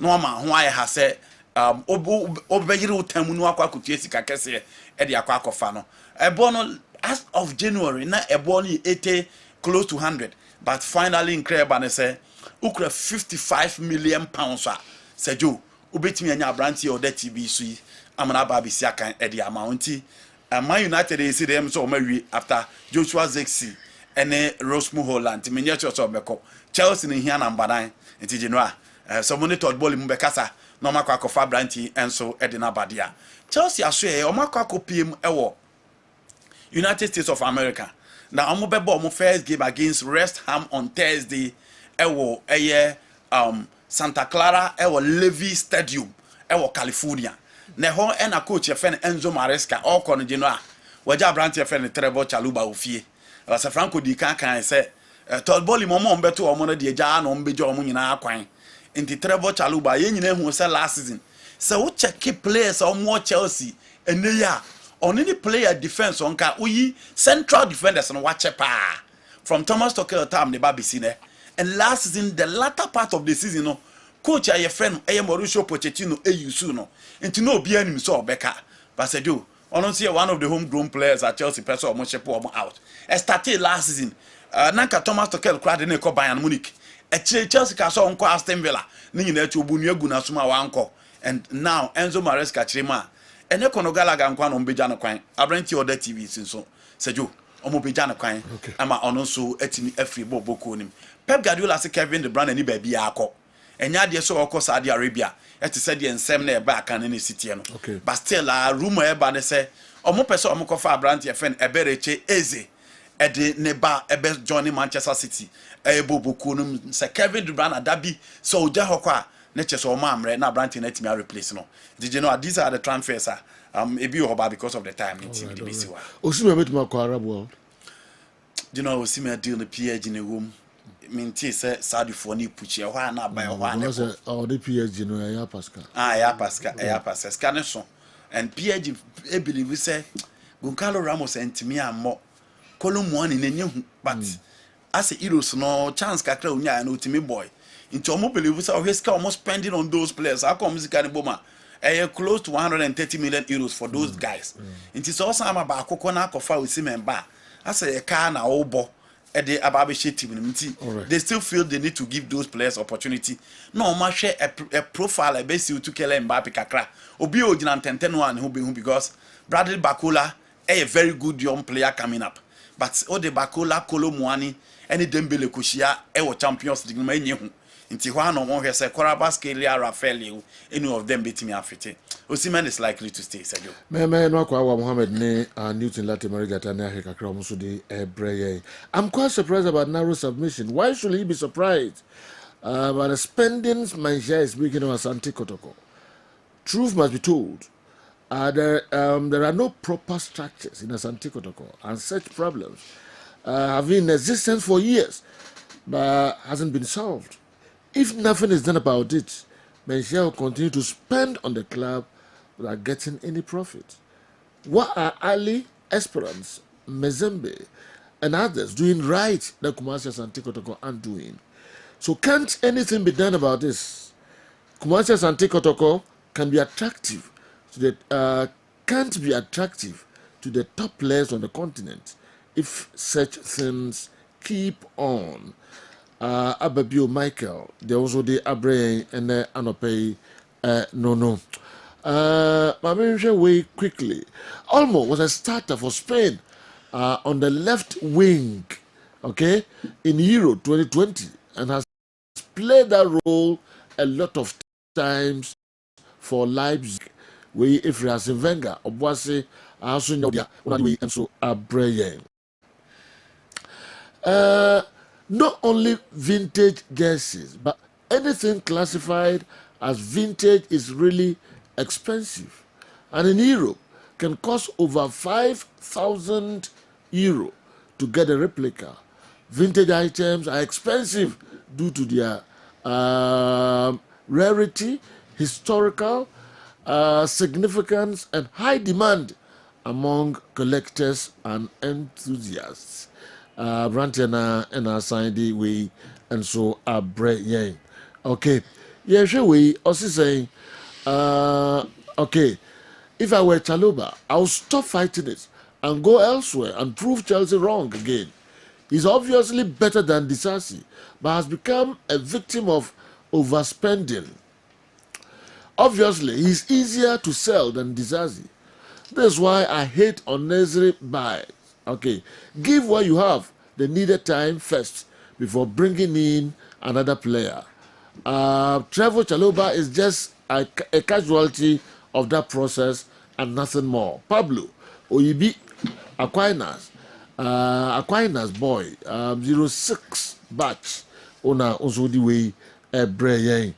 no ma ho aye ha say obeyire utamu no akwa kutie sika kese e de akwa akofa no ebo no as of January na ebo no 80 close to 100 but finally incredible and say ukra 55 million pounds Sergio ubetimi anya Abranti or the TV so amana ba bi sia kan e de amount Man United is them so marry after Joshua Zexi and Rosmu Holland miniature so beko Chelsea in here number 9 into January someone thought ball in Bekasa no makwa kofa Branty and so Edina Badia Chelsea aswe o makwa kopiem ewo United States of America now omo bebo omo first game against West Ham on Thursday ewo Santa Clara ewo Levy Stadium ewo California na ho na coach efen Enzo Maresca all kon Genoa waja Branty efen Trevor Chaluba ofie Sa Franco di kan say Todd Bowley momo mbeto omo na de ja na ombejo omo nyina akwan inti Trevor Chaluba ye nyina hu say last season say wo check players omo Chelsea ene ya on any player defense onka uyi central defenders no watch pa from Thomas Tuchel time the babisi ne and last season the latter part of the season no coach aye friend Mauricio Pochettino eyusu no inti no obi anim so obeka but say do Honestly, one of the homegrown players at Chelsea, person almost ship out. Started last season. Nanka Thomas Tuchel crowd in Bayern Munich. Chelsea castle on Aston Villa. Ni na etu obunia gu na suma wa anko. And now Enzo Maresca chirema. Ene kono Galaga nkwa no mbeja no kwan. Abrenti other TV sinso. Sejo, omo beja no kwan. Ama ono so etimi afri boboko nim. Pep Guardiola se Kevin De Bruyne ni ba bia akọ. Enya de so okọ Saudi Arabia. Eti se de ensem na e ba aka ne city no. But still rumor e ba ne se omo pese omo ko fa Abrenti fen ebereche eze. Ede neba ebe Johnny Manchester City boboko no se Kevin De Bruyne adabi so oja hokwa na che so ma amre na Abrante na timi replace no. Did you know these are the transfers ebi oba because of the time in team the wa Osimhen metima ko Arab world. You know Osimhen deal the PSG in the room minti say Saudi for ni puchi e hwa na ba e hwa na because all the PSG no ya Pascal ya Pascal scan so and PSG e believe say Goncalo Ramos entimi ammo Colomwani nenye but as a heroes no chance kakra unya na otimi boy into omo believe say Oheska almost spending on those players how music and boma close to 130 million euros for those guys into so some ba akoko na akofa Osimhen ba as a car na obo e dey ababe she team nti they still feel they need to give those players opportunity no ma share a profile e be si utukele Mbappe kakra obi ogina ntenten one who be because Bradley Barcola a very good young player coming up. But all the Bakola, Colomwani, any Dembele Kushia, Champions League, my new. In Tijuana, one has a Corabas, Kelia, Rafael, any of them beat me after. Osimhen is likely to stay, Sergio. No, Mohammed ne Newton Latin America Tanaka Kramusudi Ebreye. I'm quite surprised about narrow submission. Why should he be surprised? But the spending Manchester is speaking of Asante Kotoko. Truth must be told. There are no proper structures in Asante Kotoko, and such problems have been in existence for years, but hasn't been solved. If nothing is done about it, Manchester will continue to spend on the club without getting any profit. What are Ali, Esperance, Mezembe, and others doing right that Kumasi Asante Kotoko aren't doing? So can't anything be done about this? Kumasi Asante Kotoko can be attractive to the can't be attractive to the top players on the continent if such things keep on. Ababio Michael, there also the Abre and the Anope no. Managerial way quickly. Olmo was a starter for Spain on the left wing, okay, in Euro 2020 and has played that role a lot of times for Leipzig. We if we are Venga Obwase also know and so Abreye. Not only vintage jerseys, but anything classified as vintage is really expensive. And in Europe can cost over 5,000 euro to get a replica. Vintage items are expensive due to their rarity, historical significance, and high demand among collectors and enthusiasts. Brantena and assigned the way and so Abreye. Okay. Yeah, sure we also saying okay, if I were Chaluba, I'll stop fighting it and go elsewhere and prove Chelsea wrong again. He's obviously better than Disasi, but has become a victim of overspending. Obviously, he's easier to sell than Disasi. That's why I hate unnecessary buys. Okay, give what you have the needed time first before bringing in another player. Trevor Chalobah is just a casualty of that process and nothing more. Pablo Oyibi Aquinas boy 06 batch ona onsodi way Ebreye.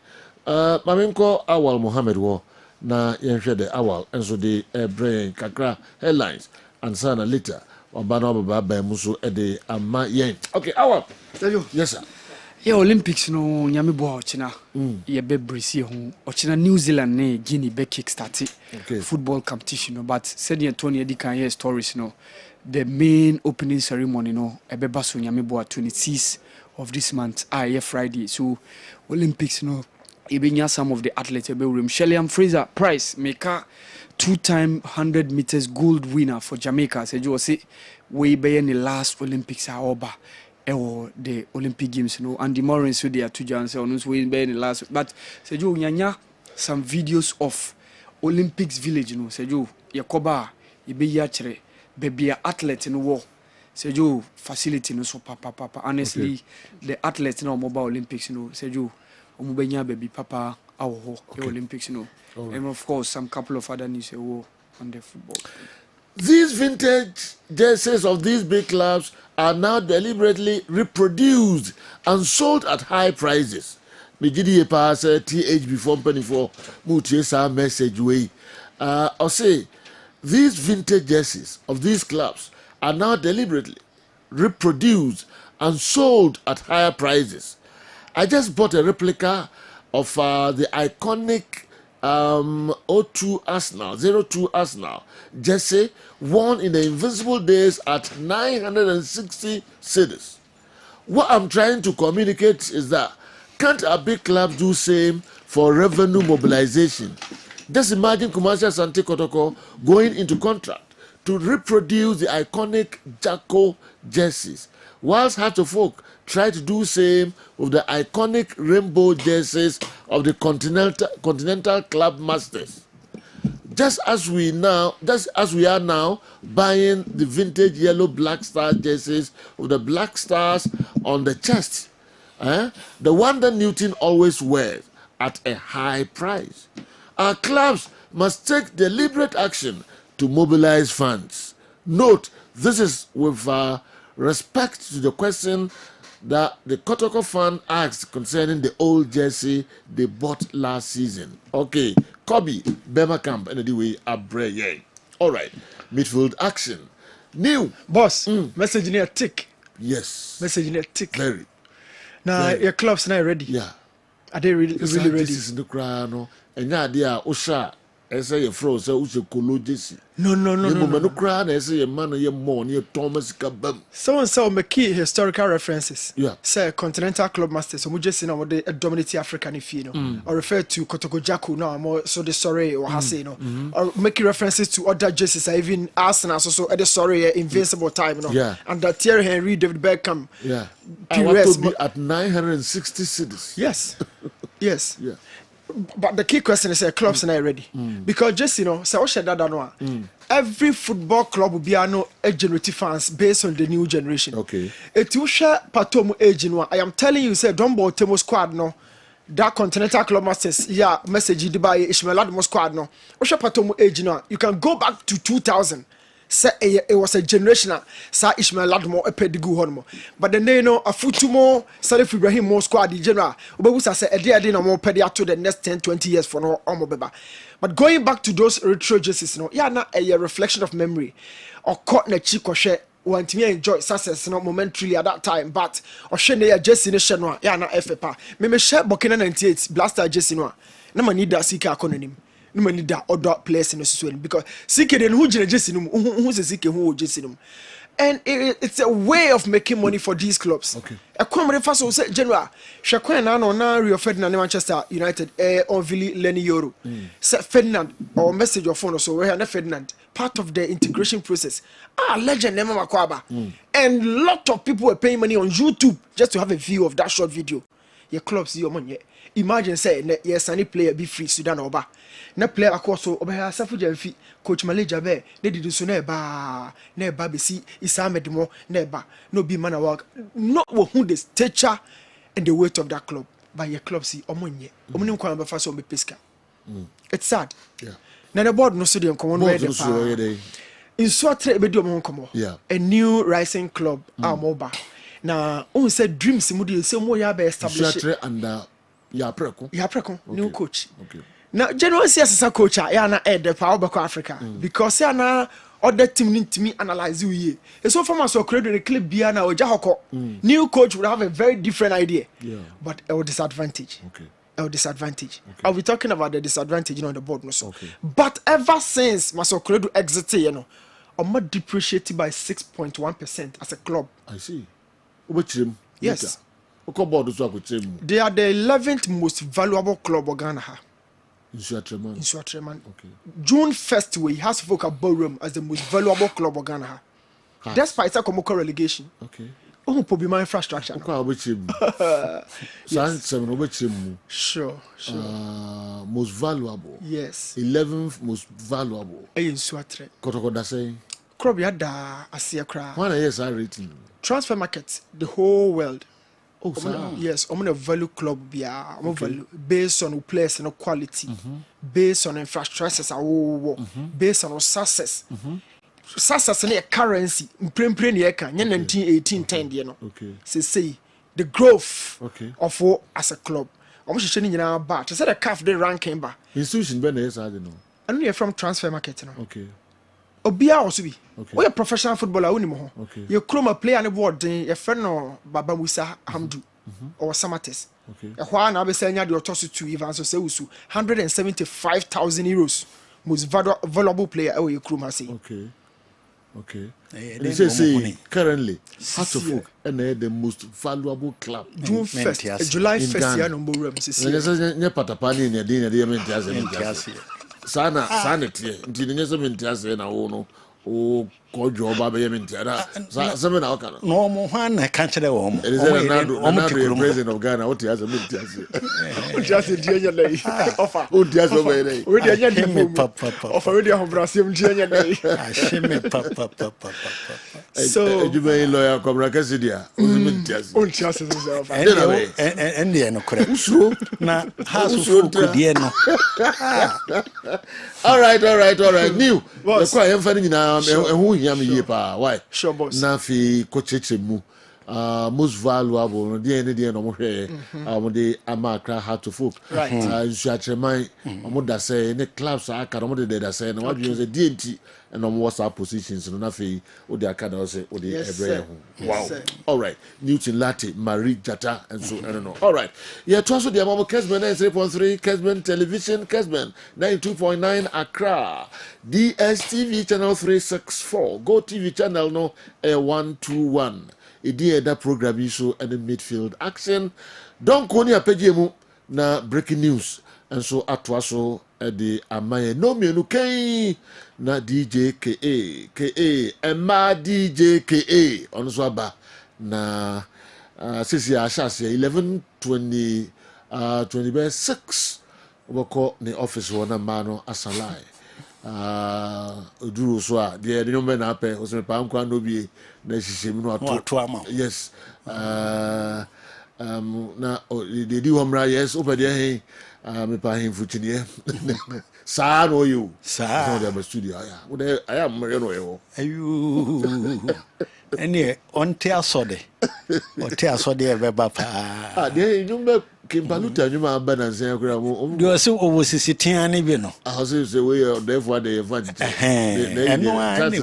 Maminko Awal Mohammed wo na yenhwede Awal enso de Ebreye kakra headlines and sana later Obana baba muso ede ama yen. Okay, Awal. Yes sir. Yeah, Olympics no nyame bo ochina. Ye be Brazil ho. Ochina New Zealand ne Guinea be kick start football competition no, but said Antonio Edi kan hear stories no. The main opening ceremony no ebeba so nyame bo 26 of this month Friday. So Olympics no Ibinya some of the athletes Shelley Fraser Price make a 2-time 100 meters gold winner for Jamaica. Said you say way by in the last Olympics are over. The Olympic Games, and the Morris with their 2 Johns on way by in the last. But said you nyanya some videos of Olympics village, said you Yakoba, Ibe Yachre, baby athlete in the war. Said you facility no so papa. Honestly, the athletes mobile Olympics, said you Omubenya baby papa our Olympics, and of course some couple of other news on the football. These vintage jerseys of these big clubs are now deliberately reproduced and sold at high prices. Mijidi pass TH before penny for Mutiesa message way. I'll say these vintage jerseys of these clubs are now deliberately reproduced and sold at higher prices. I just bought a replica of the iconic 02 Arsenal, 02 Arsenal jersey worn in the invincible days at 960 cedis. What I'm trying to communicate is that can't a big club do same for revenue mobilization? Just imagine Commercial Sante Kotoko going into contract to reproduce the iconic Jacko jerseys, whilst Heart of Folk try to do same with the iconic rainbow jerseys of the Continental Club Masters. Just as we are now buying the vintage yellow Black Star jerseys with the Black Stars on the chest, the one that Newton always wears at a high price. Our clubs must take deliberate action to mobilize funds. Note, this is with respect to the question that the Kotoko fan asked concerning the old jersey they bought last season. Okay, Kobe, Bema Camp, and anyway, Abreye. All right, midfield action. New. Boss, message in a tick. Yes. Message in a tick. Very. Now, your club's not ready. Yeah. Are they really ready? This is the crown. And now they are Osha. I say a froze, so who's a colo jesse. No. Crown, I say a man, your money, Thomas Kabam. Someone saw me key historical references. Yeah. Say Continental Club Masters, so we just know what they dominate African if you know. Or refer to Kotoko Jaku now, more so the sorry or Hase, or making references to other jerseys, even Arsenal, so at the sorry, invincible time, Yeah. And that Thierry Henry, David Beckham. Yeah. I want to be at 960 cities. Yes. Yes. Yeah. But the key question is, clubs not ready because just so every football club will be a generative fans based on the new generation. Okay. It will share Patomu age in one. I am telling you, say don't buy Temo squad no. That Continental Club Masters, message you buy Ishmael Admo squad no. Osha Patomu age no. You can go back to 2000. Say it was a generation sa Ishmael Ladmo a pedigu honmo. But then they know a futumo Salif Ibrahim more squad in general. Ubebusa say a dear more pedia to the next 10-20 years for no beba. But going back to those retro jerseys, not a reflection of memory. Or caught na chico share want me enjoy success momentarily at that time, but or share na jersey nation no na FFA. Me share Burkina 98 Blaster jersey no. Na man need that sika akononim. No man need that other players in the situation because CK then who jersey who's a CK who jersey and it's a way of making money for these clubs. Okay. A common first will say general Shakwan na Rio Ferdinand Manchester United on Vili Lenny Euro. Say Ferdinand or message your phone or so where Ferdinand part of the integration process. Legend Nema Makwaba. And lot of people were paying money on YouTube just to have a view of that short video. Your clubs your money. Imagine say yes any player be free Sudan oba. Na player akoso oba ya safu jamfi coach Manager be they did so na ba be see Isa Medimo na no be man work not who the stature and the weight of that club by your club see omonye omunim kwa ba fa so be pesca. It's sad. Yeah. Na the board no so dey come on where the in so tre be do mo come. Yeah. A new rising club Amoba. Na on said dreams mu dey say mo ya be establish and Yapreko, new coach. Okay. Now, general CS coach, na the power back Africa because na other team need to me analyze you. So from us, creating a clip Biana or Jahoko, new coach would have a very different idea. Yeah. But a disadvantage. Okay. A disadvantage. Okay. Are we talking about the disadvantage on the board? No, so. Okay. But ever since Masokredo exited, I'm depreciated by 6.1% as a club. I see. Which him? Yes. They are the 11th most valuable club of Ghana. In Suatreman. Okay. June 1st, we has folk at Ballroom as the most valuable club of Ghana. Despite a Komoko relegation. Okay. Oh, probably my infrastructure. Sure. Most valuable. Yes. 11th most valuable. In Suatre. Kotokoda saying. Krobiada Asiakra. What is our rating? Transfer market, the whole world. Oh, yes, I'm gonna value club value based on players and quality, based on infrastructure, based on success. Success in a currency, in year 1918 10 you know. Okay. Say the growth of as a club. I'm showing you now but I said a calf the ranking ba. Institution Ben is I don't know. I know you're from transfer market, you know. Okay. Obia also be. Okay. We are professional footballer only. Okay. You chroma player on the board, your friend no Baba Musa Hamdu or Samates. Okay. A while now be saying you toss to Ivan so say 175,000 euros. Most valuable player away chroma say. Okay. Okay. They say currently Hearts of Oak and the most valuable club. June 1st, July 1st year number room. Ne patapani ne dey ne mentiase. Sana tie. Nti ne so mentiase na wo no. O kojo ba be mentiara. Some na waka no. No mo hwan na ka kire wo mo. It is the president of Ghana. What he has a mentiase. Just the anya lay. Offer. O dia so be lay. We dey anya di papa. Offer we dey hobrasem di anya lay. Asheme papa. So you may lawyer Cobra Cassidia. Mentiase. O tiase so offer. And no correct. Na house of die no. All right. New. The kwa yemfa ni na ehu hia me yie pa. Why? Sure boss. Na fi kocheche mu. Most valuable no dey no mo hwe. Mo Accra Hearts of Oak. Right. Nsuatreman mo da say ne clubs aka no mo de da say na wadwe say DNT and on WhatsApp positions no na fi o de aka na say o de ebre ho. Wow. All right. Newton Latte, Marie Jata and so I don't know. All right. Yeah, to also the Amamo Kessben 93.3, Kessben Television, Kessben 92.9 Accra. DSTV channel 364. Go TV channel no 121. Idi that program you show and the midfield action. Don't go near page na breaking news and so atwaso the amaye no me no kai na DJ KA Emma DJ KA on so aba na sisi ashase 11:20 26 wako ni office wona mano asalai duro so a de no me na pe o se pa nkwa no bi na sisi mi no ato ama yes na the do homra yes over there me pa him fuchini sa no you sa no the studio I am no yo ayu ene onte asode e beba pa de nyumba kimpaluta nyuma balance yakura mo do se owo sisi tian ne bi no ahose se we therefore the event eno ani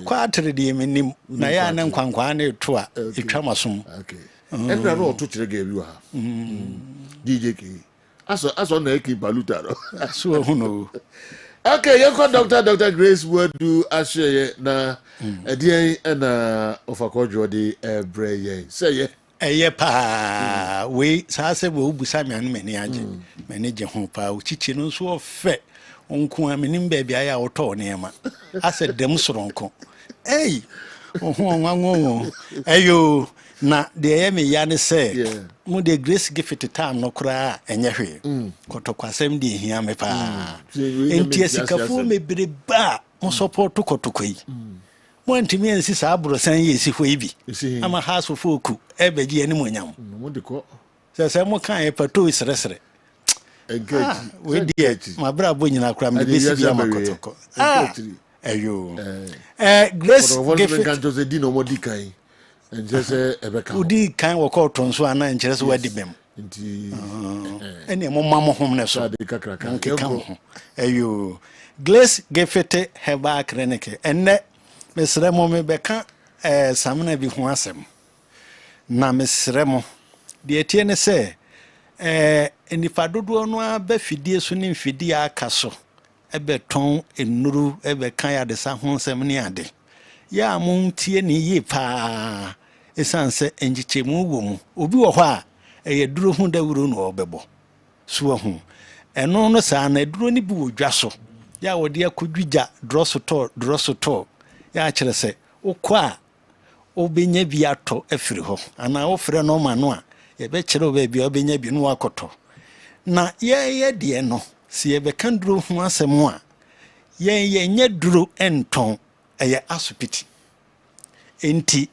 kwatre de menim na ya na nkwankwa na eto a etwa masom okay enra no to kire ga bi wa DJ K aso na kimpaluta no aso hu no. Okay, you got Dr. Grace Wadu Ashe na edian na ofakojo de ebreye. Say ye. Eye pa we sa se bo busa me anu meni age. Meni je ho pa uchichi no so ofe. Onku ameni baabi aya oto ne ma. Ase dem soronko. Hey. Oho wanwo. Ayo na de me ya ne say. Mo de Grace give it time no kra enye hwe. Kotokwasem de hia me pa. Enti asikafo mebre ba mo support kotokoi. Mo ntimi ensi sa abro san ye si hwe bi. Ama haso foku ebeji ani mo nyam. Mo de ko. Se mo kan e pato isresre. Engage. We die ma bra bo nyina kra me besi bi ama kotoko. Ayo. Grace give it kan Jose Dino modikai. Njese ebeka udi kan woko tonso ana nkyerese wadi bem nti ene mo mammo hom ne so de kakraka nkeko ayo Glace gefete heba krenike enne mesre mo me beka samna bi ho asem na mesre mo de tie ne se enipa dodo no aba fidie so ne fidie aka so ebe ton enuru ebe kan ya de sa ho asem ne ade ya mo tie ne yi pa esan se enjichemu wo mu obi wo hɔ a eye duro hu da wuro no obebo so hu eno no sa na duro ni bi wo dwa so ya wo de akodwigya drosoto ya kyerɛ sɛ wokɔ a obenya bi atɔ afiri hɔ ana wo frɛ no ma no a ye be kyerɛ oba bi obenya bi no akɔtɔ na ye de no si ye be kan duro hu asɛm a ye nye duro enton eye asopiti enti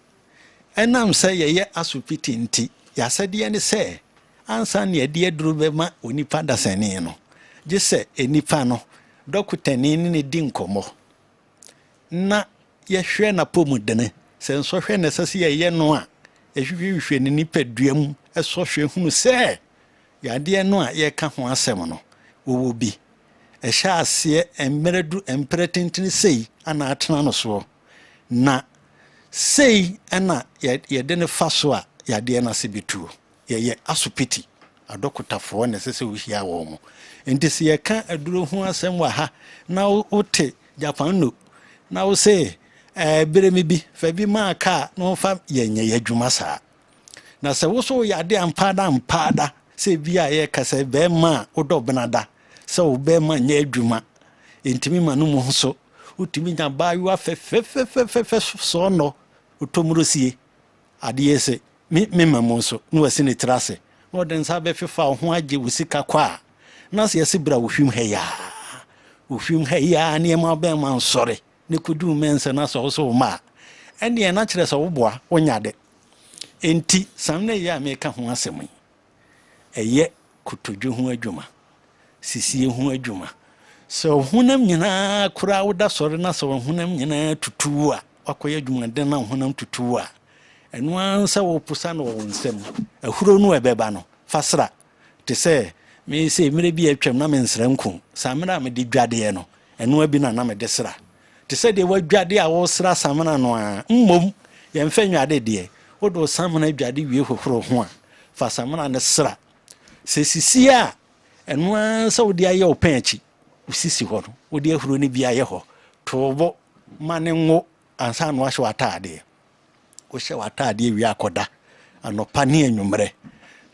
enam sɛ ye asopiti enti ya sɛdeɛ ne sɛ ansa ne de duro be ma onipa dasane no gye sɛ enipa no dokutani ne di nkɔmmɔ na yɛhwɛ na pomudene sɛ nso hwɛ ne sɛ yɛyɛ no a ehwehwehwɛ ne nipa duam ɛsɔ hwɛ hunu sɛ yadeɛ no a yɛka ho asɛm no wo bi ɛhyɛ aseɛ emmeredu emperetintin sei ana atena no so na sei ana yɛde ne fa so a yadeɛ na se bituo yɛyɛ asopiti adokutafoɔ ne sɛ wo hia wɔ mo enti sɛ yɛka aduro ho asɛm wɔ ha na wote Japan no na wo sɛ bere mi bi fa bi ma ka no fa yenye adwuma saa na sɛ wo so yade ampada sɛ bi a yɛ kasa be ma wodo benada sɛ wo be ma nya adwuma entimi ma no mu so utimi nya ba yo afefefefefe so no utomrosie ade yese me mamu so no wasi ne trase no den sa be fefa ho agye wo sika kwa na sɛ yɛse bra wo hwim ha ya ne ma be ma nsɔre ne kudu mense na so ma ene na kyerɛ sɛ wo boa wonyade enti samne ya me ka ho asɛm ɛyɛ kutodwo ho adwuma sisie ho adwuma so honam nyina kura woda sɔre na so honam nyina tutu a akoyɛ adwuma den na honam tutu a eno ansa wo pusa no wo nsɛm ahuro no ɛbɛba no fasra te sɛ me sɛ mire bi atwam na me nsra nku samra me de dwade no eno abi na me de sra te sɛ de wadwade a wo sra samra no a mmom yɛmfa nywade de wodo samra dwade wie hohoro ho a fa samra ne sra sɛ sisi a eno ansa wo de ayɛ wo panchi wo sisi hɔ no wo de ahuro ne bi ayɛ hɔ tobo mane ngo ansa no ahwe atade wo hye watade wi akoda anopa ne anwumre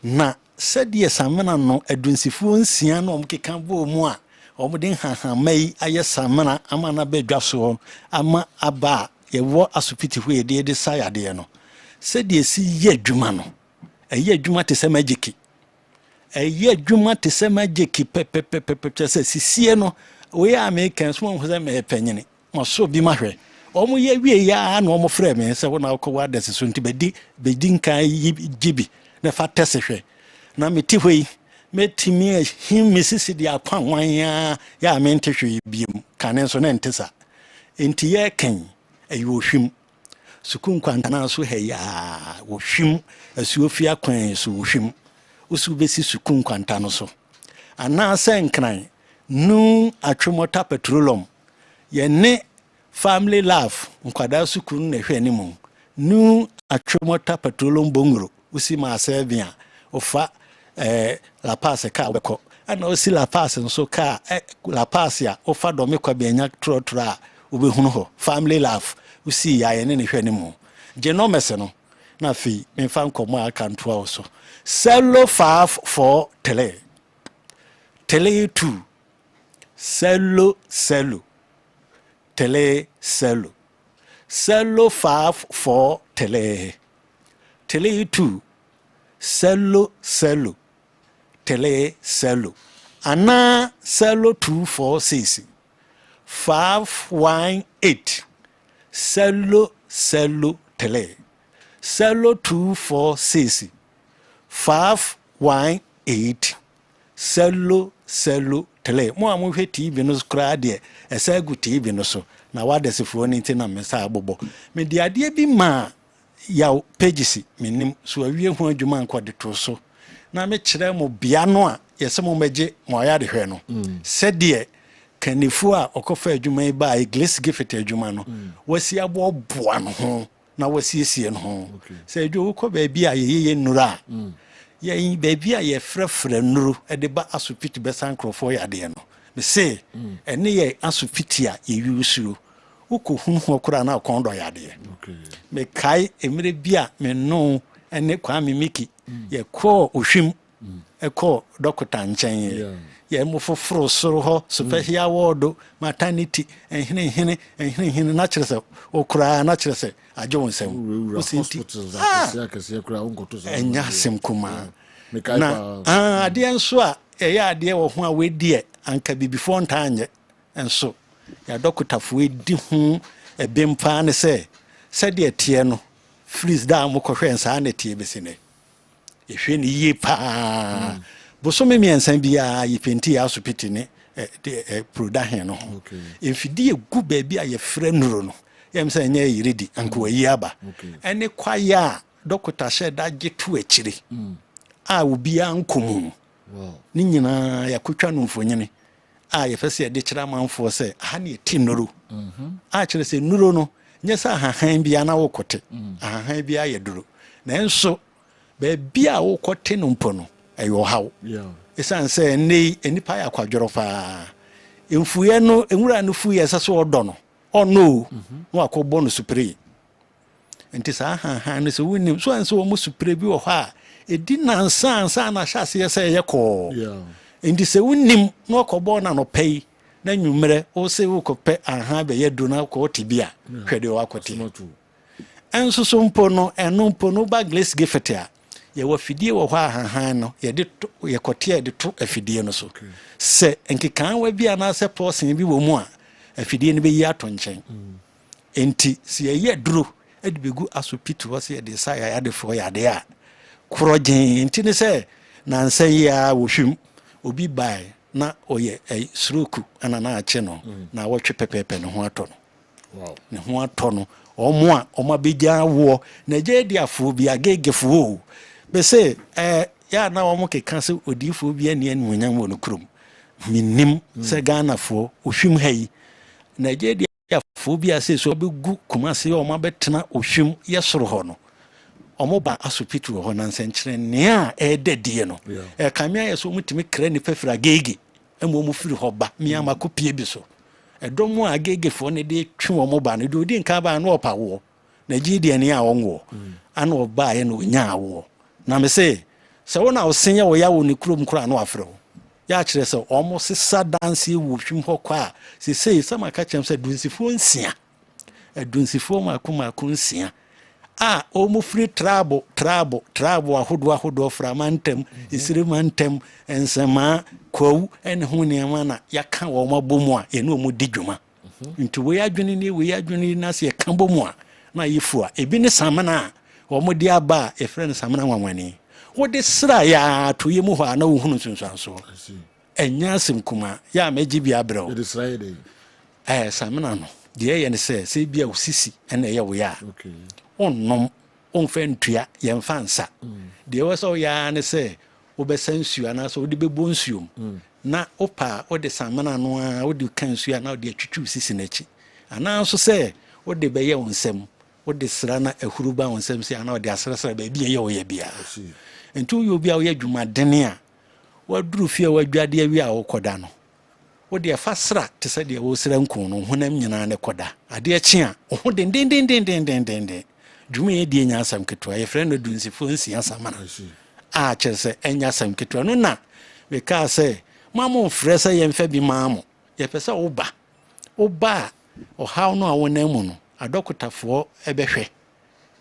na sɛdeɛ samena no adunsifuo nsia no omkeka bo mu a omden hahamai ayɛ samena ama na badwa so ama aba yɛwɔ asopiti hɔ yɛde sayade no sɛdeɛ si yɛ adwuma no ɛyɛ adwuma te sɛ magiki ɛyɛ adwuma te sɛ magiki pepepepepe sɛ sisie no we American so mo sɛ me panyini mo so bi mahwɛ omo ye wie ya na omo frɛ me sɛ wo na akɔ wa dese so nti bedi nkan gibi na fa tese hwɛ na meti hɔ yi metimi ahim misisi de akwanwan ya mente hwɛ biem kane so na ntesa enti ye kan ayo hwim sukun kwantana so he ya wo hwim asuofia kwan so wo hwim usu besi sukun kwantano so ana senkran nu atwemota petroleum ye ne family love nkwada sukun na hwɛ ne mu nu atwemota petroleum bongro usi ma asebia ofa La Paz ka weko ana osi La Paz nso ka La Paz ya ofa do me kwa bianya trotra obehunu ho family love usi ya ye ne hwɛ ne mu genomese no na fi me fa nkomo aka ntoa so cello 5 for tele 2 cello tele cello 5 for tele 2 cello tele cello ana cello 246 518 cello tele cello 246 518 cello tele mo amhwe TV no skra de esa gu TV no so na wadesefo ni ntina mesa abobo me de ade bi ma ya pages menim so awie ho adwuma nkode to so na me kyerɛ mo bia no a yɛsɛ mo magye mo ya de hwɛ no sɛdeɛ kanifo a ɔkɔfa adwuma ba English gift adwuma no wasi abo boa no ho na wasiesie no ho sɛ adwo kɔ ba bia yeye nura yɛn ba bia yɛ frɛfrɛ nuru de ba asopiti bɛsan krofo ya de no me se ɛne yɛ asopiti a yɛwusuo ukɔ hu ho kora na akɔndɔ ya de me kai emre bia me no ene kwa me miki ye ko ohwim e ko dokota nchen ye mo foforo soro ho special ward maternity enhene na kyerese okura na kyerese ajo wonsem hospitals akese kura onkoto so enya sem kuma na ade nso a ye ade wo ho a wedie anka bibifo ntanye enso ya dokotafo edi ho ebempa ne se de tie no freeze da mo kohwe nsa na tie besine ehwe ni yi pa bosome miensan bia yi penti ya so pitine production no efidi egu ba bia ye frɛ nuro no yem se nya yiridi anko ayi aba ene kwaya dokota she da getu akire a obi ankomu ni nyina yakotwa no mfonyene a yefese ye de kira manfo se ha ne ti nuro a kire se nuro no nyesa hahan bia na wokote hahan bia ye duro na enso ba bia wokote no mpo no eyo hawo esan se nei enipa ya kwadworo fa emfuye no enwura no fuye se so odo no ono no akobọ no spray enti sa ha no se woni so anse wo mu spray bi wo ha edi nansa na hyase se ye ko enti se wonim no akobọ na no pei na nwumere o se wo kopɛ aha be ye do na ko tibia hwede wo akote enso so mpo no eno mpo no ba glace gefetia ye wa fidie wo hwa hahan no ye de ye kote de to afidie no so se enkekan wa bia na se person bi wo mu a afidie no be yi ato nchen enti se ye duro edi begu asopitu wo se ye de sa ya de fo ya de a krogen enti ne se na nse ya wo hwim obi bai na oye sroku ana na ache no na wo twe pepepe ne ho ato no ne ho ato no omo beja wo na je di afo bi agegefo bese ya na wo ke kan se odifo bi ane anu nyam wo no krum minim se Ghana fo ohwim hayi na je di afo bi ase so be gu kumase o ma betena ohwim yesoro ho no omo ba asopitu ho na nsenkyere ne a ededie no kamia yeso mutimi kra ni pefra gege emo mu firi ho ba mi amako pie bi so edomo agege fo ne de twe omo ba ne do di nka ba na opa wo na gidi ne a wonwo ana oba ye no nya wo na me se wona osenye wo ya wo ne krom kra na afro ya kire se omo sesa dance wo hwim ho kwa se sama ka chem se dunsifo nsia dunsifo maku nsia a omo free trabo ahodo fra mantem isire mantem ensema kwawu ene ho ne ma na yaka wo mabomu a ene omo digwuma nti we adwene na se yaka bomu a na yifu a ebi ne samana omo di aba e friend samana wanwani wo de sra ya to yemu ho na wo hunu sunsanso enya asim kuma ya meji bia brew de sra ye samana no de ye ne se bia usisi ene ye wo ya onnom onfentua yemfansa de wo so ya ne se obesansu ana so de bebo nsuom na opa ode samana no a ode kansu ana ode atwitwu sisi nachi ana so se ode beye wonsem ode sra na ahuruba wonsem se ana ode asrasra ba bia ye wo ye bia entu yo bia wo ye dwumadene a waduru fie wadwade awi a wo koda no ode afa sra te se de wo sra nkun no honam nyina ne koda ade achi a ho den dwuma ye die nya asam ketwa ye frɛ no dunsifo nsia samana a kyerse enya asam ketwa no na we ka se mamo frɛ se ye mfa bi mamo ye pɛ se oba o haw no a wona mu no adokotafo ebehwɛ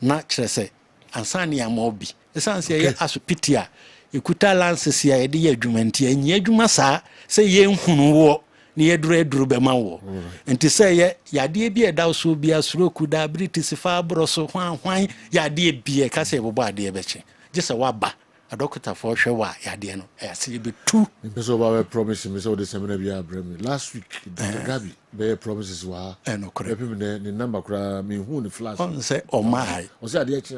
na kyerse ansane ya mobi esanse ye asopiti a ekuta lances ya ye de ye adwumanti anya adwuma saa se ye nhunu wo ni eduru be ma wo enti se ye yade bi eda so bi asroku da british fa broso hwan yade bi ka se bobo ade be che gese waba adokota fo hwe wa yade no ase be tu so ba promise me so the seminar bi abrem last week Gabi be promises wa no correct ni number kura me hu ni flash on say o mai o say ade chi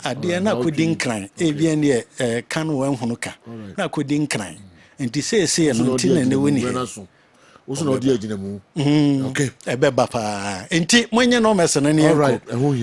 ade na kodin kran e bi ne kan wo nhunu ka na kodin kran enti se no ntina ne woni oso no dia gina mu okay ebe bapa enti monye no mesene ne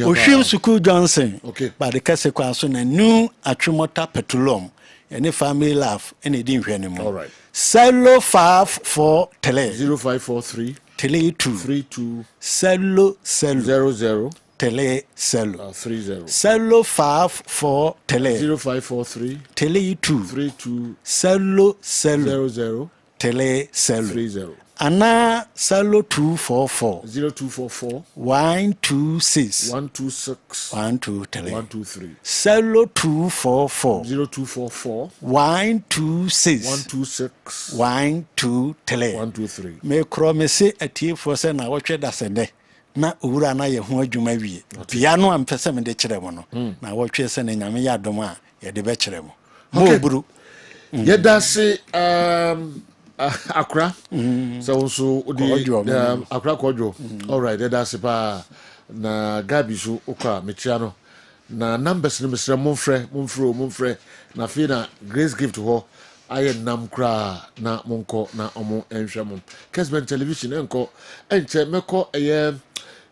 ohwim suku Johnson ba de kase kwa so na new atwemota petroleum any family laugh any din hwene mu all right Cello 5 tele 0543 tele 2 32 cello 00 Tele Cello. 30. Cello 5 for Tele. 0543 Tele 2. 32 Cello 00 Tele Cello. 30. Ana Cello 244. 0244 126. 126 12 Tele. 123. Cello 244. 0244 126. 126 12 Tele. 123. Me kromese atie for se na wotwe dasende. Na owura na ye ho adwuma wie. Piano am pese me de kire mo no. Na wotwe se na nyame ya dom a ye de be kire mo. Mo buru. Ye da se Accra. So also the Accra Kojo. All right, that's pa na Gabi so okwa mechiano. Na numbers no Mr. Monfre na fi na Grace gift ho aye nam kra na monko na omo enhwe mom. Kessben television enko enche meko eye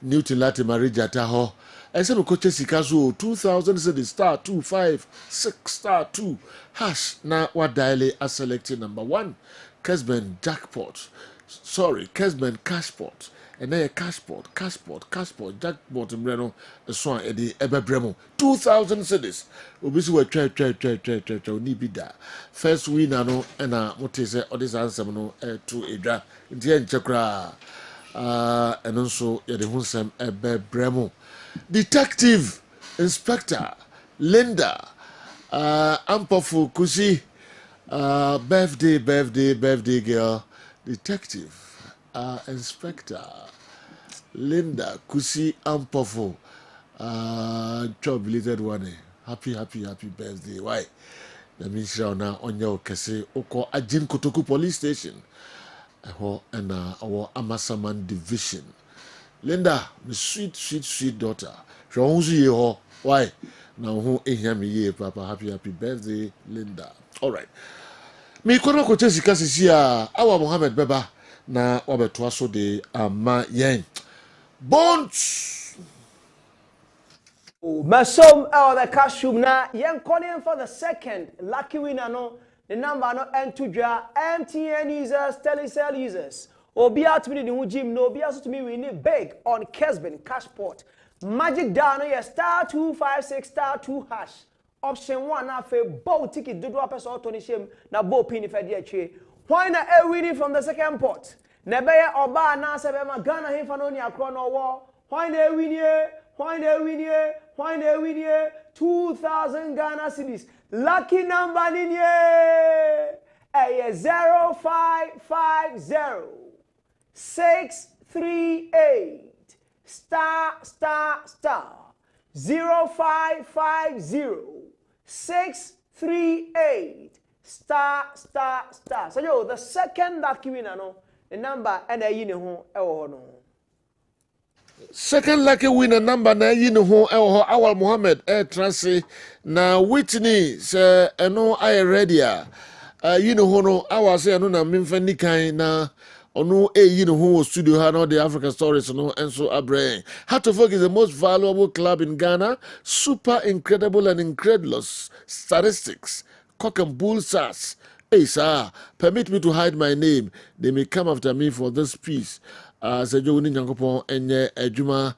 Newton Latte marriage ata ho. I said, Coach Sika so 2000 said the star 256 star 2 hash. Now what dial are selected number 1. Kessben jackpot. Sorry, Kessben cashpot. And then cashpot, jackpot in Breno, a swan at the Eber Bremo. 2000 cities. Obisi were try, need be that. First winner no, and what is it, or this answer no, to a draft. In the end, Chakra. And also, yeah, the Hunsam Eber Bremo. Detective, Inspector, Linda, Ampofu Kusi, birthday girl, Detective, Inspector, Linda Kusi Ampofu, job related one. Happy birthday. Why? That means now on your Kese Oko Ajin Kotoku Police Station, and our Amasaman Division. Linda, my sweet daughter. Why? Now who hear me here, Papa? Happy birthday, Linda. All right. Me kono ko chesi kasi sia awa Mohammed Beba na wabeto so de ama yen. Bones. Masom the cash room na yen calling for the second lucky winner no. The number no N2 MTN users, Telecel users. Obi out to me the gym no be also to me we need big on Kessben Cashport. Magic down here star 256 star 2 hash. Option 1 na fe bow ticket do drop us auto ni shame na bow pin if dey twe. Why na e winning from the second pot? Na be oba na se be ma Ghana him no ni akro no wo. Why na e win here? 2000 Ghana cedis. Lucky number in here. 0550 638 star 0550 638 star. So yo, the second lucky winner no, the number and a yine ho ewo no. Second lucky winner number na yine ho ewo Awal Mohammed Transi na Whitney se eno I ready yine ho no Awal se eno na memfa nikan na ono you know who studio had all the African stories no and so abre. Hatofok is the most valuable club in Ghana. Super incredible and incredulous statistics. Cock and bull sass. Hey sir, permit me to hide my name. They may come after me for this piece. Sejo ni nyankopon enye ejuma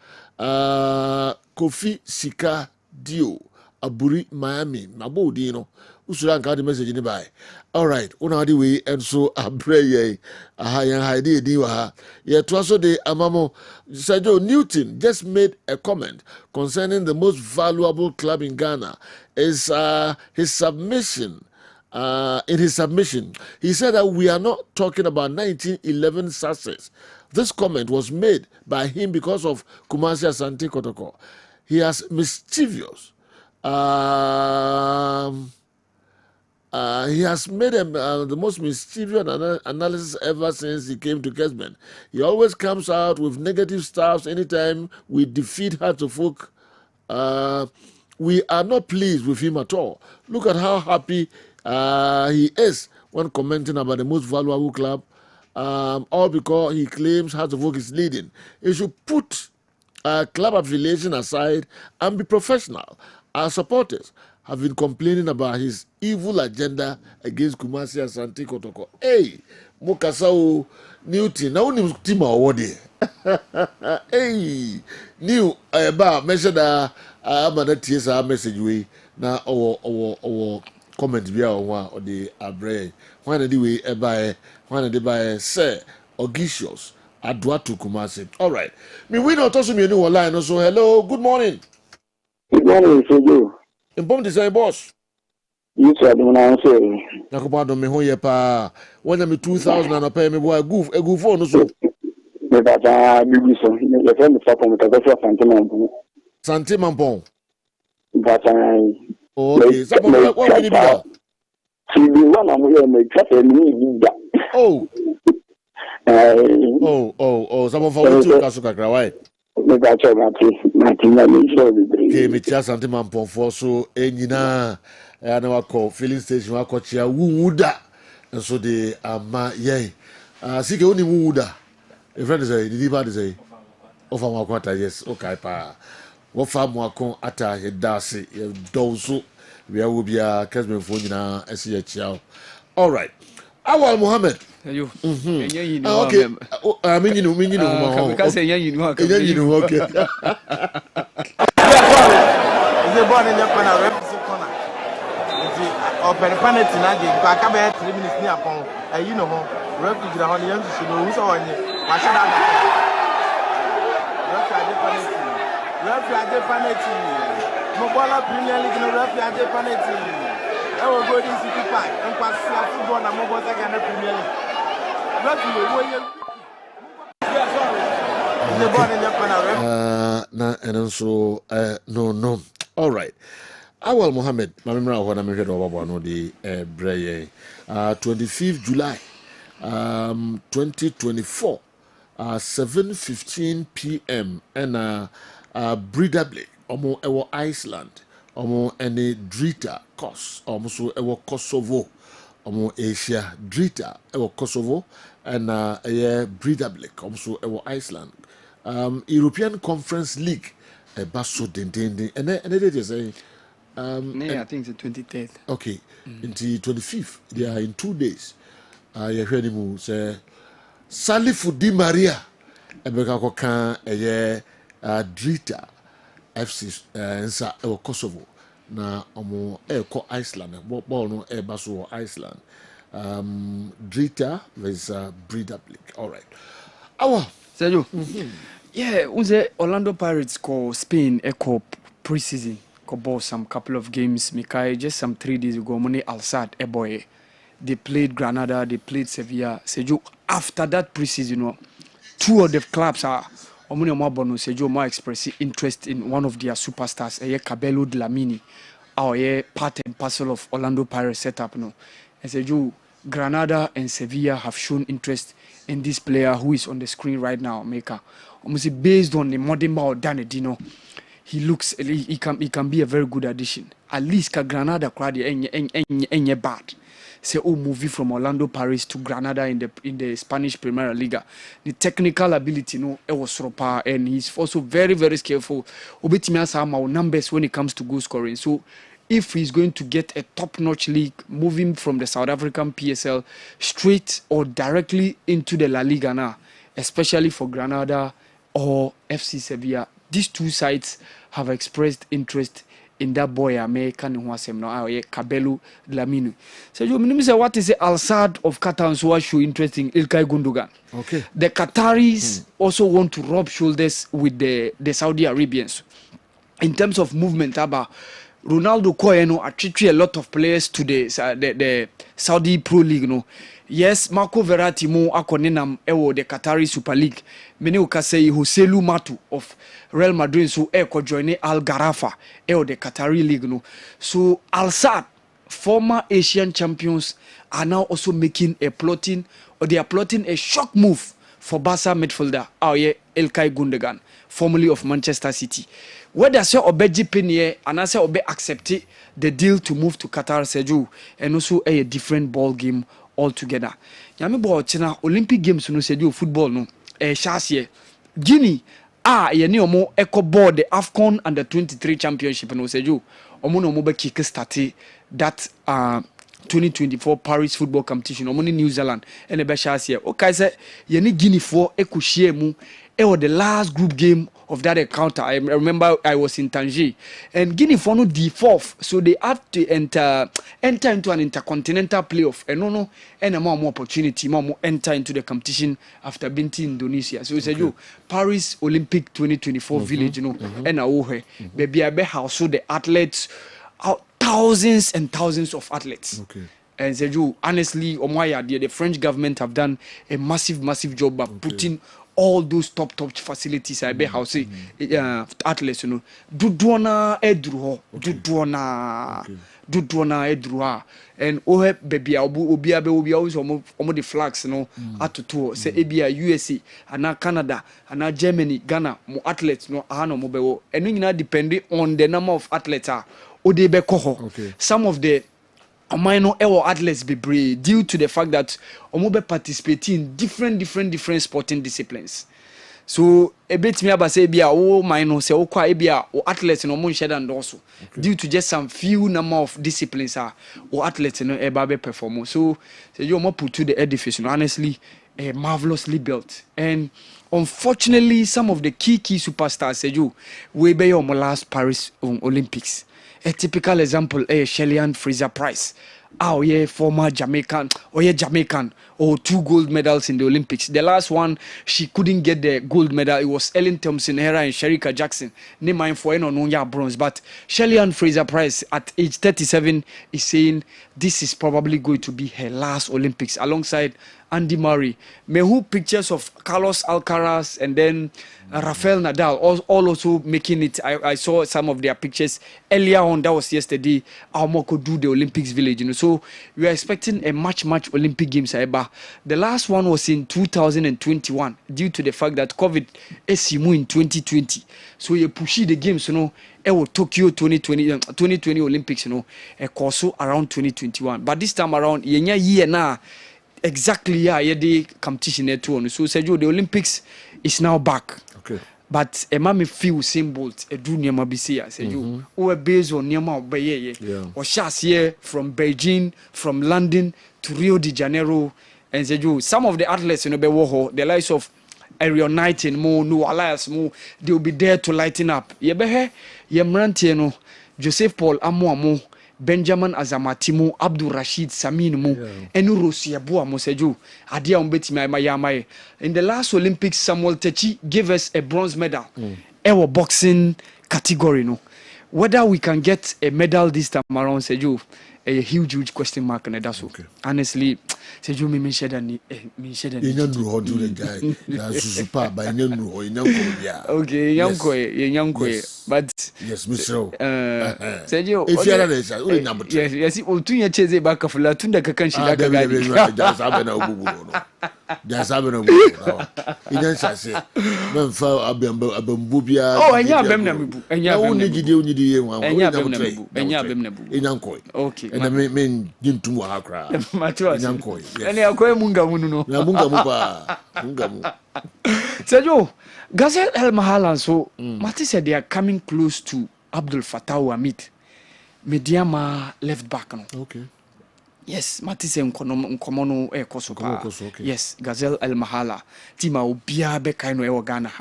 Kofi Sika Dio Aburi Miami Mabodi no. Usura nka the message ni by. All right, una di we and so abreye yan hide di wa ha. Ye to so de amamo Sergio Newton just made a comment concerning the most valuable club in Ghana is his submission. In his submission, he said that we are not talking about 1911 success. This comment was made by him because of Kumasi Asante Kotoko. He has mischievous. He has made the most mischievous analysis ever since he came to Kessben. He always comes out with negative stuff anytime we defeat Hatofok. We are not pleased with him at all. Look at how happy he is when commenting about the most valuable club, all because he claims Hatofok is leading. He should put club affiliation aside and be professional. Our supporters have been complaining about his evil agenda against Kumasi Asante Kotoko. Hey, Mukasao Newton, now team award. Hey, new ba measure da amana tie sa message we na owo comment bia o the abre when the way e ba when the ba say Augustus Adwa to Kumasi. All right. Me we not also me new line so hello, good morning. Good morning, Seju. Impom the say boss. You said when I say. Nakubado me ho ye pa. When me 2000 and pay me boy goof on so. Me ba bibi so. Me friend me from the go for Santé Mampon. But okay, so what we need to do? One I'm here me trap me oh. Some of our two kasuka krawai. Me ba cho na me show okay, me chia Santé Mampon for so enyina na wako filling station wako chia wuda. And so the ama ye. Sike oni wuda. A friend say the diva say of our quarter yes, okay pa. What farm wako ata he dasi ye dozo. We will be a Kessben phone na SCHL. All right. Awal Mohammed. You. Okay. I mean you know. Because you know. Okay. Is the ball in the corner? Represent corner. Open penalty na dey back about 3 minutes near upon. You know, referee the on the end to know who's on you. Referee penalty. Mobola Premier League no referee penalty. I will go this City Park and pass football na Mobola Ghana Premier League. Referee is the ball in the corner. Na and so no. All right. Awal Mohammed, Mamimra Wana Mirred Obabo the Breye, 25th July 2024, 7:15 p.m. and Breeder Blake, Omo Ewo Iceland, Omo any Drita Kos, Omo Ewo Kosovo, Omo Asia Drita Ewo Kosovo, and Breeder Blake, Omo Ewo Iceland, European Conference League, Basso Dindindi, and it is a I think it's the 23rd. Okay, until 25th, they are in 2 days. You heard him say, Salifu Di Maria, Ebeka Kokan, Drita, FC, and Kosovo, na omo Eko Iceland, ball no Basso Iceland. Drita versus Breeder Blake. All right. Awa. Sergio. Yeah, Orlando Pirates call Spain Eco preseason. Bought some couple of games. Mikai just some 3 days ago. Money Al-Sad, boy. They played Granada. They played Sevilla. Sejo after that preseason, 2 of the clubs are Omuni Omabono. Sejo more expressing interest in one of their superstars. Cabello Dlamini, our part and parcel of Orlando Pirates setup. No, and Sejo Granada and Sevilla have shown interest in this player who is on the screen right now. Maker, almost based on the modern ball Danedino. He looks, he can be a very good addition. At least Granada crowd enye bad. Say movie from Orlando Paris to Granada in the Spanish Premier Liga. The technical ability, it was proper, and he's also very, very skillful. Obetimi sama numbers when it comes to goal scoring. So if he's going to get a top-notch league, moving from the South African PSL straight or directly into the La Liga now, especially for Granada or FC Sevilla, these two sides have expressed interest in that boy American who was Cabello Dlamini. So you say what is Al-Sadd of Qatar so show interest in Ilkay Gundogan. Okay. The Qataris also want to rub shoulders with the Saudi Arabians. In terms of movement, Ronaldo Koeno attracted a lot of players to the Saudi Pro League. Yes, Marco Verratti mo akonenam ewo the Qatari Super League. Mene ukasei Hoselu Matu of Real Madrid so eko joine Al Gharafa ewo the Qatari League no. So Al-Sadd, former Asian champions, are now also making they are plotting a shock move for Barca midfielder Ilkay Gundogan, formerly of Manchester City. Whether say Obeji Penye and I say Obe accept the deal to move to Qatar Seju and also a different ball game altogether. Yami bo chena Olympic Games no Seju football no Shasie Guinea ye omo eco board the AFCON under 23 championship no Seju omo no mo be kick start that 2024 Paris football competition omo ne New Zealand ene be sha ase okay say ye ne Guinea for ekohia mu was the last group game of that encounter. I remember I was in Tangier and Guinea for no D4, so they have to enter into an intercontinental playoff and more opportunity, more enter into the competition after being to Indonesia. So we said, yo, Paris Olympic 2024 village, and baby I be house so the athletes, thousands and thousands of athletes. Okay. And said, you honestly, the French government have done a massive job of putting all those top facilities I be house athletes duduana edruha and baby obi always omo the flags atoto say ebia USA and Canada and Germany Ghana mo athletes no ahano mo bewo and nyina depending on the number of athletes ode be koho some of the minor athletes be brave due to the fact that omobe participate in different sporting disciplines. So a bit me about say bia o minor say o kwa bia o athletes no mon share and also due to just some few number of disciplines o athletes no e ba be perform. So say you mo put to the edifice honestly marvelously built, and unfortunately some of the key superstars say you we be your last Paris Olympics. A typical example is Shellyan Fraser-Price. Former Jamaican or 2 gold medals in the Olympics. The last one, she couldn't get the gold medal. It was Ellen Thompson-Hera and Sherika Jackson. Name mine for bronze. But Shellyan Fraser-Price at age 37 is saying this is probably going to be her last Olympics alongside Andy Murray. Mehu pictures of Carlos Alcaraz and then Rafael Nadal all also making it. I saw some of their pictures earlier on. That was yesterday. Aomoko do the Olympics village. So we are expecting a much Olympic Games. The last one was in 2021 due to the fact that COVID is in 2020. So you push the games, Tokyo 2020 Olympics, also around 2021. But this time around, year na. Exactly, the competition there too. So Sergio, the Olympics is now back. Okay. But me feel symbols a do near Mabisia, Sergio. Who based on Niama Baye, or Shas here from Beijing, from London to Rio de Janeiro, and Sergio. Some of the athletes in Bewoho, the likes of Ariel Knighton, No Alias, they will be there to lighten up. Yebehe, Yemrantieno, Joseph Paul Amo. Benjamin Azamatimu, Abdul Rashid Saminu, Enu Rosiabua Moseju, Adia Umbeti Mayamai. In the last Olympics, Samuel Techi gave us a bronze medal. Our boxing category, whether we can get a medal this time around, Seju, a huge question mark and that's okay. Honestly, Seju me share that me share that. You know how to the guy. That's super, but you know okay, young but yes, Mr. Seju, if you are there, number 2. Yes, utunya cheze baka fula tunda kakanshi daka gadi. That's happening. You say, men fa abembubia. Oh, enya bemnabu. Enya bemnabu. Enyankoi. Okay. And I mean gintu hakra. Matwa. Enyankoi. Ene akoy munga munu no. Na munga mu pa. Munga mu. Sergio, Gazelle El Mahala so Mati said they are coming close to Abdul Fattah Hamid. Mediama left back no. Okay. Yes, Matisse Nkomono Kosopa. Okay. Yes, Gazelle El Mahala. Tima Ubia Bekaino Ewagana.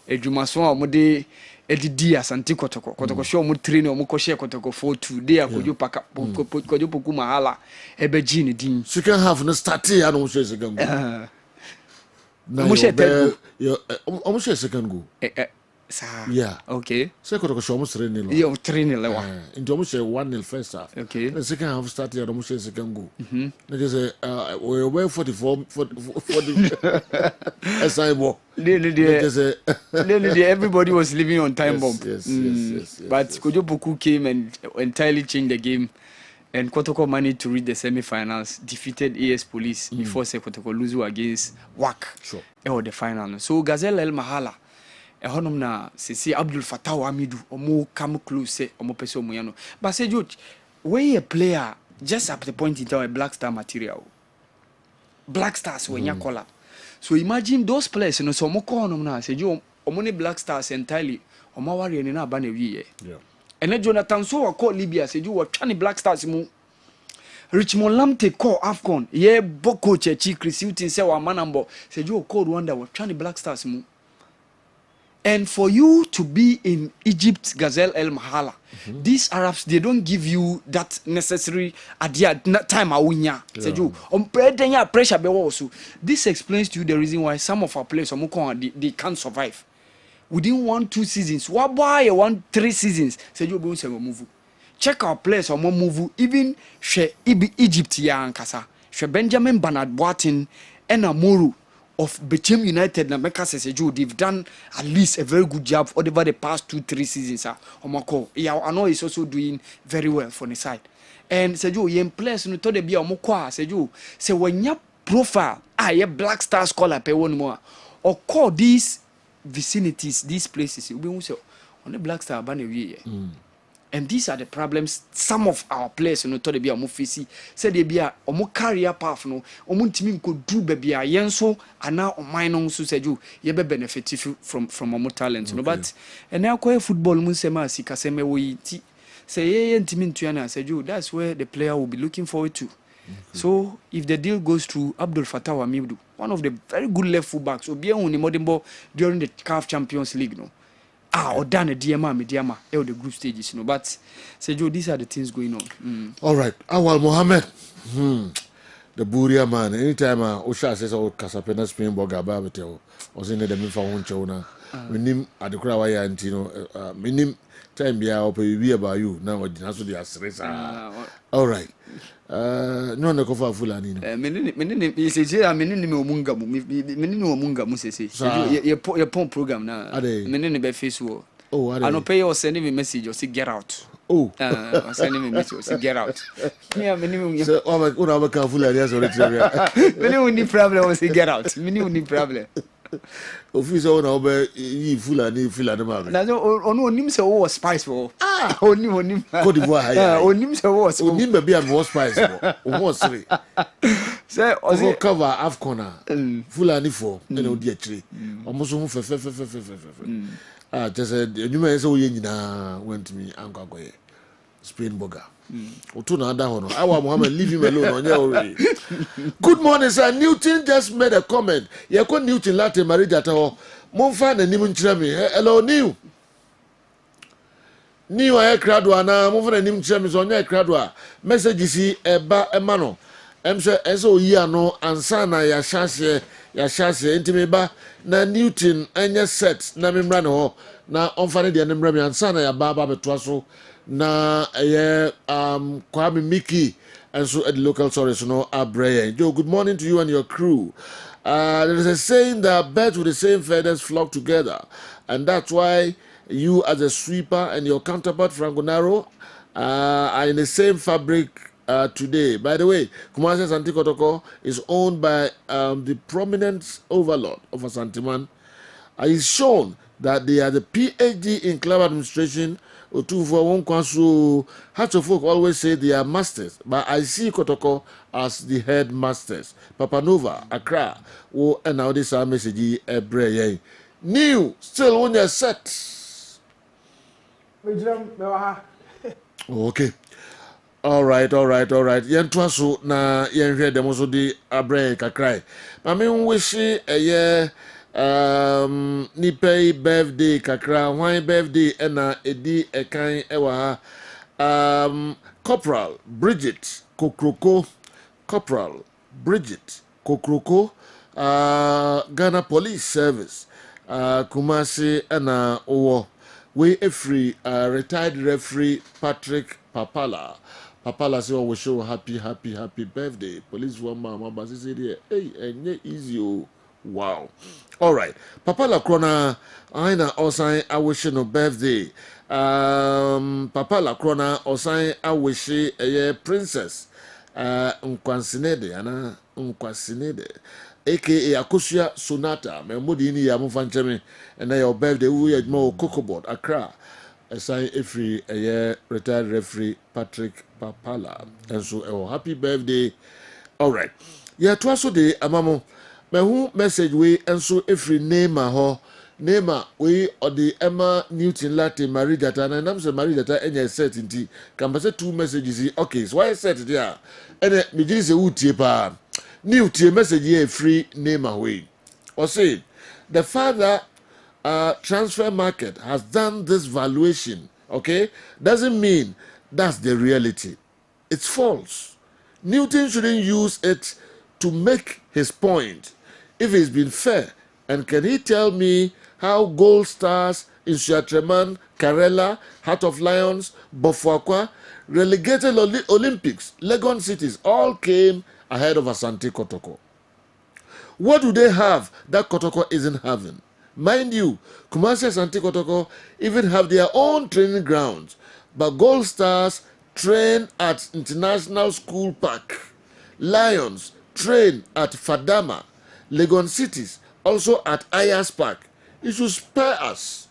Ejumaso Mode Edidia Santi Kotoko. Kotoko show Mutrino Mukoshe Kotoko 4-2. They are Kojupuku Mahala. Ebejini Din. Second half no start I don't say second goal. Almost second goal. Yeah. Okay. Second goal almost 3-0. Yeah, 3-0. Into almost 1-0 first half. Okay. The second half started almost second goal. They just say we were 44 SIBO. Everybody was living on time bomb. Yes. But Kojopoku came and entirely changed the game. And Kotoko managed to reach the semi-finals, defeated AS Police before Kotoko lose against WAC. Sure. Or the final. So Gazelle El Mahala, na Sisi Abdul Fattah Hamidu, Omo come close, Omo Peso Muyano. But say George, when a player just at the point in time a Black Star material, Black Stars when you call up. So imagine those players, so Omo call na say Joe, Omoni Black Stars entirely, Omo Warrior na Banewi. Yeah. And then Jonathan so called Libya said you were trying Black Stars mu. Richmond Lamte call AFCON. Yeah, Boko Chechi, Chris Hilton say wa manambo. Say you called Rwanda was trying the Black Stars mu. And for you to be in Egypt, Gazelle El Mahala, these Arabs, they don't give you that necessary idea time awinya. Say you pressure be also. This explains to you the reason why some of our players they can't survive. Within 1-2 seasons, what boy 1-3 seasons, say you be move. Check our players or more move. Even she Egypt ya ankasa. She Benjamin Bernard Boateng and Amoru of Bechem United na Meka Sesejo, they've done at least a very good job over the past 2-3 seasons. Omako, yeah, I know he's also doing very well for the side. And Sejo, yen players no to de bia omoko Sejo, say when your profile, ye Black Stars scholar pe one more, or call these vicinities, these places, you be say on the Black Star ban and these are the problems some of our players no to de bia omo face say de bia omo career path no omo ntimi nko du ba bia yenso ana oman no so seju ye be benefit from omo talent no but and now call football mun say ma sika say me we ti say ye ntimi ntua na seju that's where the player will be looking forward to. So if the deal goes through, Abdul Fattah Wamibdu, one of the very good left fullbacks, Obi Uni Modimbo during the CAF Champions League, no. Or done a Diama, the group stages, you know. But say Joe, these are the things going on. All right, Awal Mohammed, the Buria man. Anytime Osha says, "Oh, Casapena Springbok Ababete," or saying that the Mifa Honchona, minim at the Krawaya and Tino, minim time be out be about you now. That's what they are stressed. All right. No na kofa fulani no menene yesije menene me omunga mu menene omunga mu sese ye pon program na menene be face wo ano pay or send me message or say get out send me message or say get out me menene so una ba ka fulani aso le tire menene ni problem or say get out menene ni problem officer ona obe yi fulani ma be na onu onim se wo spice wo onim Cote d'Ivoire ha onim se wo onim be bia mo spice wo wo sere say o cover afcona fulani for na odi akire omo so hu fe just enuma ese wo ye nyina went me ankwakwaye Springbok Otu na ada hono. Awa Muhammad, leave him alone. Good morning, sir. Newton just made a comment. You call Newton Latte marriage at all. Monfa na nimu nchirami. Hello, New. New aye kradwa na monfa na nimu nchirami so nya kradwa. Message si eba emano. Emse eso yi ano ansa na ya shase intimeba na Newton enya set na memra ne ho na onfa de nemra mi ansa na ya baba betwa so na Kwame Miki and so at the local source no Abraya. Joe, good morning to you and your crew. There is a saying that birds with the same feathers flock together, and that's why you as a sweeper and your counterpart Franco Naro are in the same fabric today. By the way, Kumasi Santi Kotoko is owned by the prominent overlord of Asantiman. It's shown that they are the PhD in club administration. Otuvo Wonkwasu Hatchofok always say they are masters, but I see Kotoko as the head masters. Papa Nova, Accra, and now this message Ebreye. New, still on your set. Okay. All right. Yen twaso na yen hwe dem so di Abreye kakrai. Mami wishi eye nipai birthday kakra why birthday ena edi ekan ewa Corporal Bridget Kokroko Ghana Police Service Kumasi ena owo we free retired referee Patrick Papala say we show happy birthday police woman mama say hey enye easy oh. Wow. All right. Papa Lakrona, aina osan awishi no birthday. Papa Lakrona osan awishi eye princess. Nkwansinede aka Akosia Sonata. Memodi ni ya mufanchemi. And your birthday we had more cocoa board Accra. Assign every retired referee Patrick Papala. And so happy birthday. All right. Yeah, twaso de amamo. Me who message we and so every name ho Neymar we or the Emma Newton Latte Marie Data and I'm saying Marie Data any set in tea can say 2 messages okay so why set there and me just say utie pa new tie message here free Neymar way or say the father transfer market has done this valuation okay doesn't mean that's the reality. It's false. Newton shouldn't use it to make his point. If he's been fair, and can he tell me how Gold Stars, Insuatreman, Karela, Heart of Lions, Bofuakwa, relegated Olympics, Legon cities all came ahead of Asante Kotoko? What do they have that Kotoko isn't having? Mind you, Kumasi Asante Kotoko even have their own training grounds, but Gold Stars train at International School Park. Lions train at Fadama. Legon Cities also at Ayers Park. It should spare us.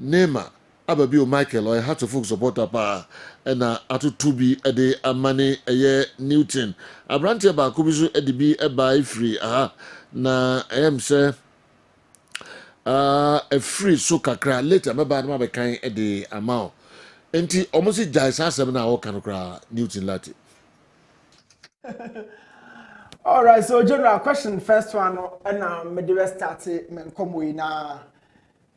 Neymar, Ababio Michael, or had to folk supporter pa and atu tubi ede amani eye Newton. Abranti ba kubisu edibi eba free na say a free so kakra later meba na be kan ede amount. Enti almost jai sa sem na o kanokra Newton lati. All right, so general question first one and me dey start men come na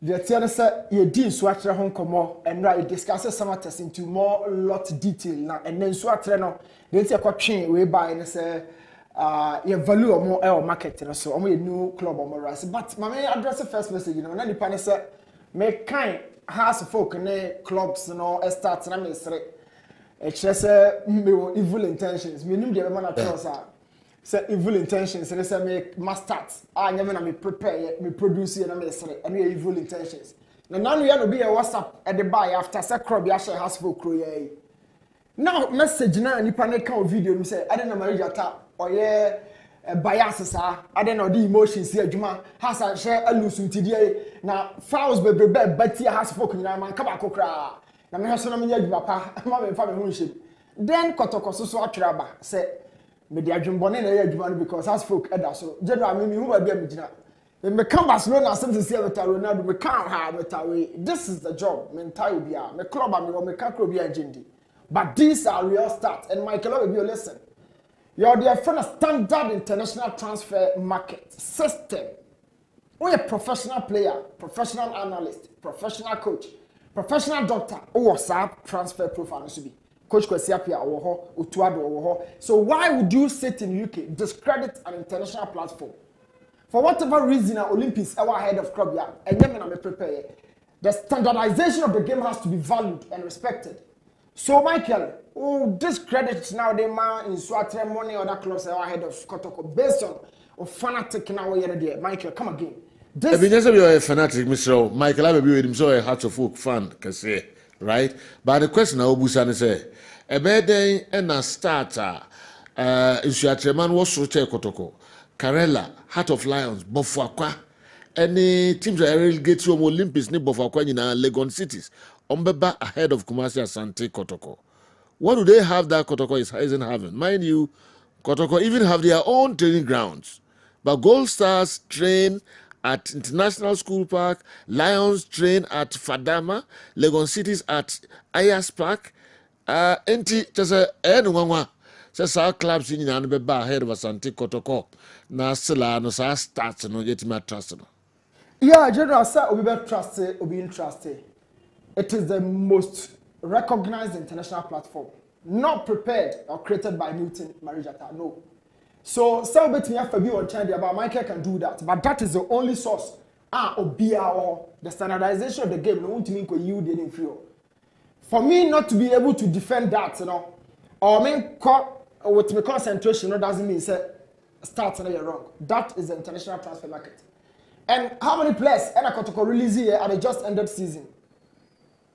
the tier say you din so atre ho komo and right discuss some matters into more lot detail na and then so atre no dey tie kwatwe we buy ne say your value or more market no so omo new club omo rise but my address first message you know na nipa ne say me kind house folk ne clubs no start na me sere e kire say me evil intentions me nim dey be man across say evil intentions and say me must start nyame na me prepare me produce na me sere and evil intentions na nanu ya no be a WhatsApp at the buy after say crop ya share house for kro ye now message na nipa ne ka video me say ade na marriage ta oye bias sa ade na the emotions here adwuma has a share alusu ntidie na fouls bebrebe bati house for nyina man ka ba kokra na me so na me nya adwuma pa ma me fa me hu nhye then kotokoso so atwera ba say me dey adwumbone na adwuma because has folk eda so general me hu ba bia me gina me come Barcelona since see with Ronaldo me can ha me this is the job me entire bia me club am me can club bia agenda but these are real start and Michael will be listen you're the friend standard international transfer market system we a professional player professional analyst professional coach professional doctor or WhatsApp transfer profile so be Coach Kwesiapia owo Otuado owo. So why would you sit in UK discredit an international platform? For whatever reason, Olympics are ahead of club ya. And then me prepare. The standardization of the game has to be valued and respected. So Michael, discredit now the man in Swatre money or that clubs are ahead of Kotoko based on fanatic now there. Michael, come again. If you just be a fanatic, Mr. Michael, I be with him so a heart of folk fan can say. Right? But the question I will say, a bed and a starter, Insuatreman was Soche Kotoko, Karela, Heart of Lions, Bofuakwa, any teams that relegate to Olympics, ni Bofuakwa in Legon cities, Ombeba ahead of Kumasi Asante Kotoko. What do they have that Kotoko isn't having? Mind you, Kotoko even have their own training grounds, but Gold Stars train at International School Park, Lions train at Fadama, Legon Cities at Ayers Park. Enti just anyone says our clubs in an beba ahead of Asante Kotoko. Na sila no sa start no yet me trust no. Yeah, general sir, we be trusted, we be interested. It is the most recognized international platform, not prepared or created by Newton Marijata. No. So, celebrate me after be on China, but Michael can do that. But that is the only source. The standardization of the game, no one to mean you didn't feel. For me not to be able to defend that, you know, or with my concentration, no doesn't mean say start and you're wrong. That is the international transfer market. And how many players and I got release here at the just ended season?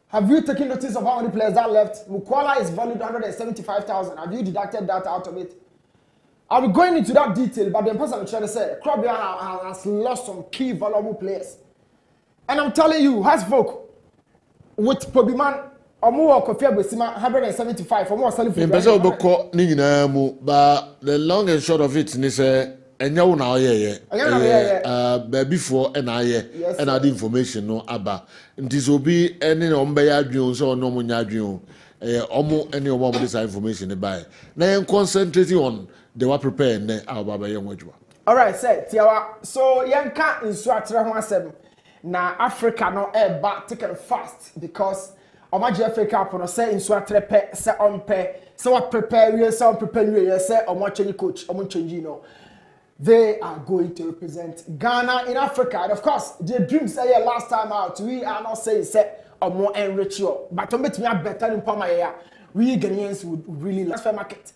Have you taken notice of how many players that left? Mukwala is valued 175,000. Have you deducted that out of it? I'll be going into that detail, but the person I'm trying to say, Club has lost some key valuable players. And I'm telling you, has folk with Pobiman or more Kofi Abesima 175 or more selling for but the long and short of it is enya wo na oyeye before and aye Yes, and add information no aba nti so bi ene no mbe ya adwun so no mo nya adwun omo ene omo this information by na yen concentrating on they were prepared ne ababa yen wadwa. All right, say tiawa so yanka nsu atre ho asem na Africa no back take fast because Omaji Africa Cup no say nsu atre pe say on pe say what prepare we say on prepare we say omo change coach omo change no they are going to represent Ghana in Africa and of course the dream say last time out we are not saying say omo enrich you but ombetimi better in Pama here we Ghanaians would really last fair market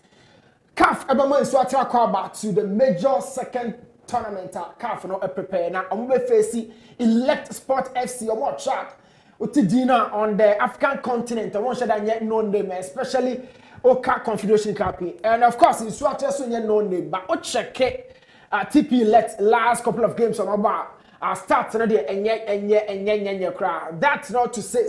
CAF Ebama is what back to the major second tournament. CAF no prepare now. Omo face elect Sport FC or what track. Utidina on the African continent. I want to yet known name, especially Oka Confederation Cup. And of course, in Swat so yet known name. But what check TP elect last couple of games on about start already and yet crowd. That's not to say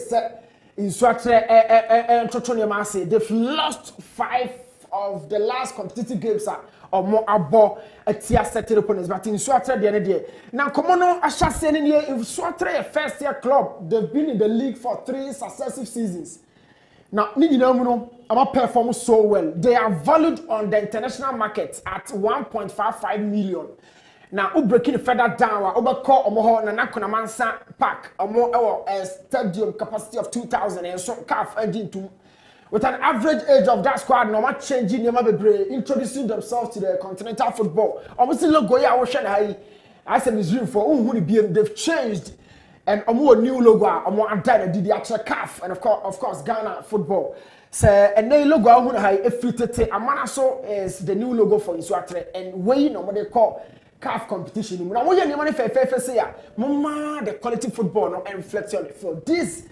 in Swat they've lost 5 of the last competitive games or more abo a tier setting opponents but in Swatra the other day. Now come on Ashase in here if Swatra a first year club they've been in the league for 3 successive seasons. Now I'm perform so well. They are valued on the international market at 1.55 million. Now breaking further down call omo na nakona mansa park omo a stadium capacity of 2,000 and so CAF engine to with an average age of that squad, no much changing, introducing themselves to the continental football. Almost logo ya I said Missouri for they've changed and a more new logo, a more anti did the actual CAF and of course Ghana football. So and they logo if Amanaso is the new logo for Iswatre and we know what they call CAF competition. Now we money for say mama the quality football no reflects on the field. This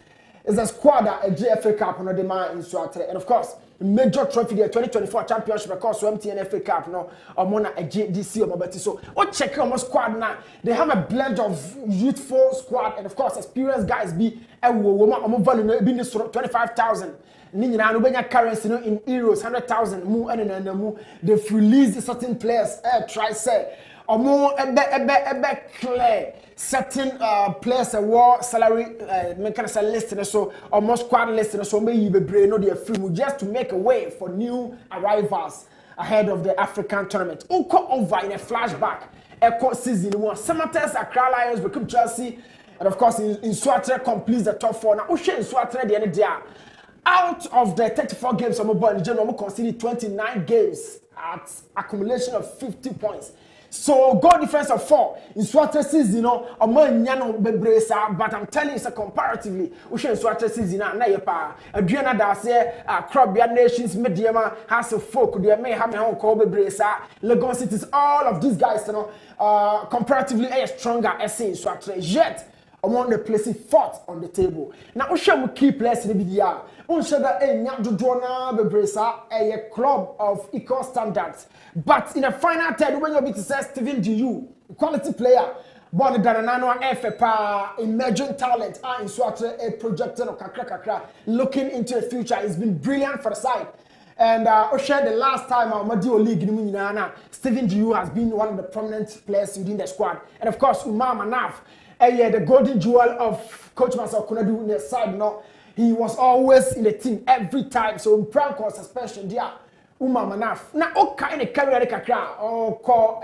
is a squad that a GFA Cup no demand in Swatre and of course major trophy the 2024 championship because MTN FA Cup no among a GDC or Mobeti. So what check on squad now they have a blend of youthful squad and of course experienced guys be a woman value be 25,000 Nina no benya currency no in euros 100,000 mu and mu they've released certain players try say omo ebe clear certain players war salary mechanical list so almost squad list so may be brain no dey free just to make a way for new arrivals ahead of the African tournament. Uko over in a flashback echo season one Samatters Accra Lions become Chelsea and of course in Swatre completes the top 4 now Ushe in Swatre the end there out of the 34 games on mobile in general conceded 29 games at accumulation of 50 points. So goal difference of 4 in Swatre season, but I'm telling you, comparatively, we should Swatre season na yepa. Adriana Dase, Crobia Nations, Mediama, House of Folk, they may have a Kobe Bresa, Lagos Cities, all of these guys, comparatively stronger as in Swatre. Yet, among the places 4th on the table. Now, we should keep players in the video. We should a club of equal standards. But in the final third, when you be to say Stephen Diu, quality player, born Danano FFA, emerging talent, in Swatre, a projector of Kakra, looking into the future. It's been brilliant for the side. And the last time Madio League in Stephen Diu has been one of the prominent players within the squad. And of course, Umar Manaf, the golden jewel of Coach Marcel Konadu in the side, he was always in the team every time. So in prank or suspension, there, Manaf. Now, all kind of career kakra.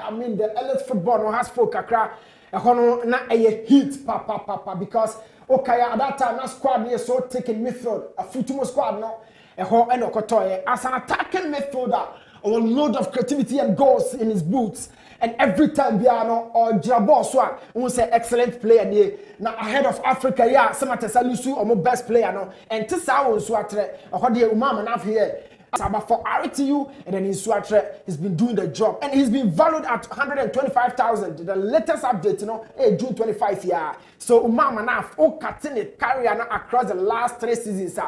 I mean, the elite football no has for kakra. Na a hit, papa, because at that time, that squad is so taking midfield, a football squad no. As an attacking midfielder, a load of creativity and goals in his boots. And every time Biano or Jabo Swa, we say excellent player. Now ahead of Africa, yeah, some at Salusu or more best player. No, and Tessa was Swatre, or what the Umam enough here. But for RTU, and then in Swatre, he's been doing the job. And he's been valued at 125,000. The latest update, June 25 year. So Umam enough, cutting it, carry across the last 3 seasons.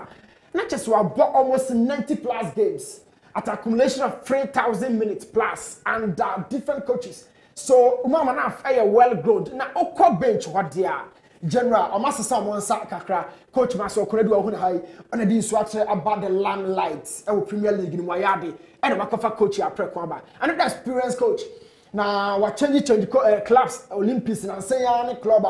Not just bought almost 90 plus games. At accumulation of 3,000 minutes plus and different coaches. So, Umar Manaf are well grown. Now, Oko bench what they are. General, or Master Someone Sakakra, Coach Master Koredu High, and I didn't swatch about the limelights of Premier League in Wayadi, and a Makafa coach here, Prekwamba. And an experienced coach. na wa change clubs Olympics na say ya club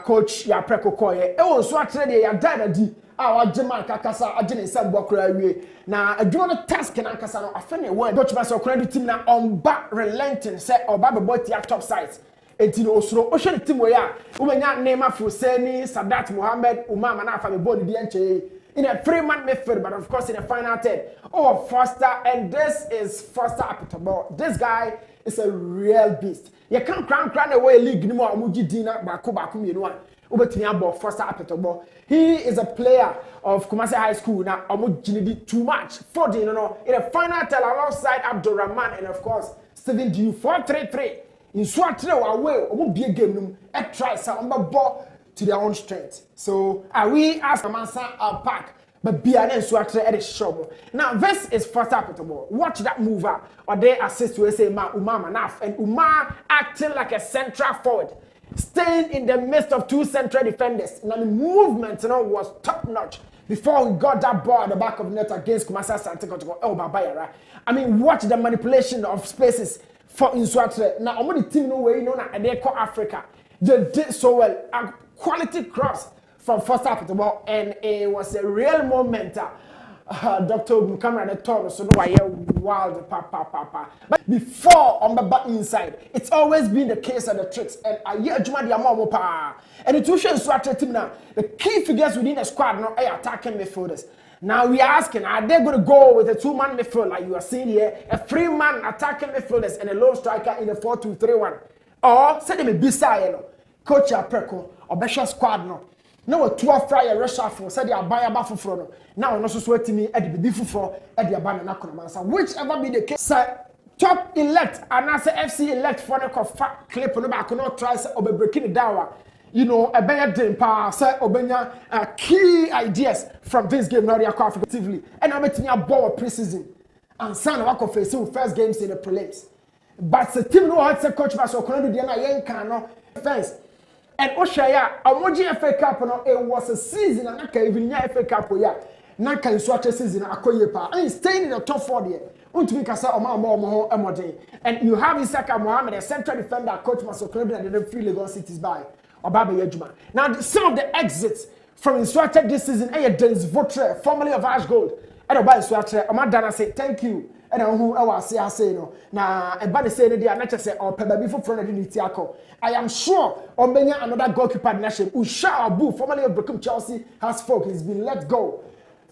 coach ya preko koye e won so atere de ya dada di wa jema kakasa agene nsa bokora wie na adwuma no task na kasa no afene won coach ba so credit team na on back relenting say oba be bot ya top sides enti no osuro o hwe team we ya umenya Neymar Fuseni Sadat Mohamed Umama na afa me ball di enche in a 3-man midfield, but of course in a final third. Oh, Foster, and this is Foster Apitabo. This guy is a real beast. You can't cram away league anymore. Amuji Dina, Baku, you know. Ubetinyabo, Foster Apitabo. He is a player of Kumasi High School. Now, Amuji did too much. 40, you know, in a final third alongside Abdul Rahman and of course Stephen Dew 4-3-3. In Swatre away, Omu be a game. A try some ball to their own strength. So we ask Amansa our pack, but BNN Swatre at the show. Now this is first applicable. Watch that move up, or they assist to say Umar Manaf and Umar acting like a central forward, staying in the midst of two central defenders. Now the movement, you know, was top notch before we got that ball at the back of the net against Kumasa Santiago El Babayara. I mean, watch the manipulation of spaces for in Swatre. Now I'm the team no way, you know, and they call Africa. They did so well. A quality cross from first half of the ball, and it was a real moment. Dr. Mukamara the told so no, I hear wild papa. But before on the back inside, it's always been the case of the tricks. And I hear Juma Diamamo pa. And the two shows team now. The key figures within the squad now are attacking midfielders. Now we are asking, are they going to go with a 2-man midfield like you are seeing here, a 3-man attacking midfielders and a low striker in a 4-2-3-1? Or say them be say coach Apreko or Besha squad no. No 12 fryer reshuffle said they are buy about for no. Now no so sweat me at the for at the banana konamansa. Whichever be the case, sir, top elect and as FC elect for the clip no back no try say obe breaking it down. You know, a better dream power say obenya key ideas from this game now they are effectively. And I'm betting a ball pre-season. And son of a face first games in the prelims. But the team no had say coach Baso Kono di na yen kan no fence. And Oshaya Amoji FA Cup no it was a season and aka even nya FA Cup ya. Na kan so atwa season akoye pa. And staying in the top 4 there. Untumi kasa omo emode. And you have Isaka Mohammed, a central defender, coach Baso Kono and the free Lagos Cities by Obaba Yejuma. Now some of the exits from Instructed this season Dennis Votre, formerly of Ash Gold. And Oba Instructed Omadana say thank you. And who I say no. Now, a body say they are not say or Peba before front of Nitiako. I am sure Ombenya another goalkeeper nation, Usha Abu, formerly of Brooklyn Chelsea, has folk. He's been let go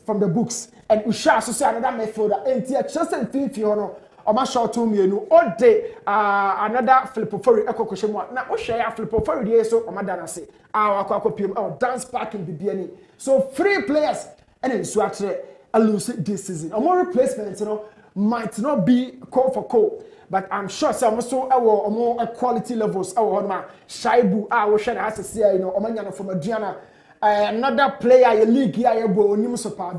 from the books. And Usha so another midfielder. And Chelsea and Fiona, or my short to me, all day another Filippo Fori Echo Koshemwa. Now, Osha Filippo Fori, so Omadana say, our Quacopium, our dance park in BBNE. So 3 players and in Swatre, a lose this season. A more replacements, you know. Might not be call for call, but I'm sure some also our more quality levels. Our Shaibu, our Shana has to say, you know, Omanyano from Adriana, another player, a league here,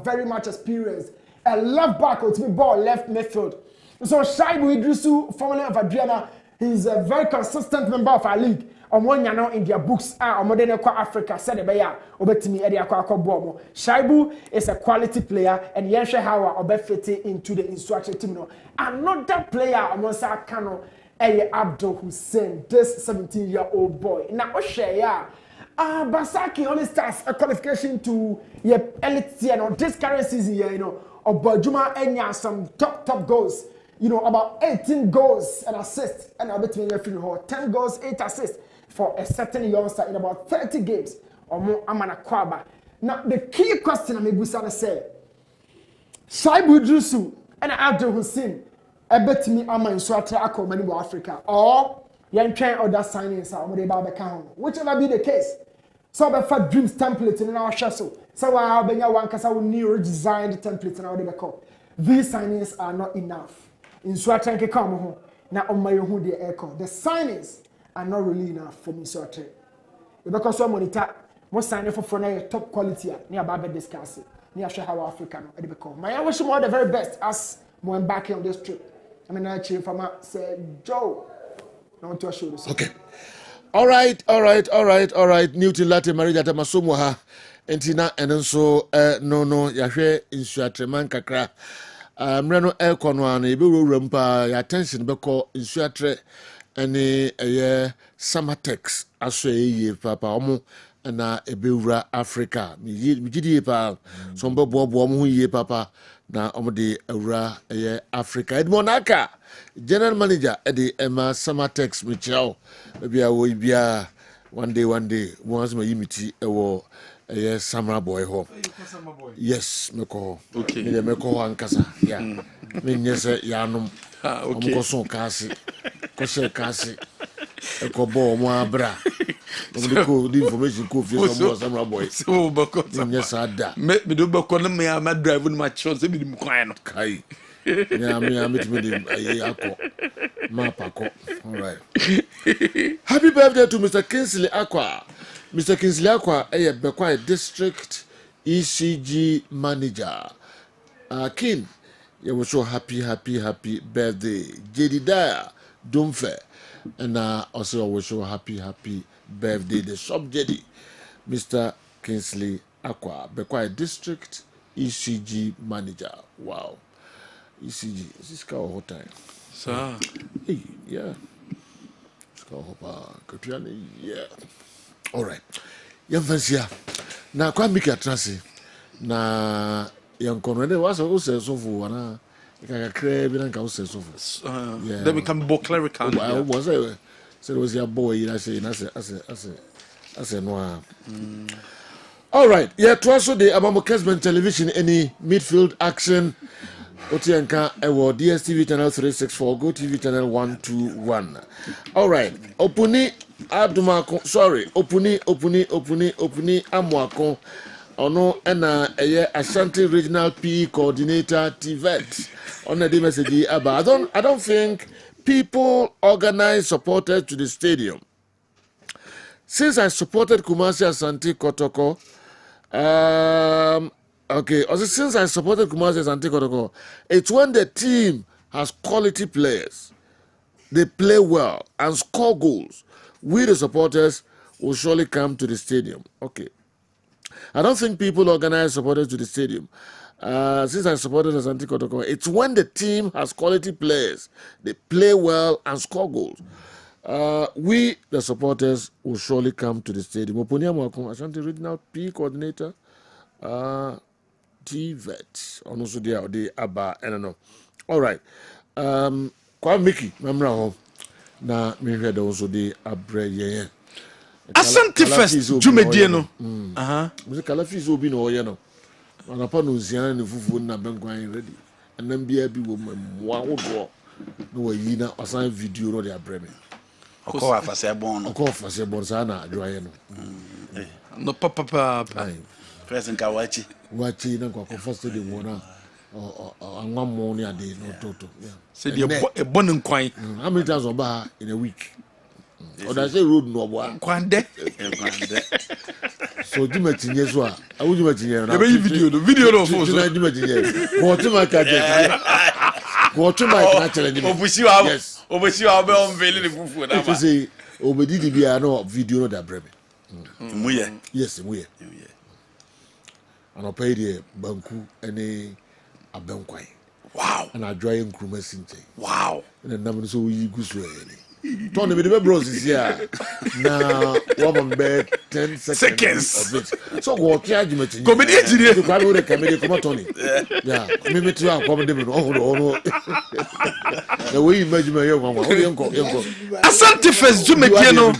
very much experienced. A left back to be ball left midfield. So Shaibu Idrisu, formerly of Adriana, he's a very consistent member of our league. Omonyano in their books Omodene kwa Africa said ebeya obetimi e de akwa bomo. Shaibu is a quality player and yenshe how obefiti into the instruction team no. Another player omonsa kano Abdul Hussein, this 17-year-old boy. Now Oshaya Basaki only starts a qualification to elite this current season here, you know, Obajuma Enya some top goals. You know, about 18 goals and assists and I'll bet me 10 goals, 8 assists for a certain youngster in about 30 games or more Amana Kwaba. Now the key question I'm able to say Shaibu Drusu and Abdul Hussein I bet me I'm in Swatra Ako Manibo Africa or young train or that signings whichever be the case. So the first dreams template in our chassis. So I'll be one because I will new designed template in our call. These signings are not enough. In Swatra ke come home na on my own the echo. The signings are not really enough for me Swatra. Because so monitor most signing for top quality near Baba discuss it. Near share how African no because my wish you all the very best as we embark on this trip. I mean I cheer for my say Joe. I want to show this. Okay. All right. Newton Latte Marija Tamasumwa Entina and so no Yahwe in Swatreman Kakra. mreno ekono ana ebe wowuram pa ya attention beko nsuatre ene Samatex aso eye papa omo na ebe wura Africa mi gidi pa so mbo bobo omo hu ye papa na omo de wura Africa Edmonaka general manager ede Emma Samatex Michel bia wo bia one day once my yimiti ewo Samra boy ho. Yes, meko. Okay. Me meko ankasa. Yeah. Me nyese yanum. Okay. Omo so kasi. Ko se kasi. E ko bo mo abra. Omo ko di information ko fi so Samra boy. So bako Samra. Nyese ada. Me do bako na me ma drive no ma chon se bi di kwan no. Kai. Yeah, me di akọ. Mapako. All right. Happy birthday to Mr. Kingsley Akwa. Mr. Kingsley Akwa Bekwai District ECG Manager. King, you were so happy birthday. Jedidiah Dumfe. And also I wish you happy birthday. The sub-Jedi, Mr. Kingsley Akwa, Bekwai District ECG Manager. Wow. ECG. Is this guy a hot time? Sir. Hey, yeah. It's called Katriani. Yeah. All right. Yamfansia. Na kwa miki atrasi. Na yankonwene wasa use sofu wana ikakakre bi nanka use sofu. Yeah. Then we can be clerical. I was say was your boy I say no. All right. Yeah, twaso de abamo Kessben television any midfield action. Otianka ewo DSTV channel 364, Go TV channel 121. All right. Opuni Adumako, sorry. Opuni Amwako. Ono ena Ashanti Regional PE Coordinator TVET. On the message about I don't think people organize supporters to the stadium. Since I supported Kumasi Asante Kotoko, okay, also since I supported Kumasi Asante Kotoko, it's when the team has quality players, they play well and score goals, we the supporters will surely come to the stadium. Okay. I don't think people organize supporters to the stadium. Since I supported Asante Kotoko, it's when the team has quality players, they play well and score goals. We, the supporters, will surely come to the stadium. Oponi Amwako, Ashanti Regional PE Coordinator, TVET. Also, they Abba, I don't know. All right. Kwa Mickey, Mamra home. Na me heard also the Abre Ye. Asante first, Jumedieno. Kalafi is obi no no. Ana pa no ziana ne fufu na benkwan ready. And then bia bi wo mwa wodo. No wa yi na asan video no de Abre me. Oko afase bon. Oko afase bon sa na adwaye no. No papa. President Kawachi. Wachi na kwa first de wona. Anwa mo ni ade no toto. Say the bon nkwan. How many times oba in a week? Or does say road no boy? Kwande. So do me tinye so a. I would do me tinye na. Video no phone. So do me tinye. Go to my car. Go to my car challenge. Obusi wa. Yes. Obusi wa be unveil the fufu na ba. It say obedi di bia no video no da breme. Muye. Yes, muye. And I pay the banku any abenkwai. Wow. And I dry nkruma sinte. Wow. And then nam so yi gusu any. Tony, the bros is here. Now, 10 seconds of it. So, what charge you mentioned? Come in here. You probably would have come in, come on, Tony. Yeah, maybe to our common devil. Oh, no. The way you imagine my young one. Asante first, Jumedieno.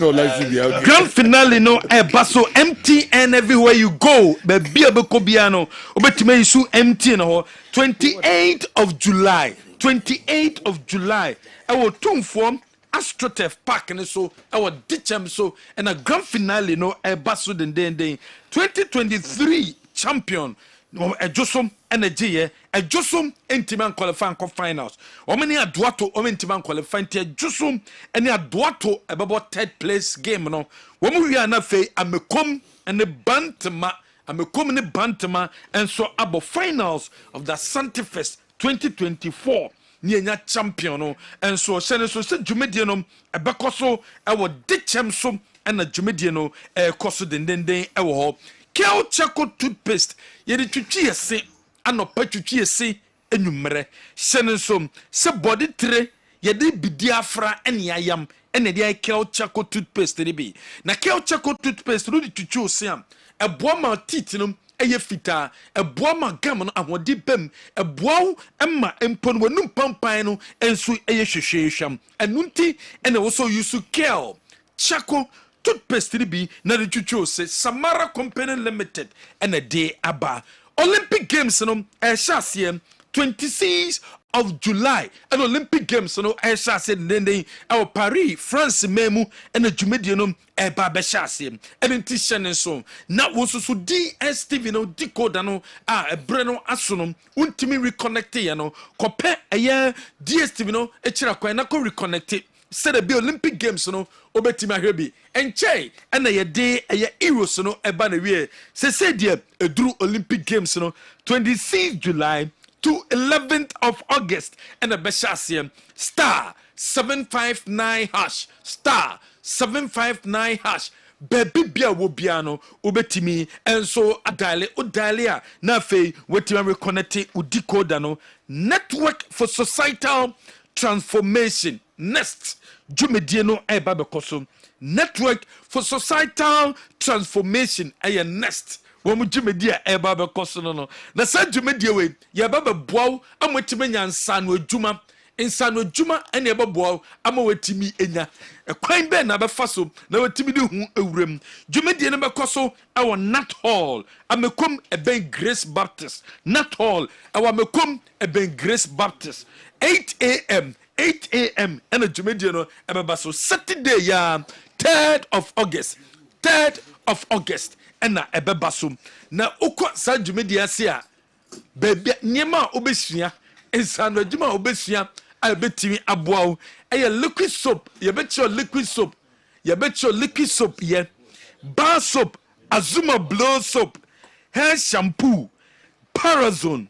Grand finale, no, basso MTN everywhere you go. Baby, Kobiano. Obetime isu MTN. 28th of July. 28th of July. I will tune form. Astrotef Park and so our ditchem so and a grand finale no a basso den 2023 champion no a Josom energy a Josom intiman qualifying finals or many a duato or intiman qualifying a Josom and a duato about third place game no when we are not fay I'm a come and the bantama I'm a come in the bantama and so about finals of the Santa Fest 2024 Nienya champion no and so sene so se dwumedie no ebekoso e wo dichem so and na dwumedie no koso denden e wo ho Kel Chaco toothpaste ye de twitwi ese anopa twitwi ese enumere hyene so se body tre yɛde bidi afra ɛne ayam ɛne de ay kel chaco toothpaste ne bi na kel chaco toothpaste no de twitwi osiam ɛboa ma teeth no ɛyɛ fitaa ɛboa ma gam no ahodi bam ɛboa ɛma empon wanum pampan no enso ɛyɛ hwehwehwam ɛno nti ɛna wo so use kel chaco toothpaste ne bi na de twitwi ose Samara Company Limited ɛna de aba Olympic Games no ɛhyɛ aseɛ 26 of July and Olympic Games no ɛhyɛ ase nene ɛwɔ Paris France memu ɛna dwumadie no ɛba bɛhyɛ ase ɛne nti hyɛ ne so na wososo DSTV no decoder no a ɛbrɛ no aso no wontimi reconnect yɛ no kɔpɛ ɛyɛ DSTV no ɛkyerɛ kwan na kɔ reconnect sɛde bi Olympic Games no obetimi ahwɛ bi ɛnkyɛn ɛna yɛde ɛyɛ Euros no ɛba na wie sɛsɛ deɛ ɛduru Olympic Games no 26 July to 11th of August and a beshasium star 759 hash star 759 hash baby bia wo biano ubetimi and so adalia na fe wetima reconnect decoder no network for societal transformation next jumedie no eba bekoso network for societal transformation next wɔn dwumadi a ɛba bɛkɔ so no na saa dwumadi we yɛba bɛboaw ama wɔtumi nya nsano adwuma ɛne ɛbɛboaw ama wɔtumi enya ɛkwan bɛn na bɛfa so na wɔtumi de hu awuram dwumadi no bɛkɔ so ɛwɔ Nat Hall amekom ɛbɛn Grace Baptist Nat Hall ɛwɔ amekom ɛbɛn Grace Baptist 8 a.m. ɛna dwumadi no ɛbɛba so Saturday ya 3rd of August ɛna ɛbɛba so na okɔ saa dwumadi ase a baabi niema a obesua nsano adwuma a obesua a betimi aboawo ɛyɛ liquid soap yɛbɛkyerɛ liquid soap yɛ bar soap Azuma blow soap hair shampoo Parazone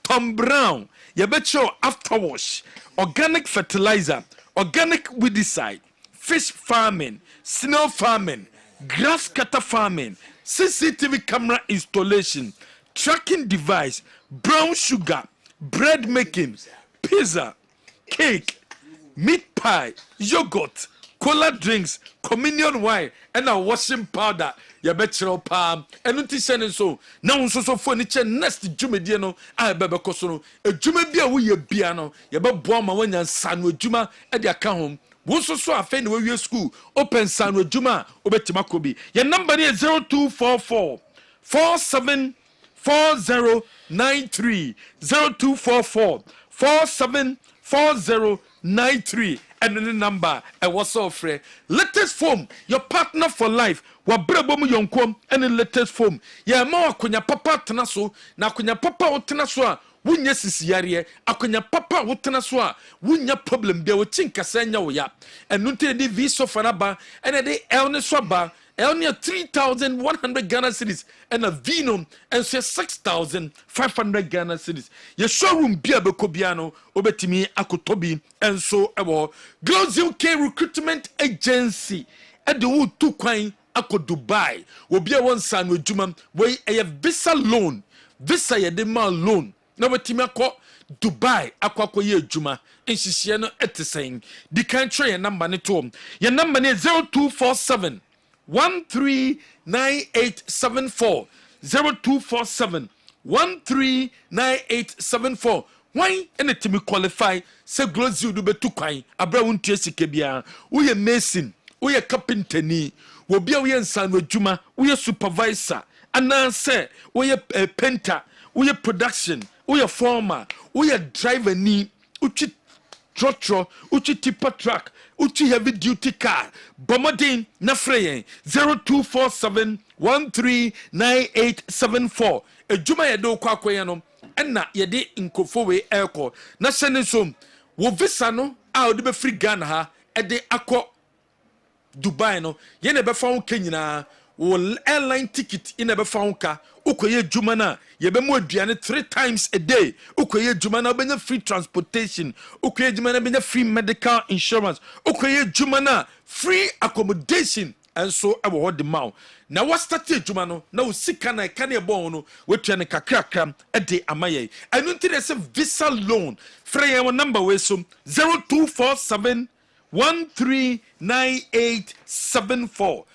Tom Brown yɛbɛkyerɛ afterwash organic fertilizer organic weedicide fish farming snail farming grass cutter farming CCTV camera installation, tracking device, brown sugar, bread making, pizza, cake, meat pie, yogurt, cola drinks, communion wine, and a washing powder. Ya betchero palm, and unti sending so. Now, so furniture next Jumediano, no, I bebe cosono, a Jumebia we a piano, ya bebwama when yan san with Juma at your home. Woso so afend we your school open San Juma obetimakobi your number is 0244 474093 0244 474093 and the number and what's so free latest form your partner for life wabrabom yonkom and the latest form ya ma akonya papa tenaso na akonya papa otenaso a wunya sisiare akonya papa wotena so a wunya problem bia wotinka sanya wo ya enu nte de visa fanaba ene de elne so ba elne 3100 Ghana cedis and a vino and 6500 Ghana cedis ye showroom bia bekobia no obetimi akotobi enso ewo Glows UK recruitment agency e de wo tu kwan akọ Dubai obia won san adwuma we e visa loan visa ye de ma loan na watimi akọ Dubai akọ ye adwuma nhihye no etesen di kan try number ne to your number ne 0247 139874 0247 139874 why enetimi qualify se Glows you do betu kwan abra wontie sike bia wo ye mason wo ye carpenter ni wo bia wo ye nsan adwuma wo ye supervisor ananse wo ye painter wo ye production wo ye former wo ye driver ni uchi trotro uchi tipper truck uchi heavy duty car bomodin na freyen 0247 139874 adwuma ye do kwa akwaye no na ye de nkofo we airco na hyene so wo visa no a wo de be free Ghana ha e de akọ Dubai no ye na be fa wo kanyina wo airline ticket in be fa wo ka ukoye dwuma na ye be mo aduane 3 times a day ukoye dwuma na benya free transportation ukoye dwuma na benya free medical insurance ukoye dwuma na free accommodation enso e wo de ma na wa start adwuma no na wo sika na ka ne bon no wetua ne kakrakram e de amaye enu nti de se visa loan free your number we so 0247 139874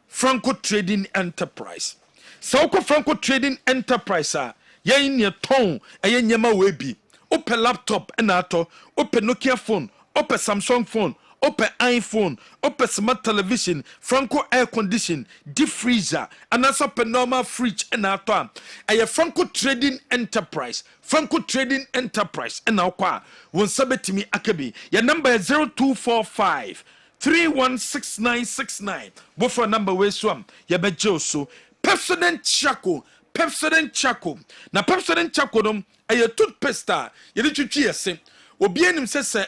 Franco Trading Enterprise. Sauko Franco Trading Enterprise yen ne ton eye nyama we bi. Open laptop enato, open Nokia phone, open Samsung phone, open iPhone, open smart television, Franco air condition, deep freezer, and also open normal fridge enato. Aye Franco Trading Enterprise. Franco Trading Enterprise enakwa won sabetimi akabi. Your number is 0245 316969. Bofo number we swam ya bejo so Pepsodent Chaco na Pepsodent Chaco dom aye toothpaste ye de twitwi ese obi anim se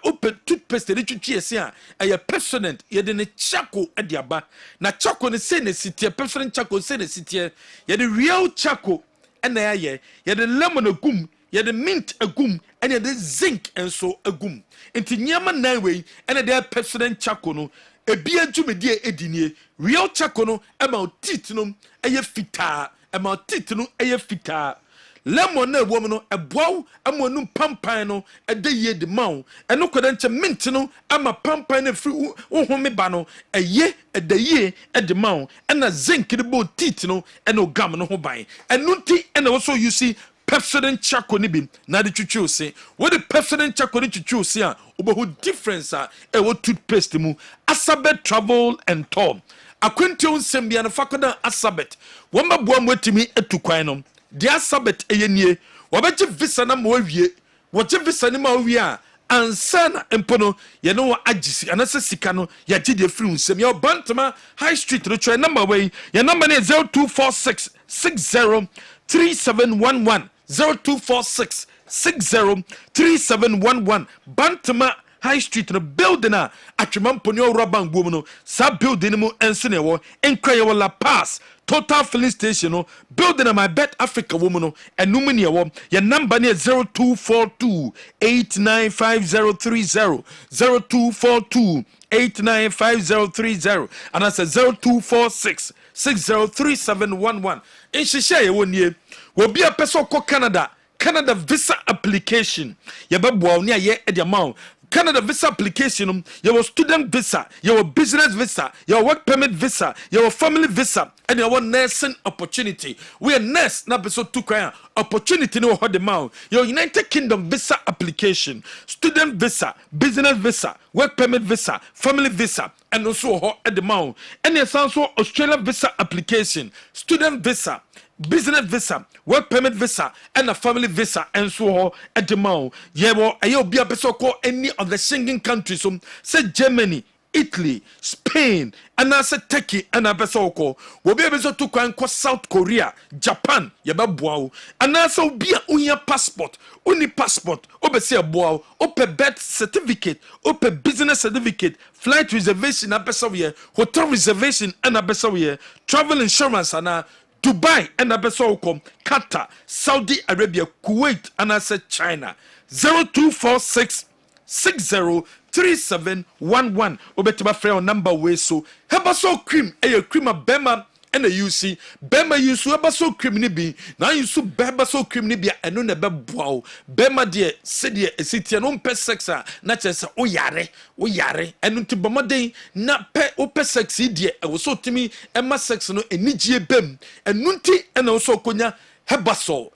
open toothpaste de twitwi ese aye Pepsodent ye de ne Chaco e de aba na Chaco ne se ne sitie Pepsodent Chaco se ne sitie ye de real Chaco ena ye de lemon agum ye de mint agum ena de zinc enso agum enti nyama nan we ena de Pepsodent Chaco no ebi adwumedie edinie real Chaco no ema teeth no eye fita ema teeth no eye fita lemon na ewom no eboaw amonum pampan no ede ye de maw eno kodanche mint no ama pampan na firi ohome ba no eye ede ye ede maw ena zinc de bo teeth no eno gam no ho ban eno nti ena wo so you see Pepsodent Chaco ni bi na de twitwi ose wo de Pepsodent Chaco ni twitwi ose obohu difference e wo toothpaste mu Asabet Travel and Tour akwentio nsembia na fakoda Asabet wo maboa mwetimi etukwan no de Asabet eyenie wo beje visa na mo awie wo je visa ni ma awie ansana empono ye no agisi anase sika no ya gide free nsem ye bantama high street no try number way your number is 0246 60 3711 0246 60 3711 bantama high street no building atwema mponi owura bangbo no sa building mu enso ne wo enkwaye wo La Paz Total filling station no building my bet Africa woman no enum ne wo your number is 0242 895030 0242 895030 and I said 0246 603711 in shisha ye wonnie wo bia peso ko Canada visa application ye beboa ne aye e de amount Canada visa application your student visa your business visa your work permit visa your family visa and your nursing opportunity we are nurse na beso to kwan opportunity no hold the mouth your United Kingdom visa application student visa business visa work permit visa family visa and also at the mouth and your also Australian visa application student visa business visa, work permit visa, and a family visa, and so on at the mouth. Yeah, I be a person call any of the singing countries, say Germany, Italy, Spain, and I said Turkey, and a vessel call. Will be able to go South Korea, Japan, Yababuao, and also be a unya passport, obese a boao, open birth certificate, open business certificate, flight reservation, a besawier, hotel reservation, and a besawier, travel insurance, and Dubai and Abesokom, Qatar, Saudi Arabia, Kuwait, and I said China. 0246 603711. Obetiba free number way so. Hebaso cream, a cream of Bema and a UC. Bema use Hebaso cream nibi. Now you so Bebaso cream nibia and no nebe wow. Bema dear, said ye a city and pe sexa, not as o yare, and unto Bomade, not pe o pe sexy dear. I was so to me, and my sex no and nijie bem, and nunti and also konya Hebaso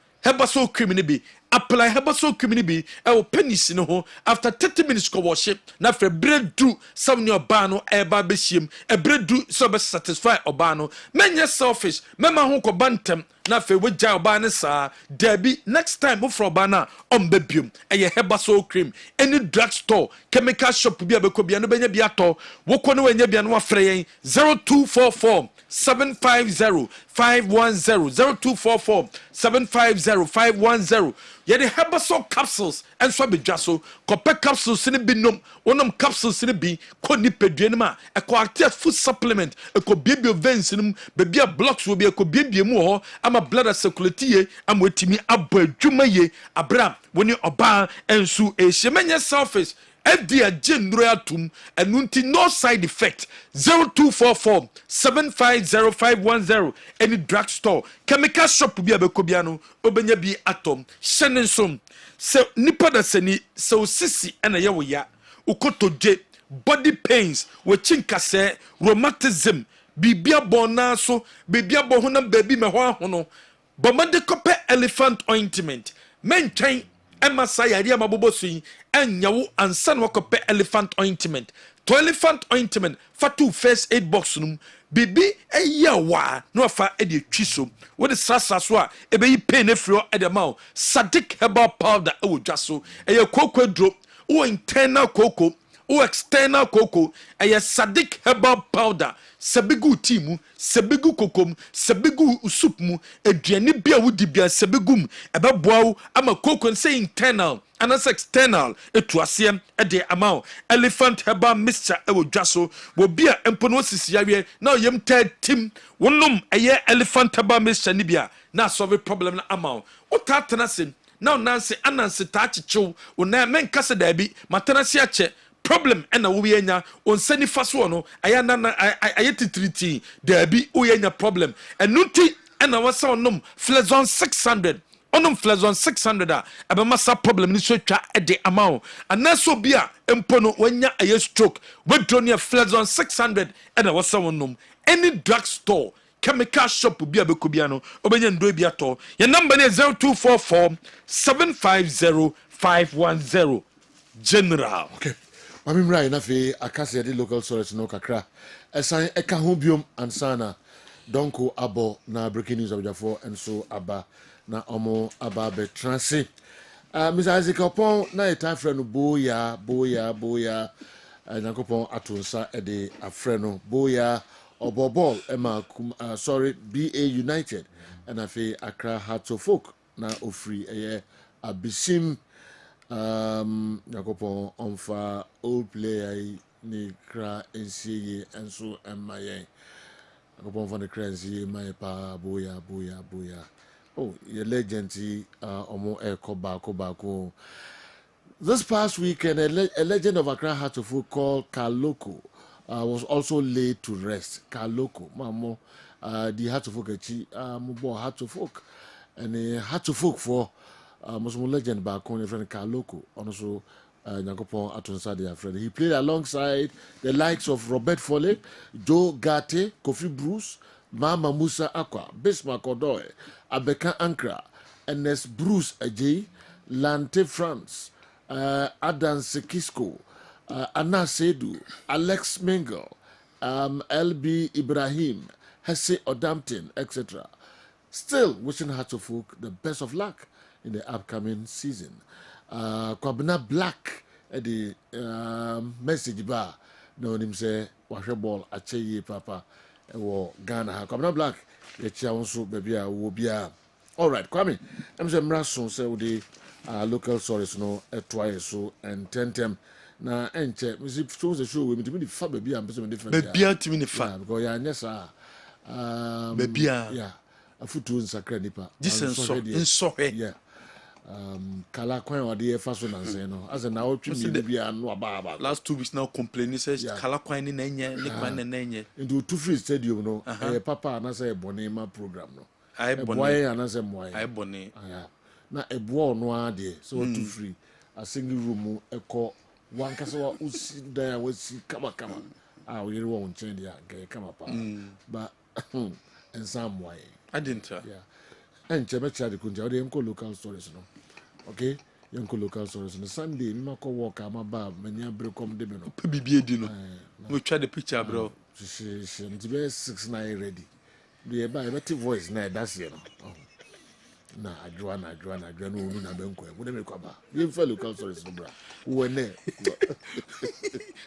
cream nibi. Apply Hebaso community our pennies in ho after 30 minutes co worship na for bread do some your bano eba beshim a bread do so be satisfy obano menya selfish mema ho ko bantem na fe wegja obane sa debi next time mo for obana on bebium eye Hebaso cream any drug store chemical shop bi abeko bia no benya bia to wo ko no wenya bia no afre yen 0244 750 510 0244 750 510 ye the Hebaso capsules and so be jaso copper capsules in binom onom capsules in bi ko ni pedwenma e ko active food supplement e ko bibio veins num bebia blocks will be e ko bibie mu ho ama blood circulate am wetimi abo adwuma ye abram woni oba ensu e hyemenye surface FDA General Atum and Nunti no side effect 0244 750510 any drugstore chemical shop bi abekobiano obenya bi atom shenensom se nipa da seni se osisi ena ye wo ya ukotoje body pains wechinkase rheumatism bibia bona so bibia bo ho na baby me ho ahono bomade kope elephant ointment mentwen emasa yari amabobo suyi enyawo ansan wakope elephant ointment to elephant ointment fatu first aid box num bibi eyawa no afa e de twiso wo de sasa so a ebeyi pain efrio e de ma Sadik herbal powder e wo dwaso eye kokodro wo internal koko o external cocoa eye Sadik herbal powder sebigu timu sebigu kokom sebigu soup mu aduane bia wodi bia sebigum ebeboawo ama cocoa say internal and as external etuasem e de amount elephant herbal mixture e wodwaso wo bia empono sisiawe na yem tim wonum eye elephant herbal mixture ni bia na solve problem na amount o tatena sen na nanse ananse ta chichew o na men kase da bi matena se ache problem ena wo yenya on sani faso no ayetitriti da bi wo yenya problem enuti ena wasa onom flezon 600 onom flezon 600 a abemasa problem ni so twa e de amount anaso bia empono wanya aye stroke wedronia flezon 600 ena wasa onom any drug store chemical shop bi abekobia no obenya ndo bi ato your number is 0244 750510 general. Okay. Mami mrai na fe akase de local source no kakra esan eka ho biom ansana donko abo na breaking news abjafo enso aba na omo aba be transi Mr. Isaac upon na eta frɛ no boya nakopon atonsa e de afrɛ no boya obobol ema sorry BA United and afi Accra Hearts of Folk na ofri eye abisim nakopon onfa old player ni kra NCA enso emaye nakopon for the crazy my pa boya oh your legendary omo koba. This past weekend a legend of Accra Hearts of Folk called Kaloko was also laid to rest. Kaloko mamo the Hearts of Folk mubo Hearts of Folk and Hearts of Folk for Muslim legend back on friend Kaloko also Nyakopon Atonsa their friend. He played alongside the likes of Robert Foley, Joe Gate, Kofi Bruce, Mama Musa Aqua, Bismarck Odoy, Abeka Ankra, Ernest Bruce Ajay, Lante France, Adan Sekisco, Anna Sedu, Alex Mingle, LB Ibrahim, Hesse Odampton, etc. Still wishing Hearts of Folk the best of luck in the upcoming season. Kwabena Black at the message bar, no him say washer ball ache papa or Ghana. Kwabena Black, the chaunso baby will be all right. Kwame, I'm saying Rason say the local source no twice so and 10 na enche me see shows the show we me the fa baby am person different baby to me the fa because ya nyesa baby yeah afutu nsakra nipa this so yeah kala kwan ode fa so nanse no as na otwi me bia no aba last 2 weeks now complaining says kala kwan ni na enye ni kwan na enye into two free stadium no papa na say bonema program no ai boy na say moy ai boni na ebo no ade so two free a single room eko one kasa wa usi da wasi kama we really want change ya kama pa but and some way I didn't and cheme chadi kunja ode yemko local stories no okay yemko local stories no Sunday mi mako walk ama ba manya brekom de me no pe bibie di no we try the picture bro she ntibe 6 ready the ba better voice na that's you know na adwa no unu na benko e me kwa ba yem fa local stories no bra wo ne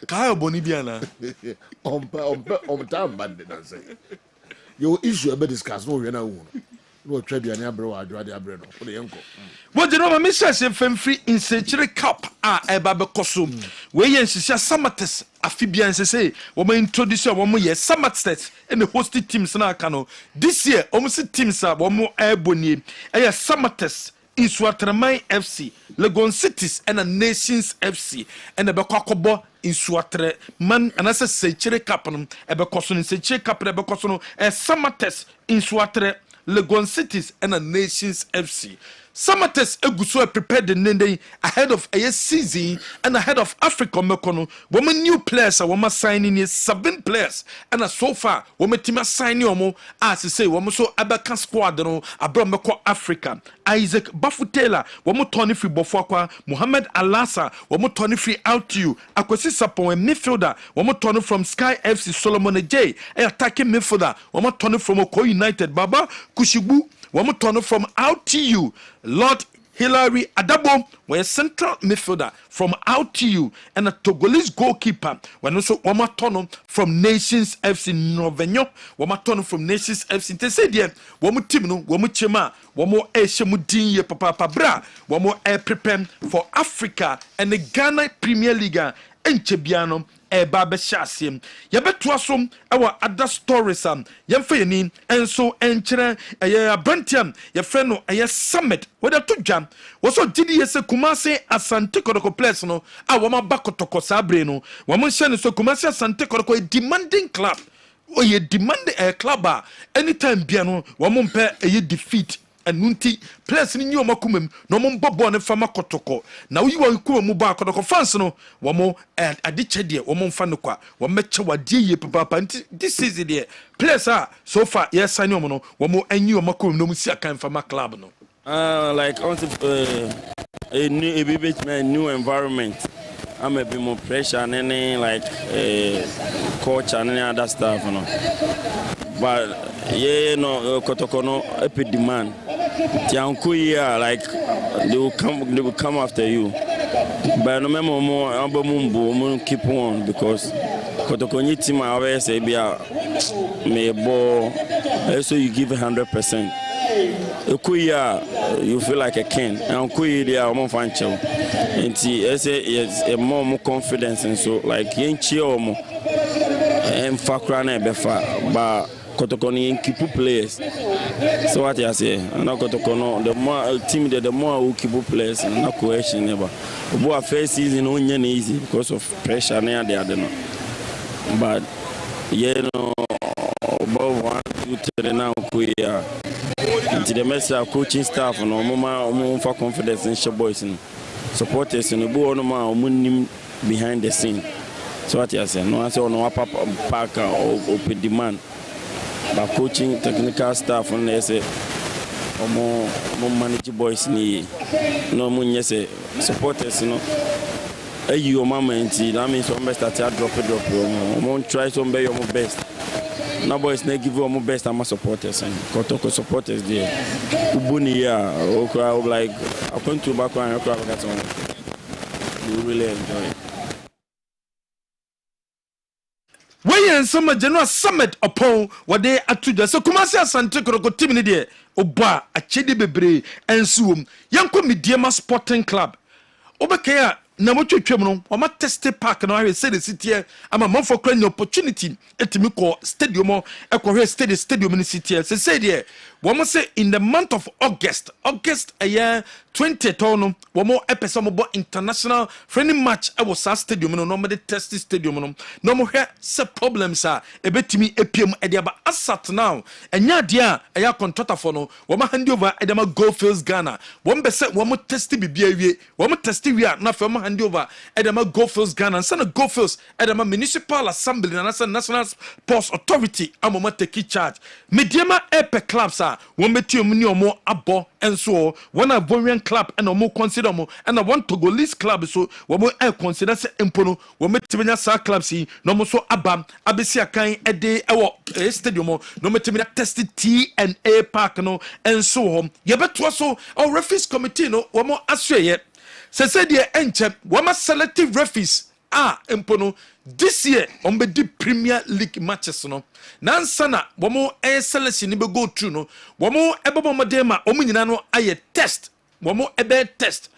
ka boni bia na on time band na say your issue about discuss no we na wo no twa ne abro adwa de abro no wo de yenko wo de no ma me sese femfri insecure cup eba be koso we yen sisi samates afibia nsese wo ma introduce wo mo ye samates and the hosted teams na aka no this year almost teams wo mo airbonie samates Insuatraman FC, Legon Cities and a Nations FC and a Bekobo Insuatre man and as a Sechere Capanum, a Becoson in Sechere Capra Becosono, a summer test Insuatre, Legon Cities and a Nations FC. Samates Eguso prepared the Nende ahead of a season and ahead of Africa Mekono. Woman new players are woman signing is 7 players and so far woman team signing omo as say woman so Abakan squad no Abrameko Africa. Isaac Bafutela woman Tony Free Bofakwa Muhammad Alasa woman Tony Free out to you Akwesi Sapon midfielder woman Tony from Sky FC Solomon J attacking midfielder woman Tony from Oko United Baba Kushibu One turn from OutTU, Lord Hilary Adabo, where central midfielder from OutTU and a Togolese goalkeeper. When also one turn from Nations FC Novenyo, one turn from Nations FC. They say there, one team no, one chema, one more Eshemudin Papa Bra, one more air prepare for Africa and the Ghana Premier League and Chebiano. Eba Beshasium. Yabetwasom, our other stories, Yamfenin, and so enchera, a Brantium, your friend, a summit, whether to jump, was so GDS Kumase as Santico Plesno, our Wama Bakotoko Sabrino, Woman Shan so Kumase Santico, a demanding club, or ye demand a clubber, anytime Biano, Woman pair a defeat. And Nunti, place in your Makumim, no mon bobo and fama kotoko. Now you are cool muba kotoko fansano, one more and a ditchedia, one mon fanuka, one metcha dear papa. This is the place so far, yes, I know, one more and you Makum no musia can from my club. No, like a new environment. I'm a bit more pressure and any like coach and any other stuff, you know. But yeah, no, Kotokono epic demand. Tiankuya like they will come after you. But no matter more, I'm keep on because Kotokoni team I always say be a me ball. So you give 100%. Kuya, you feel like a king. And Kuya, they are more fun. And it's a more confidence and so like Yenchi more and Fakrana befa, but Kotokoni keep players. So what I say, I'm not Kotokono. The more team, the more who keep players, and no question never. But first season only easy because of pressure near the other. But you know, about 1, 2, 3 now Kuya. Into the message of coaching staff and more for confidence in your boys and supporters and the board behind the scene. So what I say, no I say no park or open demand. But coaching technical staff and they say more manage boys ni no more say supporters you know. You mama that means some best start drop. You try some be your best. Now boys they give you my best and my supporters and Kotoko supporters there. Ubuni like I come to back and you really enjoy it. We and some general summit upon what they are to do. So Kumasi Sante Koroko team in there. Oba a Chedi Bebre and Zoom. Yanko Midiama Sporting Club. Obakea. Na mo twetwem no o ma test park no ahwe say the city am a man for crane opportunity etimi ko stadium e ko hwe stadium ni city say there wo mo say in the month of August a year 20 no wo mo epesa mo bo international friendly match e was stadium no mo de test stadium no mo hwe se problems e betimi epiem e dia ba asat now enya dia e ya contractor for no wo ma hand over e dem go fields Ghana wo be say wo mo test bibia wie wo mo test wie na fa mo hand over Edema Goldfields Ghana and Sana Goldfields Edema Municipal Assembly and National Sports Authority amoma take charge. Mediama Epe clubs are one betio muni more abo and so one a Borian club and a more consider more and a one Togolese club so one more consider se impono one metimina sa club si no more so abam abesi akan ede ewo stadium no metimina tested T&A park no and so home yebeto so our referees committee no one more aswe say the enche wama selective referees empono this year on the Premier League matches no nansana womo selection be go through no womo ebebo modema omunyina no aye test womo ebe test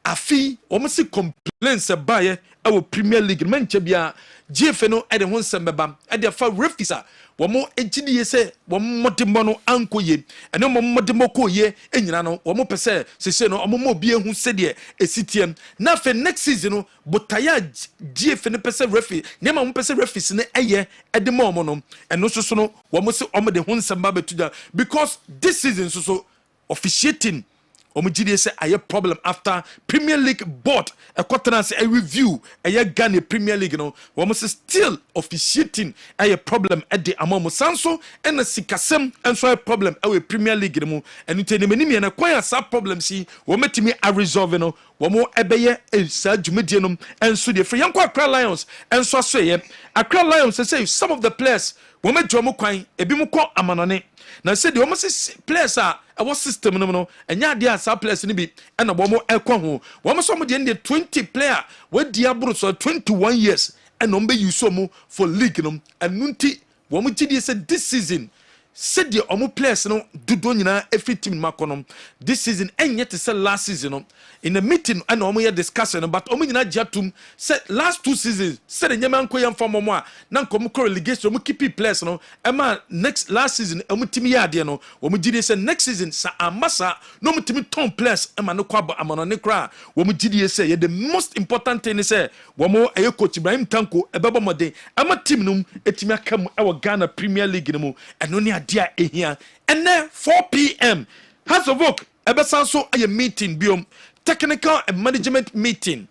afi womo si complaints baye our Premier League menche bia GFA no e de ho nsem beba e de fa refisa womo ejidi se womo modemo no ankoye ene womo modemo koye enyina no womo pese sese no womo obi ehu sede esitiem na fe next season no botaya GFA ne pese refi ne ma mo pese refis ne eye edemo mo no eno so no womo se womo de ho nsem ba betuda because this season so officiating omujidi say aye problem after Premier League board a quarternance a review a Ghana Premier League no we still officiating aye problem at the amamo sanso and sikasem and so a problem awe Premier League no and utenimeni na kwaya sa problem si we metimi a resolve no we mo ebeye sa dwumedie no and so the free yanko Accra Lions and so say Accra Lions say some of the players we me dwomo kwan ebi mo kɔ amanone na say the almost players are our system no enya dia sa players ni bi na bo mo ekɔ ho wo mo so mo de 20 player we dia bro so 21 years and no be use mo for league no anunti wo mo gidi say this season said the omo players no dodo nyina every team makonom this season enye te say last season no in a meeting and omo ye discussion but omo nyina giatum said last 2 seasons said nyama nko yam fam mo a na nko mo relegation omo keep players no ema next last season omo team ya de no omo gidi say next season sa amasa no omo team ton players ema no kwa amano ne kra omo gidi say the most important thing is say omo eye coach Ibrahim Tanko ebebo modern ama team no etimi akam e Ghana Premier League no eno ne dia ehia ene 4 p.m. House of Oak ebesanso a meeting biom technical and management meeting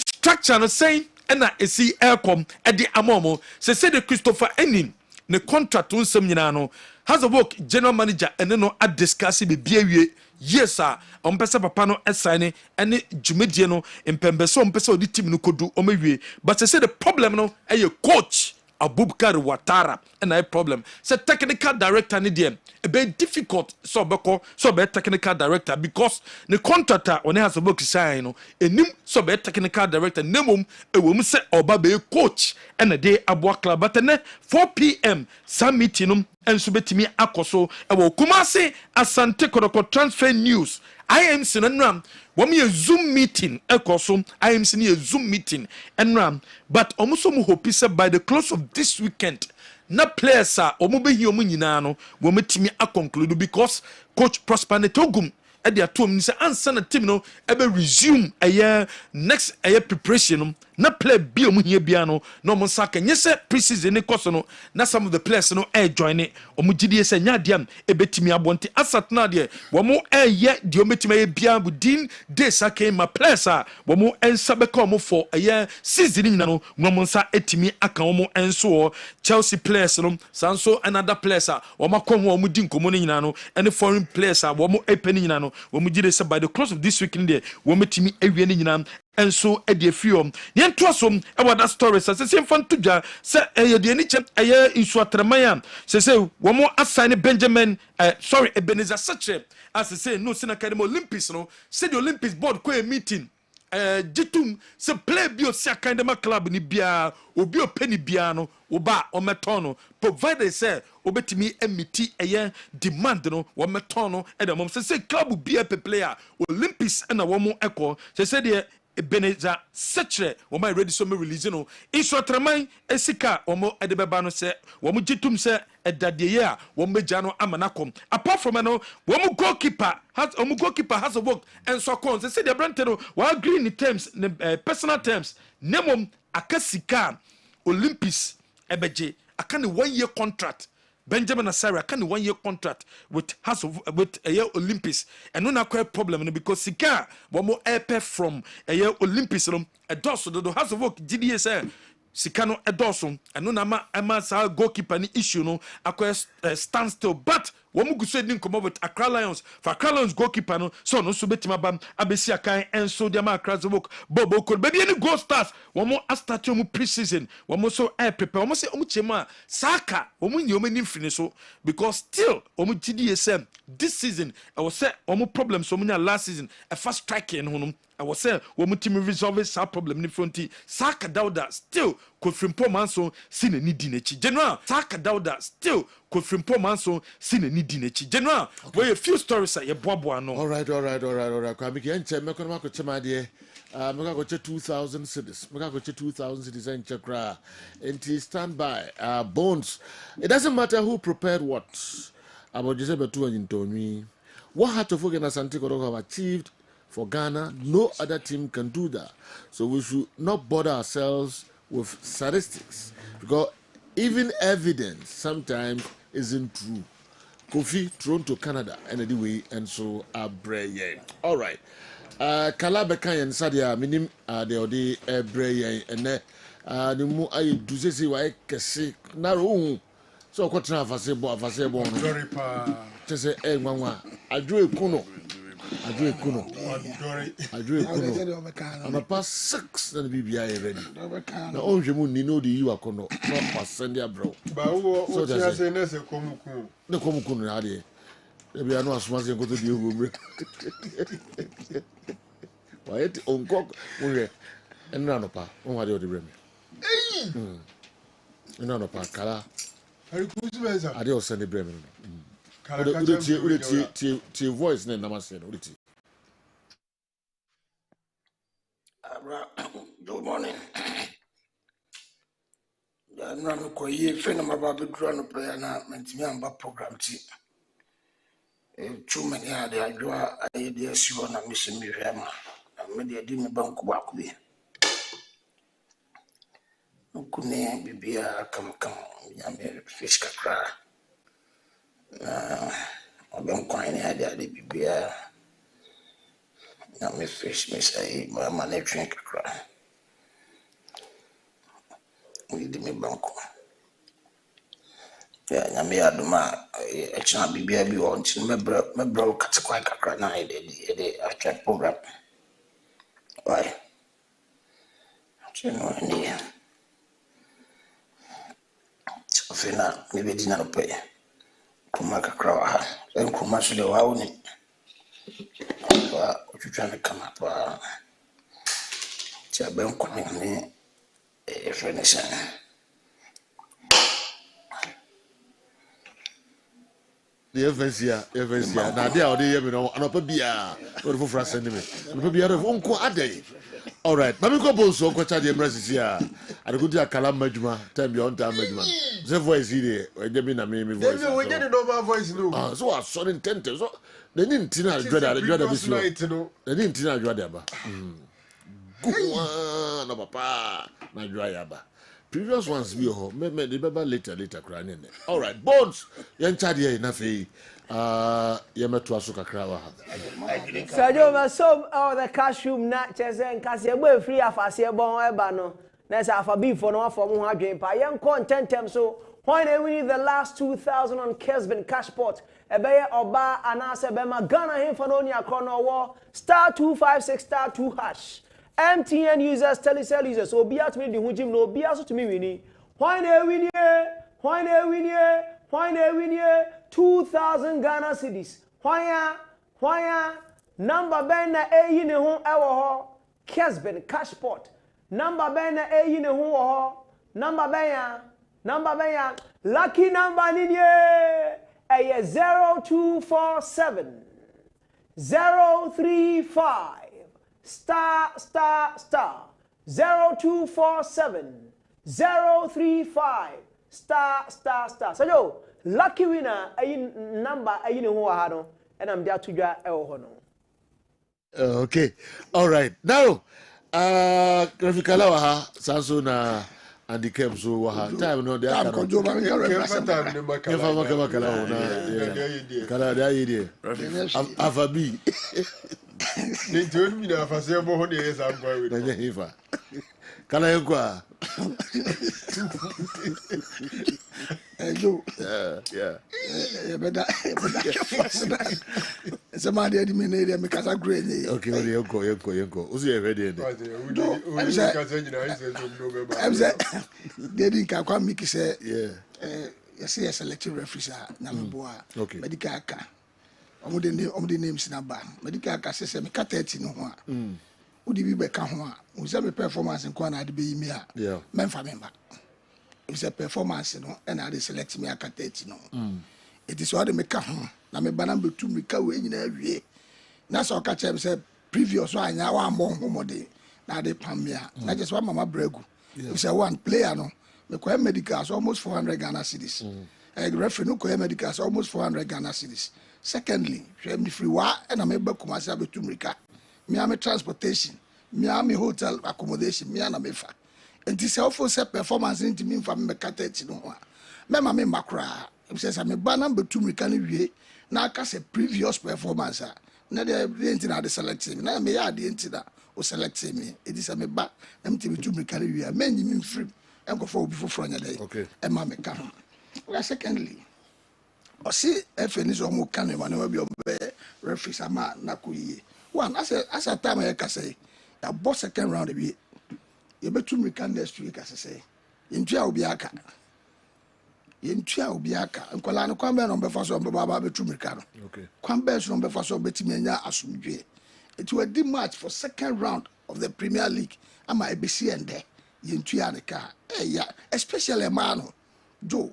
structure no saying ena esi aircom e di amomo say the Christopher Enin ne contract unsem nyina no House of Oak general manager ene no a discuss be biewie yes sir ompese papa no assign ene dwumedie no empembeso ompese odi team no kodu omewie but say the problem no e coach Abubakar Watara and I problem. Say technical director ni dem a bit difficult so be technical director because the contractor on has a book sign no enim so be technical director nemum e wo mu say oba be coach and a day abwa club but 4 p.m. some meeting and so betimi akoso e wo Kumasi Asante Kodoko transfer news IMC nanram wami a Zoom meeting ekoso IMC ni a Zoom meeting enram but omuso mu hope say by the close of this weekend na players are omu be hi omu nyina no wo metimi conclude because coach Prosper Netogum e dey atom ni say answer na team no e be resume next preparation na play bi omu hia bia no no mo saka nyese preseason ni koso no na some of the players no join it omu gidi say nya diam e betimi abonte asat na de wo mo de ometimi bia budin de saka ma players a wo mo ensa be ka mo for season ni no mo nsa etimi aka wo mo enso Chelsea players no sanso another players a wo makọ ho wo mo din komo ni nyina no any foreign players a wo mo epeni nyina no wo mo gidi say by the close of this week in there wo metimi ewie ni nyina and so e dey fiom yen to asom e wa that story say fan to dwa say e dey ni che e insu atramayan say wo mo assign Benjamin Ebenezer Sache as say no sin academy Olympics no say the Olympics board ko a meeting jitum say play bio si academy club ni bia obi openi bia no oba o meton no provided say obetimi emiti demand no wo meton no e dey mom say club bia pe player Olympics na wo mo ekọ say dey Ebenezer Sache wo my ready so me release no iso traman esika wo mo edebeba no se wo mo jitum se edadeye a wo meja no amanakom apart from no wo mo goalkeeper has a work and so on say the brand no wo agree in terms personal terms nemom akasika Olympics ebeje aka ne 1 year contract Benjamin Asari can 1 year contract with Olympics and no quite problem because Sika one more airpay from Olympics a dosso do has of work GDS Sikano a dosso and no nama Emma goalkeeper ni issue no acquire standstill but one go say didn't come over with Accra Lions for Accra Lions goalkeeper no so no subetima bam abesia kan and so the man across the book Bobo could baby any goal stars one more start your pre-season one more so air prepare one more say omuchema Saka one you many finish so because still GDSM this season I was say one problem so many last season a fast striking honum I was say one team resolve sa problem in front Saka Dauda still could from poor man so seen a need in general Saka Dauda still Kofrimpo manso si ne di n'echi. General, we a few stories are ye boaboa no. All right. Kwame ki enche me kono makoche made. Mega koche 2000 cities. Mega koche 2000 cities enche kra. Enti stand by. Bones. It doesn't matter who prepared what. About Joseph Betu and Tony. What Hatofok and Asante Kotoko have achieved for Ghana, no other team can do that. So we should not bother ourselves with statistics, because even evidence sometimes isn't true. Kofi thrown to Canada and anyway, and so Abreye. All right. Kalabeka and Sadia minim the odi Abreye and the mu I do say why kesi na ro so ko tra afasebo Very pa. Just say mama adwo ekuno. I'm a past 6 and BBI ready. Now, only moon, you know the you are cono, not past Sunday, bro. But who just say, Nessa Comucu? No Comucun, Hadi. Maybe I know as much as go to the room. Why, it on cock, and none of pa, on what the rim. None of pa, Kala. I don't send the Bremen. To voice name, Namaste. Good morning. I'm not quite a friend of my baby drawn up prayer now, meant me about program tea. Too many are there. You are ideas you want to miss me. I'm made a dinner bank walk with. Couldn't be a come, I'm a fish cry. I've been quite idea the BBA. I'm a fish, miss a managerial cry. We did me banco. Yeah, I may add my HNB BBA want to my bro cut quite a cry now. I check program. Why? So, Fina, maybe dinner pay. Come back a crow, then come much the wow. What you trying to come up? I've been coming a friend. The Evansia. Now, they are the Yamino, and up a beer, or for us anyway. And a beer of Uncle Ade. All right, Mamiko Boso, Quacha de Brasia, and a good Kalam Majma, time beyond time Majman. The voice here, where they mean a meme voice. We get it over voice, no. So I saw intentive. So they didn't Tina dread this. They didn't Tina Dreadaba. Good one, no papa, my dryaba. Previous ones be home, maybe later crying in. All right, Bones, young Chadia enough. Yametu asuka krawa. Sajo masom the cashew nut chesen kasi ebo free afase bon eba no. Na sa afa beef for no for mo adwen pa. Yen contentem so when they win the last 2000 on Kessben cash pot. Ebeye oba anase bema Ghana him for no nya kono wo *256*2#. MTN users, Telecel users, obi at me the hujim no obi aso to me wini. When they win ye 2000 Ghana cedis. Why number ben na eyi ne ho ewo ho Kessben cash pot. Number ben na eyi ne ho ho. Number ben ya. Lucky number ni ye. Eye 0247 035 star 0247 035 star. So yo, lucky winner number ne ho ha no and I'm there to dwa e ho no. Okay. All right. Now, graphicala wa ha sanso na and the came so wa ha time no dey aka no. Kala da yi Afabi. They told me that for several 100 years I'm going with Hifa. Kala yenkwa. Hello. Yeah. Better. Somebody had me near me because I agree. Okay, yenko. Uzi ready. I'm saying, they didn't come make say, yeah. You see a selective referee, Namaboa, okay. Medical. I'm the names in a band. Medical says, me cut 30 no one. Would you be back on one? We have a performance in Kwana to be me. Yeah. Men for member. it's a performance no and I select me aka 30 no it is what they make na me bana betu me ka we nyina awie na so ka chem say previous one nya wa mo homode na dey pam me na just one mama bregu it's a one player no me ko medicals almost 400 Ghana cedis referee no ko medicals almost 400 Ghana cedis secondly me free wa and me ba kuma say betu me ka me am transportation me am hotel accommodation me na me fa and this helpful set performance into me for me ka 30 no mema me makra says I'm a banner but two mechanic na aka say previous performance na the entina the select me na me ya the entina o select me it is me ba empty two mechanic we men me free and go for before front day okay e ma me ka well secondly o see FN is omo kan ma na be referee ama na ko yi one as a time I can say ya boss second round be you be two mechanic next week as say intua obi aka yentua obi aka nkola no kwamba no befa so baba betu mirika no okay kwamba so no befa so betimi anya asumdwe it will di match for second round of the Premier League ama ebesi ende yentua ne ka ya especially mano jo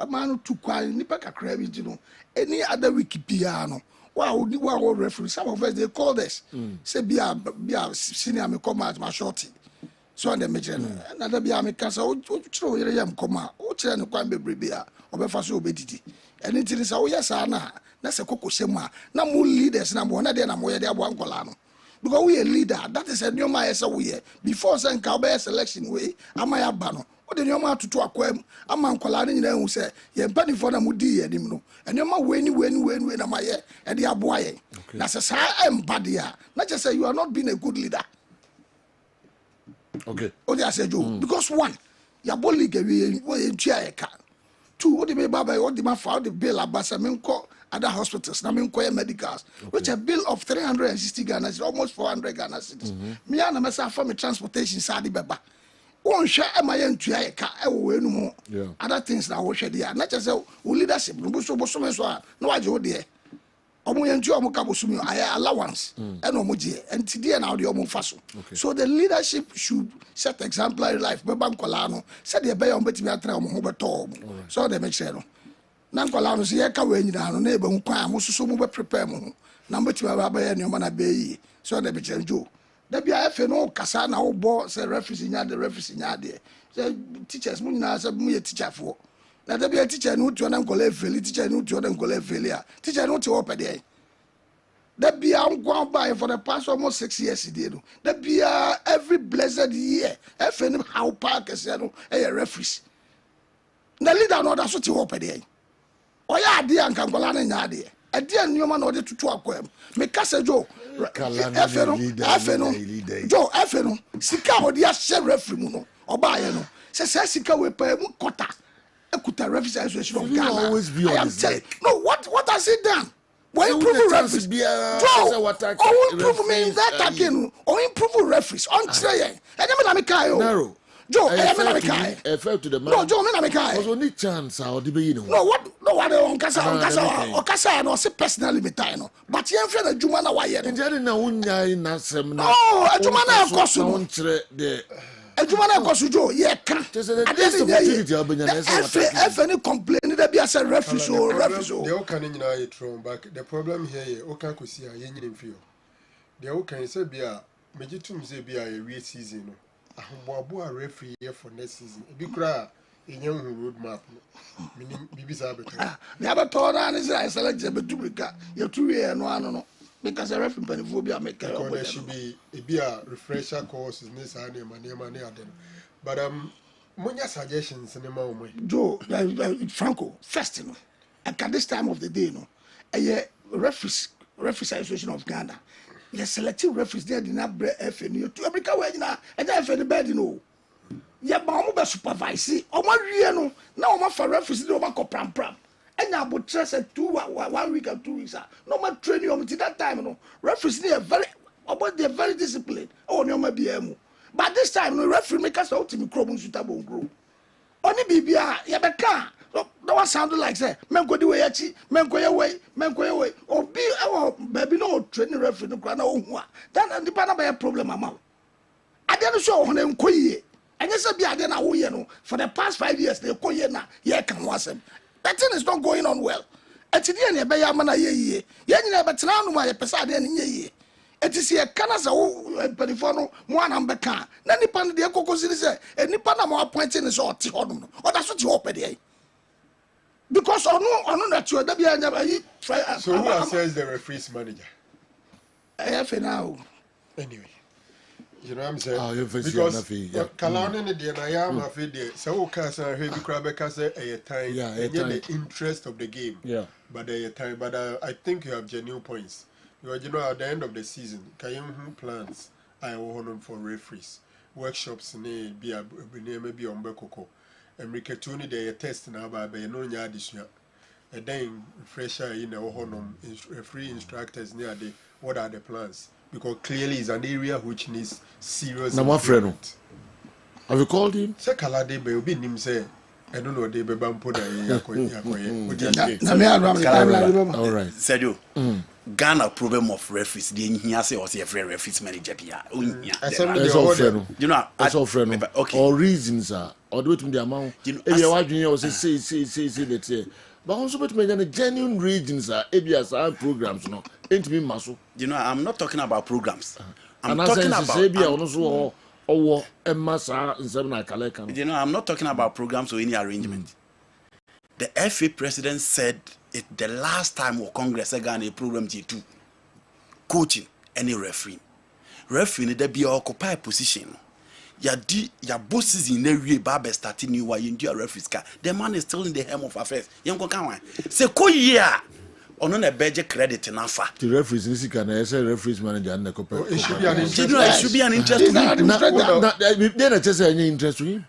mano tu kwa nipa kakra bi di no any other week bia no wow referee some of us they call this say bia senior me come out my shorty so and the major na da bia me kasa o chiro yere yam koma o chire ne kwan bebre bia obefa so obedidi eni tiri sa o yesa na se kokosema na mo leaders na mo na de na mo ye de abo ankola no because we a leader that is a new my yesa we before say nka obe selection we ama ya ba no o de nyoma atutu akwam ama ankola ne nyina hu se ye mpani for na mo di ye nim no enyoma we ni na ma ye e de abo aye na se sa embade a na just say you are not being a good leader. Okay. Oh, they say Joe because one, your ball league we eka. Two, what the me baba, what the ma found the bill abasa menko other hospitals, na menko medicals, which a bill of 360 Ghana is almost 400 Ghana cedis. Me and myself for me transportation sadi baba. One share am I entua eka e wo enu mo. Other things na wo hwe there. Na just say leadership no so so no waje there. Omo yentu omo kabosumi allowance and omo je entidi na odi omo faso so the leadership should set exemplary life beba nkola no said e be ya omo betimi atra omo ho beto omo so they make sure no na nkola no se ye ka we nyina no na e be hu kwan amososo mo be prepare mo ho na betimi ba ba ye ne omo na be yi so they be change da bia efe no kasa na wo bo say referee nya de say teachers mo nyina say mo ye teacher for na da bia teacher no tu na nkola feli teacher no tu na nkola feli a teacher no tu opede da bia ngwa buy for the past almost 6 years no da bia every blessed year FN how park say no e referees na leader no da so ti opede o ya ade anka nkola na nya ade ade anyoma na o de tutu akwam me kasa jo FN no sika o de a share referee mu no oba ye no se sika we pa mu kota Ekuta referee association of Ghana. Always be on his neck. No, what has he done? Why improve referees? Improve me in that again. Or improve referees. On tray. And then me kai. Narrow. Joe, I fell to the man. No, Joe, me na me kai. Was only chance or the be no. No, what on kasa no say personally me tie no. But yen friend adwuma na waye no. Njeri na unya na sem na. Oh, adwuma na akoso no. The adwuma na akoso Joe, ye ka. If any complain that be as a referee or referee. They all can nyina ye tron back. The problem here ye o kan kosi a ye nyina mfio. They all can say bia mejitum say bia ye we season no. Ahombo a referee here for next season. Ebi kra enyam road map no. Meaning bibisa beto. Me abeto na ni say select betubrika. Ye tuwe no ano no. Because a referee penifobia make care. There should be a refresher course in this ane adem. But Munya suggestions in the moment. Joe, Franco, first, at this time of the day, a referee association of Ghana, the selective referees there did not break FN to America where now, and FN bed, Ya ba supervise, or my now my for referees no man pram. And I would trust 1 week or 2 weeks. No man training until that time, referees they are very disciplined. Oh, no, maybe but this time, no referee make us out to me chrome suitable grow. Only Bibia, Yabaka. No one sounded like say, men go the way, men go away, or be our baby no training referee no grana. Then and the Panama problem amount. I didn't show on them quay. And yes, be again a way, for the past 5 years, they call you now, yeah, can watch them. That thing is not going on well. At the end, be a man a year, yeah, but now my person in ye. It is here, can as a perifono, one and becan. Nanny pan the cocos is a nippana more pointing is all Tihodum, or that's what you hope at because I know that you are the So who assesses the referees manager? I have now. Anyway. You know what I'm saying? Because Kalani in the Nayama Fide, so Casa heavy crab casa a time, the interest of the game. Yeah. But I think you have genuine points. Because at the end of the season, Kayam plans I will for referees. Workshops maybe on Bekoko. And Riketuni they test now by no addition. And then fresher in our honor free instructors near the what are the plans? Because clearly it's an area which needs serious improvement. Have you called him? Say Kalade be obi nim say I don't know they be bampo da yakoye. All right. Sergio. Ghana problem of referees the here say or say referees manager bia. That's all friend. You know, that's all friend. Okay. All reasons are or do it with the amount. If you watch you say let's say but also but me genuine reasons are ABS our programs no ain't me maso. You know, I'm not talking about programs. I'm talking about you know, I'm not talking about programs or any arrangement. The FA president said it the last time or Congress got a program G2 coaching any referee. Referee they be occupy position. Ya bosses in every barber starting new why you do a referee car. The man is still in the helm of affairs. Young can say ko year. On a budget credit in Alpha. The referees in Sikana, as a referees manager, and the it should be an interest. It should be an interest to him. Then I just say any interest to him.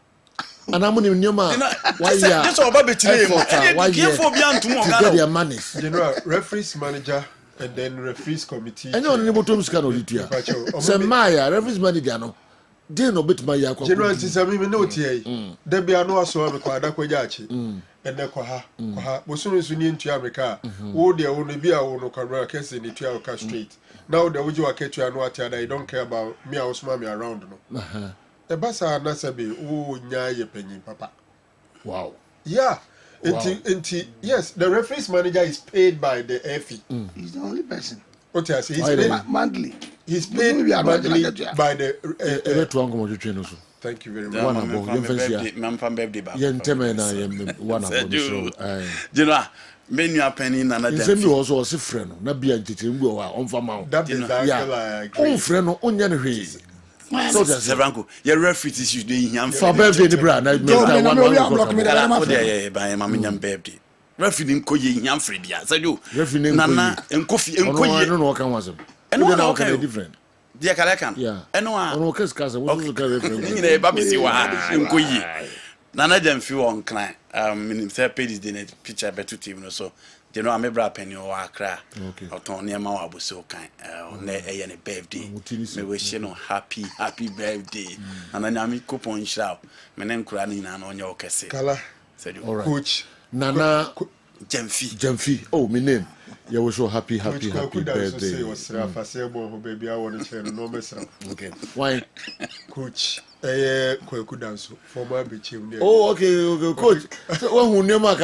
And I'm in your man. Why, that's all about between why you get their money. You know, referees manager and then referees committee. I know the bottom scan of it. Say Maya, referees manager, no. They no bit my yakwa. General, since I mean, no tea. There be a no so required that Koyachi. And then Koha, Bosun soon into America. Oh, there only be a no camera case in the 12 street. Now the Uju catch you and what I don't care about me, I was mommy around. The Bassa Nasabi, oh, nya penny, papa. Wow. Yeah. Yes, the referees manager is paid by the FE. He's the only person. What I say, he's paid monthly. He's paid monthly by the. Thank you very much. One about you know, many are penny and another. You also a friend, not be a teaching go on for mount. That is own friend, onion raise. So that's Franco. Your referees should be him for birthday, the brand. I by Mamma birthday. Referee ko ye him Fredia. Said you. Referee Nana and Kofi and Koye. I don't know what can was him. And what okay different. Dear Kalakan. Yeah. And no one. No case casa. What you referee? Baby see what and Koye. Nana dem feel on client. Third page is the picture better team so. You know, I'm a bra penny or Accra. Okay. Or Tony Mawa was so kind. On a birthday. Me wish you happy birthday. And then I'm coupon shout. My name crying on your cassette. Kala. Said you. Coach. Nana Jemfi. Oh, my name. You were so happy birthday. Baby, I want to share no mess. Okay. Why? Coach. Kweku dance. Former bitch. Oh, okay, coach. So, who knew my